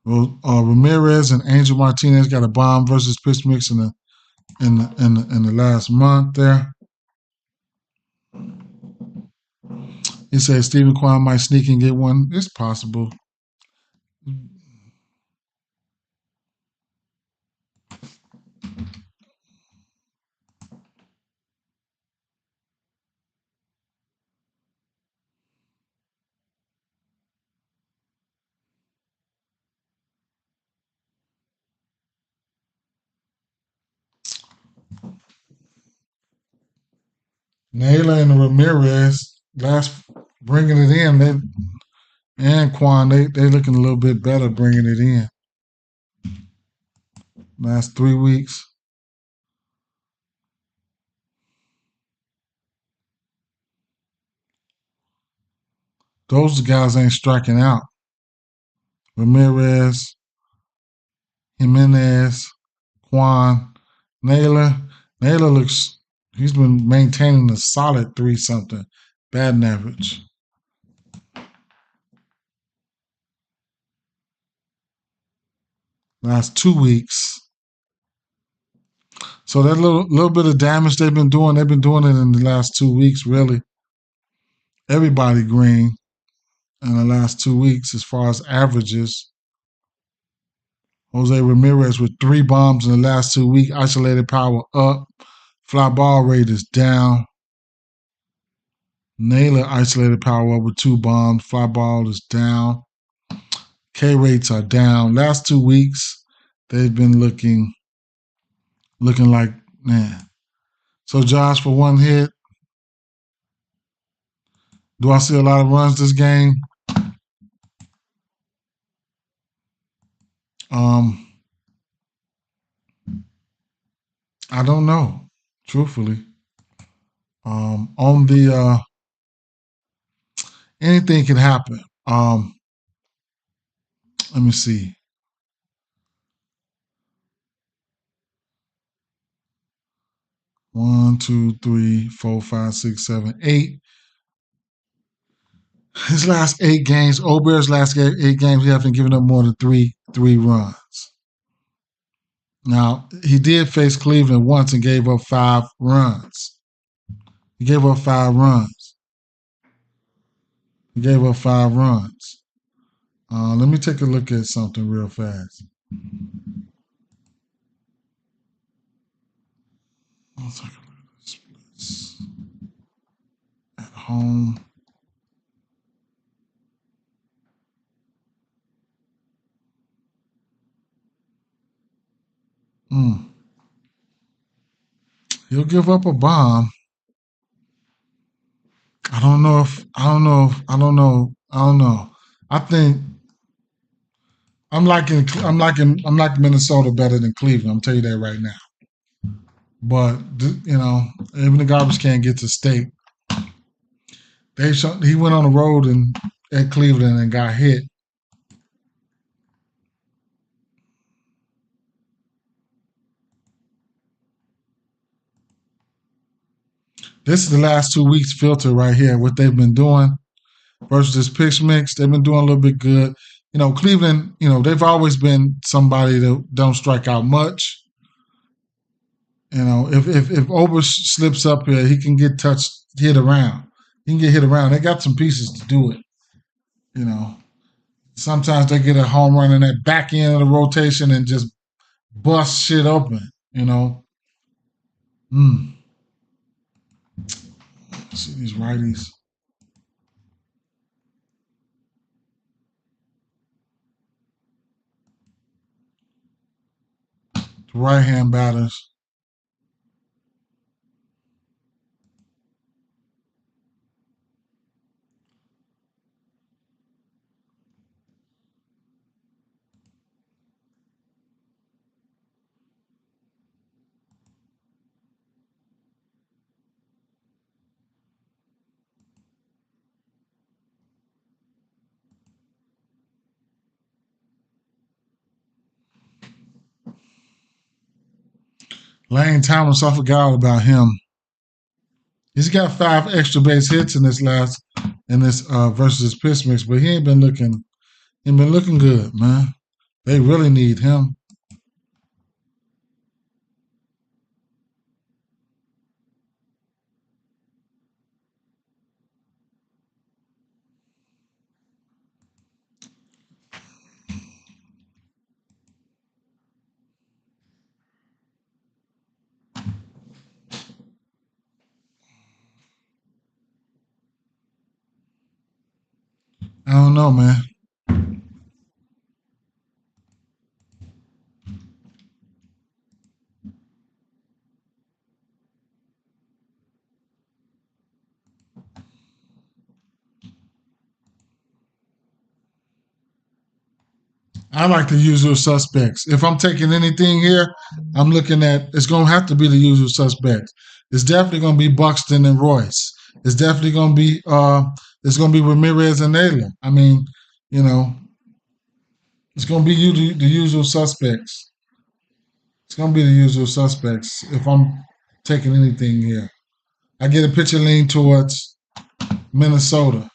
Well, Ramirez and Angel Martinez got a bomb versus pitch mix in the last month there. He said Stephen Kwan might sneak and get one. It's possible. Naylor and Ramirez, bringing it in. And Quan, they looking a little bit better bringing it in. Last 3 weeks. Those guys ain't striking out. Ramirez, Jimenez, Quan, Naylor. Naylor looks, he's been maintaining a solid 3-something batting average. Last 2 weeks. So that little bit of damage they've been doing it in the last 2 weeks, really. Everybody green in the last 2 weeks as far as averages. Jose Ramirez with 3 bombs in the last 2 weeks. Isolated power up. Fly ball rate is down. Naylor isolated power up with 2 bombs. Fly ball is down. K rates are down. Last 2 weeks, they've been looking like, man. So Josh, for one hit, do I see a lot of runs this game? I don't know, truthfully. On the anything can happen. Let me see. One, two, three, four, five, six, seven, 8. His last 8 games, Obert's last 8 games, he hasn't given up more than three runs. Now, he did face Cleveland once and gave up 5 runs. He gave up 5 runs. Let me take a look at something real fast. Let's take a look at the splits. At home. He'll give up a bomb. I don't know. I think I'm liking Minnesota better than Cleveland. I'm telling you that right now. But even the garbage can get to state. He went on the road at Cleveland and got hit. This is the last 2 weeks filter right here. What they've been doing versus this pitch mix, they've been doing a little bit good. Cleveland, they've always been somebody that don't strike out much. If Ober slips up here, he can get hit around. He can get hit around. They got some pieces to do it. Sometimes they get a home run in that back end of the rotation and just bust shit open. See these righties. The right-hand batters. Lane Thomas, I forgot about him. He's got 5 extra base hits in this versus pitch mix, but he ain't been looking good, man. They really need him. I don't know, man. I like the usual suspects. If I'm taking anything here, I'm looking at it's going to have to be the usual suspects. It's definitely going to be Buxton and Royce. It's definitely going to be Ramirez and Naylor. I mean, it's going to be the usual suspects. It's going to be the usual suspects if I'm taking anything here. I get a picture lean towards Minnesota.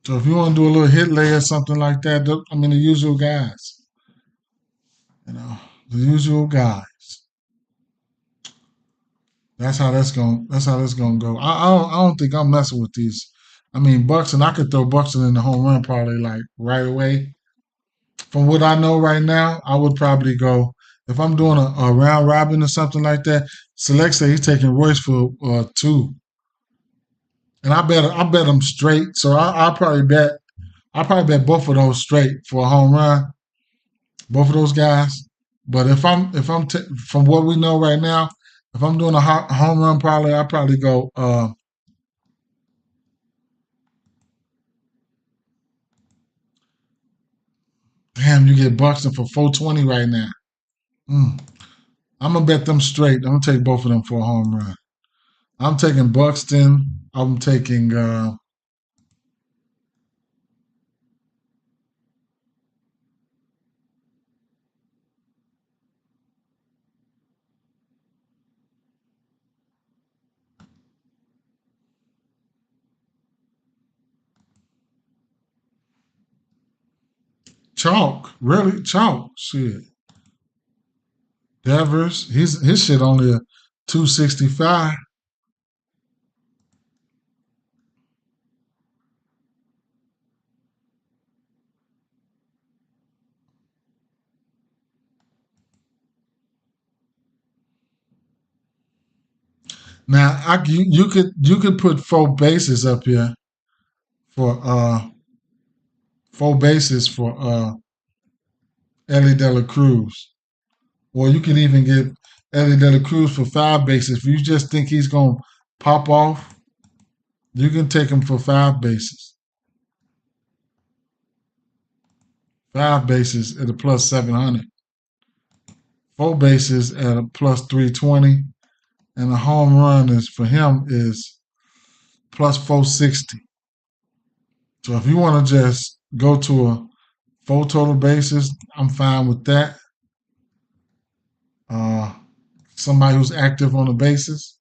So if you want to do a little hit lay or something like that, I mean the usual guys, you know, the usual guys. That's how that's gonna go. I don't think I'm messing with these. I mean Buxton, I could throw Buxton in the home run probably like right away. From what I know right now, I would probably go if I'm doing a round robin or something like that. Select say he's taking Royce for 2, and I bet him straight. So I probably bet both of those straight for a home run, both of those guys. But from what we know right now, if I'm doing a home run parlay, I probably go. Damn, you get Buxton for 420 right now. Mm. I'm gonna bet them straight. I'm gonna take both of them for a home run. I'm taking Buxton. I'm taking Chalk. Really, Chalk. Shit, Devers. His shit only a 265. Now you could put 4 bases up here for 4 bases for Ellie De La Cruz, or you could even get Ellie De La Cruz for 5 bases. If you just think he's gonna pop off, you can take him for 5 bases. 5 bases at a plus 700. 4 bases at a plus 320, and a home run is for him is plus 460. So if you want to just go to a 4 total bases, I'm fine with that. Uh, Somebody who's active on the bases.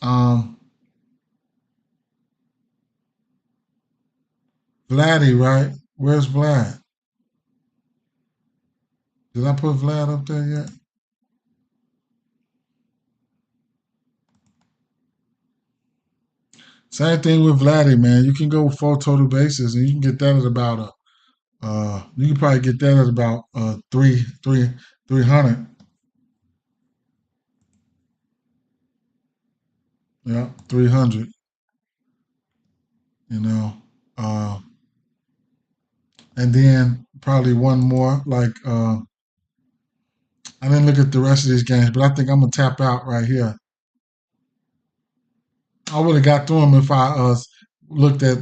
Um, Vladdy, right? Where's Vlad? Did I put Vlad up there yet? Same thing with Vladdy, man. You can go with 4 total bases, and you can get that at about a. You can probably get that at about 300. Yeah, 300. You know, uh, and then probably one more. Like I didn't look at the rest of these games, but I think I'm gonna tap out right here. I would have got through them if I looked at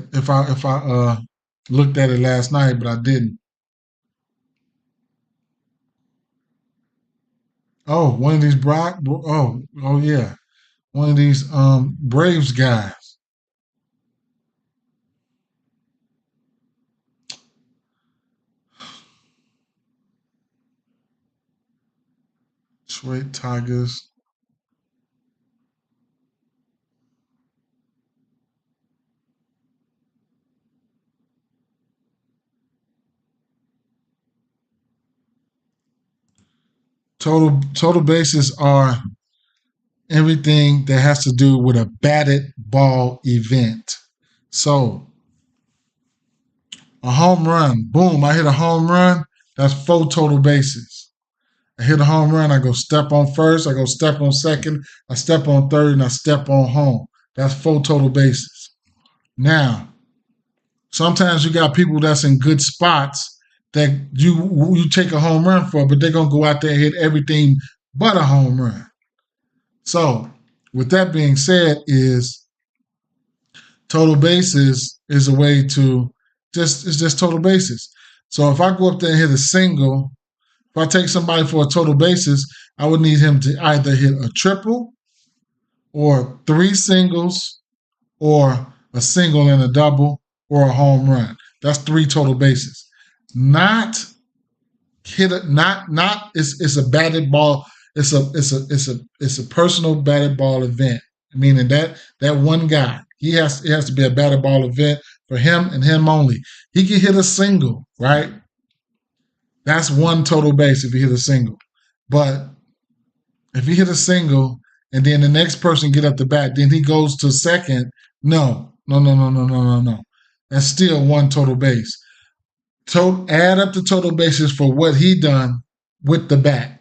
it last night, but I didn't. Oh, one of these oh yeah, one of these Braves guys. Detroit Tigers. Total bases are everything that has to do with a batted ball event. So a home run, boom, I hit a home run, that's 4 total bases. I hit a home run, I go step on first, I go step on second, I step on third, and I step on home. That's 4 total bases. Now, sometimes you got people that's in good spots that you take a home run for, but they're gonna go out there and hit everything but a home run. So, with that being said, is total bases is a way to it's just total bases. So if I go up there and hit a single, if I take somebody for a total bases, I would need him to either hit a triple or 3 singles or a single and a double or a home run. That's 3 total bases. Not hit it. Not it's a batted ball. It's a personal batted ball event. Meaning that one guy it has to be a batted ball event for him and him only. He can hit a single, right? That's one total base if he hit a single. But if he hit a single and then the next person get up the bat, then he goes to second. No. That's still one total base. Add up the total bases for what he done with the bat.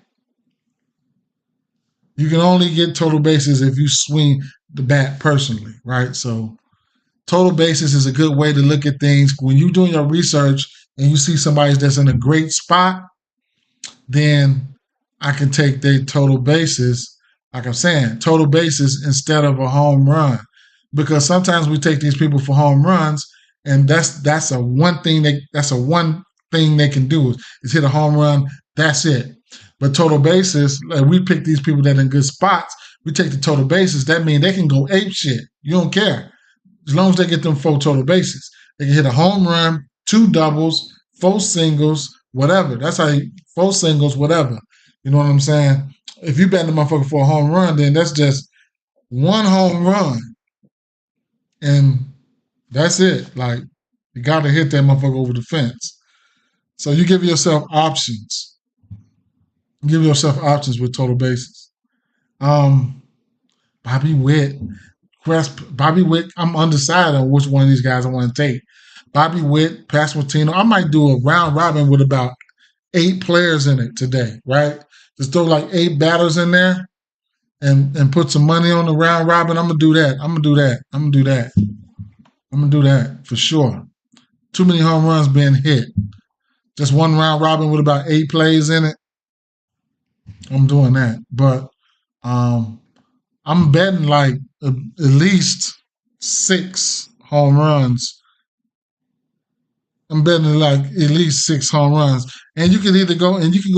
You can only get total bases if you swing the bat personally, right? So total bases is a good way to look at things. When you're doing your research and you see somebody that's in a great spot, then I can take their total bases, like I'm saying, total bases instead of a home run. Because sometimes we take these people for home runs, and that's a one thing they can do is hit a home run. That's it. But total bases, like we pick these people that are in good spots. We take the total bases. That means they can go ape shit. You don't care as long as they get them 4 total bases. They can hit a home run, 2 doubles, 4 singles, whatever. That's how 4 singles, whatever. You know what I'm saying? If you bet the motherfucker for a home run, then that's just one home run. And that's it. Like, you got to hit that motherfucker over the fence. So you give yourself options. Give yourself options with total bases. Bobby Witt. Bobby Witt, I'm undecided on which one of these guys I want to take. Bobby Witt, Pasquantino. I might do a round robin with about 8 players in it today, right? Just throw like 8 batters in there and put some money on the round robin. I'm gonna do that for sure. Too many home runs being hit. Just one round robin with about 8 plays in it. I'm doing that. But I'm betting like at least 6 home runs. I'm betting like at least 6 home runs. And you can go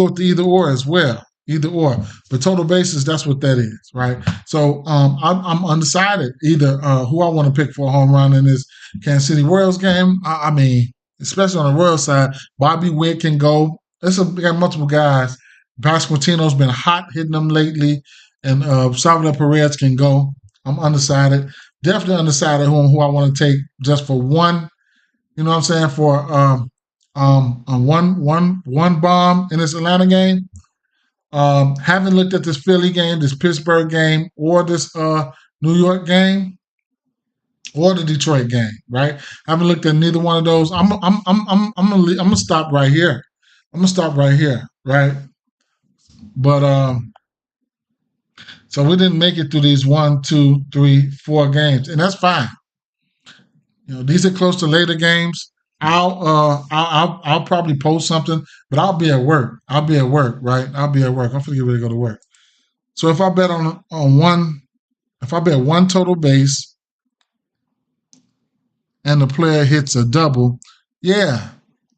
with the either or as well. Either or. But total bases, that's what that is, right? So I'm undecided either who I want to pick for a home run in this Kansas City Royals game. I mean, especially on the Royals side, Bobby Witt can go. We got multiple guys. Pasquantino's been hot hitting them lately, and Salvador Perez can go. I'm undecided. Definitely undecided who I want to take just for one. You know what I'm saying? For one bomb in this Atlanta game. Haven't looked at this Philly game, this Pittsburgh game, or this New York game, or the Detroit game. Right? Haven't looked at neither one of those. I'm gonna stop right here. Right? But so we didn't make it through these 1, 2, 3, 4 games, and that's fine. You know, these are close to later games. I'll probably post something, but I'll be at work. Right? I'll be at work. I'm gonna get ready to go to work. So if I bet if I bet one total base and the player hits a double, yeah,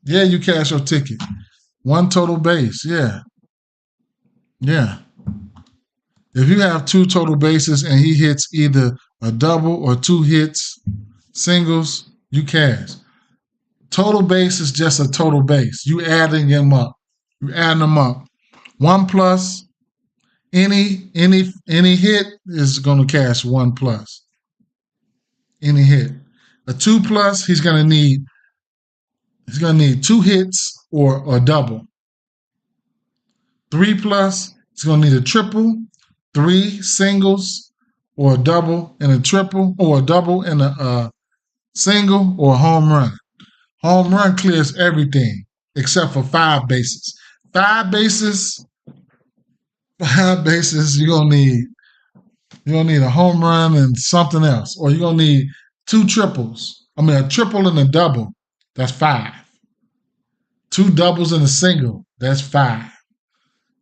you cash your ticket. One total base, yeah. If you have 2 total bases and he hits either a double or 2 hits, singles, you cash. Total base is just a total base. You adding them up. 1 plus, any hit is going to cash 1 plus. Any hit. A 2 plus, he's going to need 2 hits or a double. 3 plus, he's going to need a triple, 3 singles or a double and a triple, or a double and a single, or a home run. Home run clears everything except for 5 bases. 5 bases, you're gonna need a home run and something else. Or you're gonna need 2 triples. I mean, a triple and a double, that's 5. 2 doubles and a single, that's 5.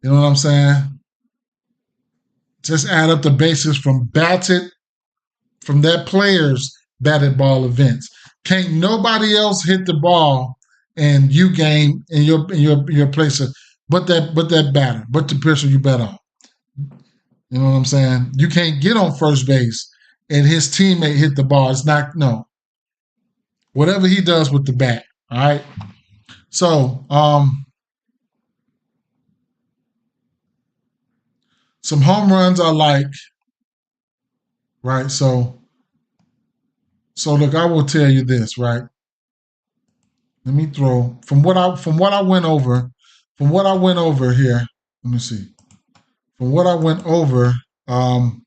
You know what I'm saying? Just add up the bases from that player's batted ball events. Can't nobody else hit the ball and you game in your place but that batter, but the person you bet on. You know what I'm saying? You can't get on first base and his teammate hit the ball. It's not, no. Whatever he does with the bat, all right? So, some home runs I like, right? So So look, I will tell you this, right? Let me throw from what I went over here. Let me see. From what I went over, um,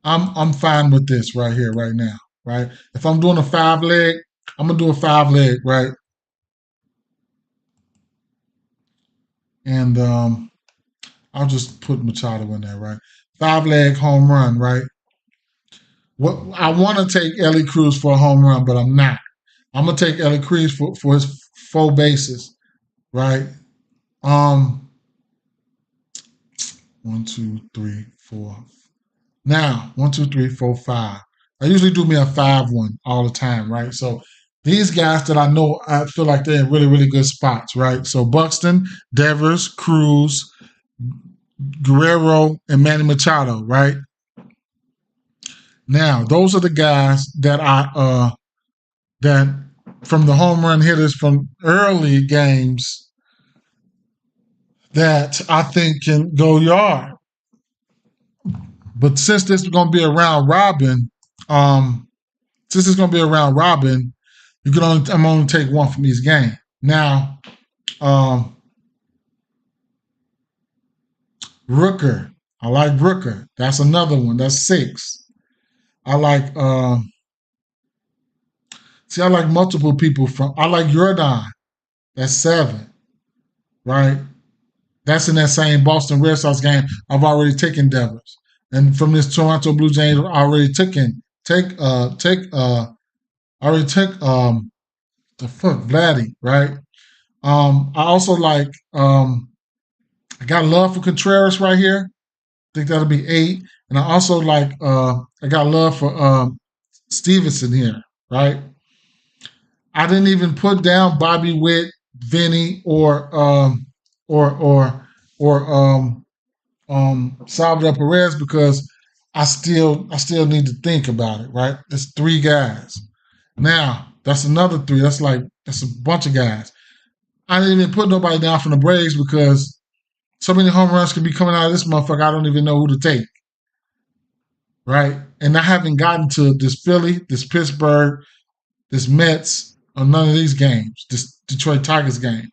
I'm fine with this right here, right now, right? If I'm doing a 5-leg, I'm gonna do a 5-leg, right? And I'll just put Machado in there, right? 5-leg home run, right? What I want to take Ellie Cruz for a home run, but I'm not. I'm gonna take Ellie Cruz for his 4 bases, right? Um, 1, 2, 3, 4. Now, 1, 2, 3, 4, 5. I usually do me a 5-1 all the time, right? So these guys that I know, I feel like they're in really, really good spots, right? So Buxton, Devers, Cruz, Guerrero, and Manny Machado, right? Now, those are the guys that that from the home run hitters from early games that I think can go yard. But since this is going to be a round robin, um, since it's going to be a round robin, I'm only take one from each game. Now, um, Rooker, I like Rooker. That's another one. That's 6. I like I like multiple people from. I like Jordan. That's 7, right? That's in that same Boston Red Sox game. I've already taken Devers, and from this Toronto Blue Jays, I already already took the fuck Vladdy, right? I also like I got love for Contreras right here. I think that'll be 8, and I also like I got love for Stevenson here, right? I didn't even put down Bobby Witt, Vinny, or or or Salvador Perez because I still need to think about it, right? It's 3 guys. Now, that's another 3. That's a bunch of guys. I didn't even put nobody down from the Braves because so many home runs can be coming out of this motherfucker, I don't even know who to take. Right? And I haven't gotten to this Philly, this Pittsburgh, this Mets, or none of these games, this Detroit Tigers game.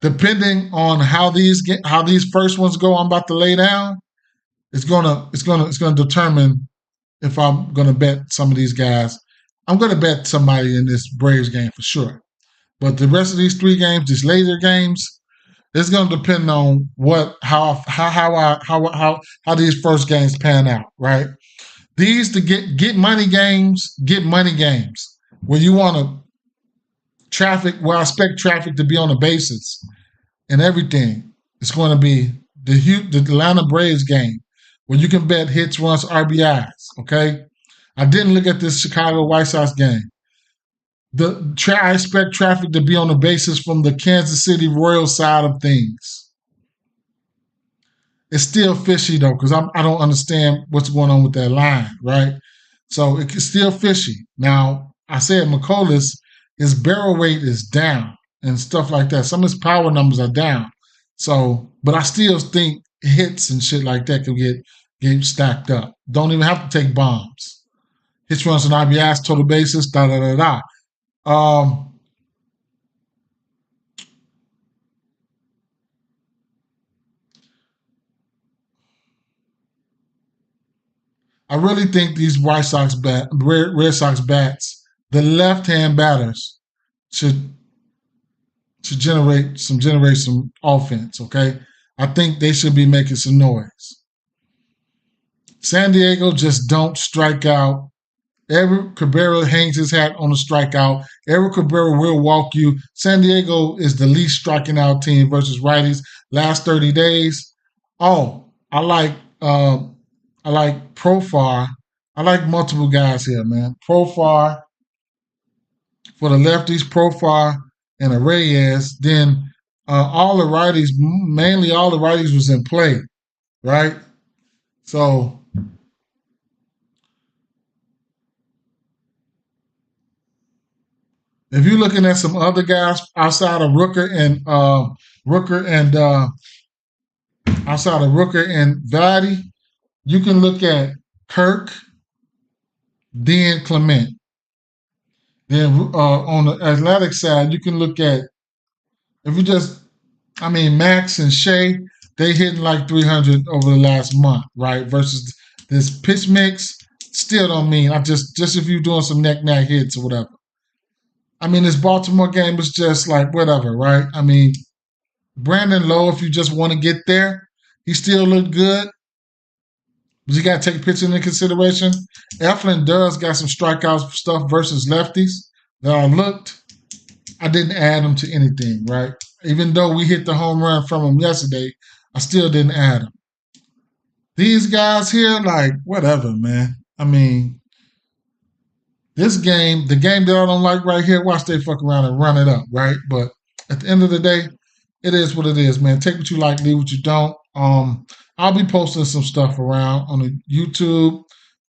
Depending on how these first ones go, I'm about to lay down. It's gonna determine if I'm gonna bet some of these guys. I'm gonna bet somebody in this Braves game for sure. But the rest of these 3 games, these later games, it's gonna depend on how these first games pan out, right? These to get money games, where you want to where I expect traffic to be on the bases and everything. It's going to be the Atlanta Braves game where you can bet hits, runs, RBIs. Okay, I didn't look at this Chicago White Sox game. I expect traffic to be on the bases from the Kansas City Royals side of things. It's still fishy though, because I don't understand what's going on with that line, right? So it's still fishy. Now, I said McCullers, his barrel rate is down and stuff like that. Some of his power numbers are down. So, but I still think hits and shit like that can get stacked up. Don't even have to take bombs. Hits, runs, and RBIs, total bases, da da da da. I really think these Red Sox bats, the left-hand batters should generate some offense. Okay, I think they should be making some noise. San Diego just don't strike out. Eric Cabrera hangs his hat on the strikeout. Eric Cabrera will walk you. San Diego is the least striking out team versus righties last 30 days. Oh, I like Profar. I like multiple guys here, man. Profar for the lefties, Profar and a Reyes. Then all the righties, mainly all the righties was in play, right? So if you're looking at some other guys outside of Rooker and outside of Rooker and Vladdy, you can look at Kirk, then Clement. Then on the athletic side, you can look at, if you just, Max and Shea, they hitting like 300 over the last month, right? Versus this pitch mix, still don't mean, I just if you're doing some neck hits or whatever. This Baltimore game was just like whatever, right? Brandon Lowe, if you just want to get there, he still looked good. But you got to take pitching into consideration. Eflin does got some strikeouts stuff versus lefties that I didn't add him to anything, right? Even though we hit the home run from him yesterday, I still didn't add him. These guys here, like, whatever, man. This game, the game that I don't like right here, watch they fuck around and run it up, right? But at the end of the day, it is what it is, man. Take what you like, leave what you don't. I'll be posting some stuff around on the YouTube.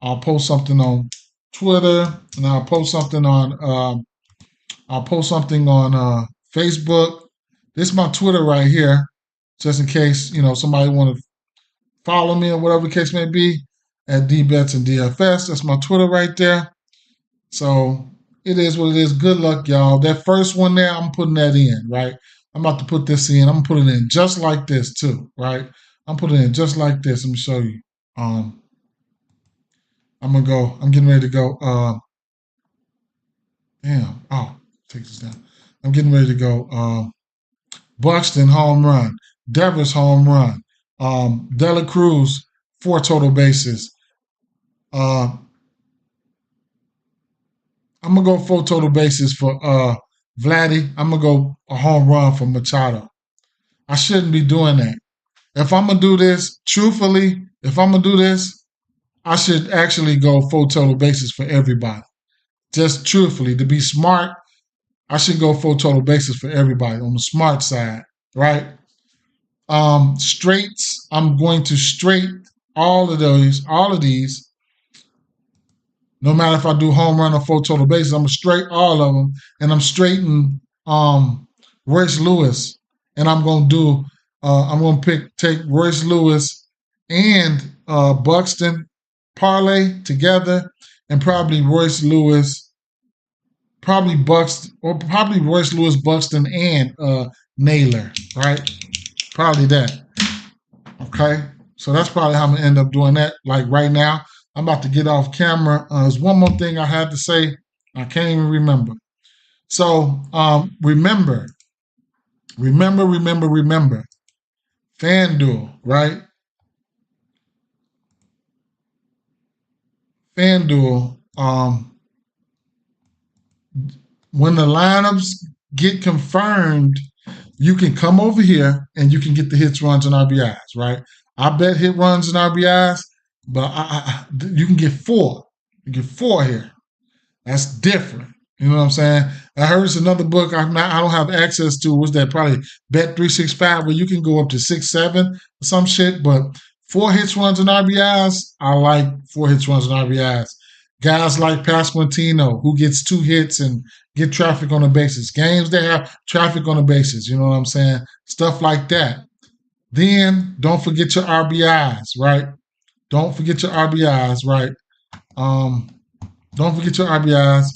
I'll post something on Twitter, and I'll post something on Facebook. This is my Twitter right here, just in case somebody want to follow me or whatever the case may be. At Dee Bets DFS. That's my Twitter right there. So it is what it is. Good luck, y'all. That first one there, I'm putting that in, right? I'm about to put this in. I'm going to put it in just like this, too, right? I'm putting it in just like this. Let me show you. I'm going to go. I'm getting ready to go. Take this down. I'm getting ready to go. Buxton, home run. Devers, home run. Dela Cruz, 4 total bases. I'm going to go 4 total bases for Vladdy. I'm going to go a home run for Machado. I shouldn't be doing that. If I'm going to do this, truthfully, I should actually go 4 total bases for everybody. Just truthfully, to be smart, I should go 4 total bases for everybody on the smart side, right? Straights, I'm going to straight all of these. No matter if I do home run or 4 total bases, I'm going to straight all of them. And I'm straighting Royce Lewis. And I'm going to take Royce Lewis and Buxton parlay together, and probably Royce Lewis, Royce Lewis, Buxton, and Naylor, right? Probably that. Okay? So that's probably how I'm going to end up doing that. Like right now, I'm about to get off camera. There's one more thing I had to say. I can't even remember. So remember. FanDuel, right? FanDuel, when the lineups get confirmed, you can come over here and you can get the hits, runs, and RBIs, right? I bet hit, runs, and RBIs, but you can get 4. You get 4 here. That's different. You know what I'm saying? I heard it's another book I don't have access to. Was that probably Bet365, where you can go up to 6, 7 or some shit? But 4 hits, runs, and RBIs, I like 4 hits, runs, and RBIs. Guys like Pasquantino, who gets 2 hits and get traffic on the bases. Games that have traffic on the bases. You know what I'm saying? Stuff like that. Then don't forget your RBIs, right? Don't forget your RBIs, right? Don't forget your RBIs.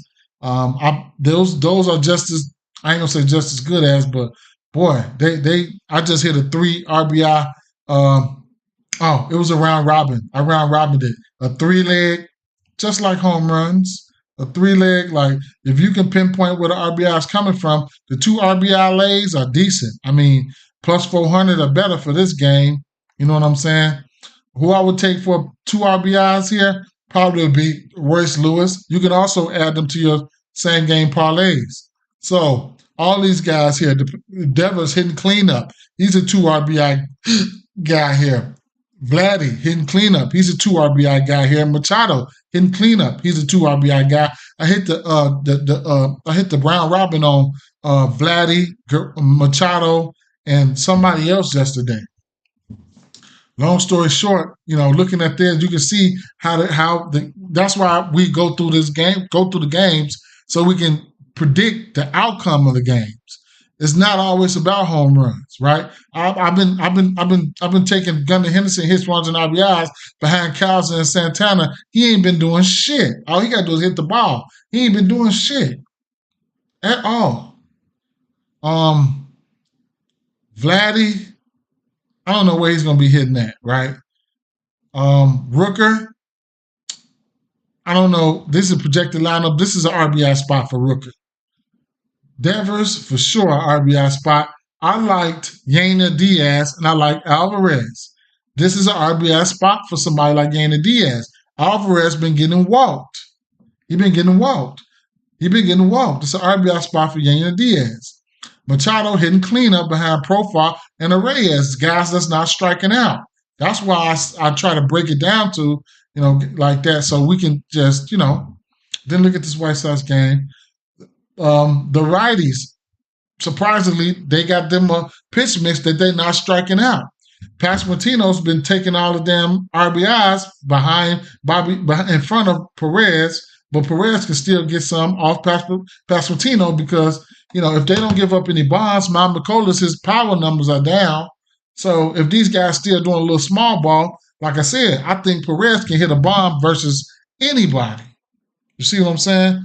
Those are just as, I ain't gonna say just as good as, but boy, I just hit a 3 RBI. It was a round robin. I round robined it. A 3-leg, just like home runs. A 3-leg, like if you can pinpoint where the RBI is coming from, the 2 RBI legs are decent. Plus 400 or better for this game. You know what I'm saying? Who I would take for 2 RBIs here probably would be Royce Lewis. You can also add them to your same game parlays. So all these guys here, Devers hitting cleanup. He's a 2 RBI guy here. Vladdy hitting cleanup. He's a 2 RBI guy here. Machado hitting cleanup. He's a 2 RBI guy. I hit the round robin on Vladdy, Machado, and somebody else yesterday. Long story short, looking at this, you can see that's why we go through the games, so we can predict the outcome of the games. It's not always about home runs, right? I've been taking Gunnar Henderson hits, runs, and RBIs behind Carlson and Santana. He ain't been doing shit. All he got to do is hit the ball. He ain't been doing shit at all. Vladdy, I don't know where he's gonna be hitting at, right? Rooker, I don't know. This is a projected lineup. This is an RBI spot for Rooker. Devers, for sure, RBI spot. I liked Yainer Diaz and I like Alvarez. This is an RBI spot for somebody like Yainer Diaz. Alvarez been getting walked. He been getting walked. It's an RBI spot for Yainer Diaz. Machado hitting cleanup behind Profile and Reyes, guys that's not striking out. That's why I try to break it down to, like that, so we can just, then look at this White Sox game. The righties, surprisingly, they got them a pitch mix that they're not striking out. Pasquantino's been taking all the damn RBIs behind in front of Perez, but Perez can still get some off Pasquantino because, if they don't give up any bombs, Mount McCullers, his power numbers are down. So if these guys still doing a little small ball, like I said, I think Perez can hit a bomb versus anybody. You see what I'm saying?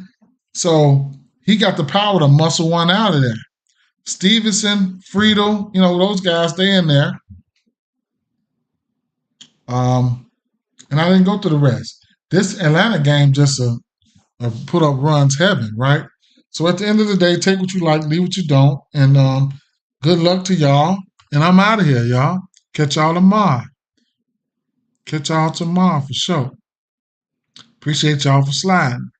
So he got the power to muscle one out of there. Stevenson, Friedel, those guys, they in there. And I didn't go through the rest. This Atlanta game just a put up runs heaven, right? So at the end of the day, take what you like, leave what you don't, and good luck to y'all. And I'm out of here, y'all. Catch y'all tomorrow. For sure. Appreciate y'all for sliding.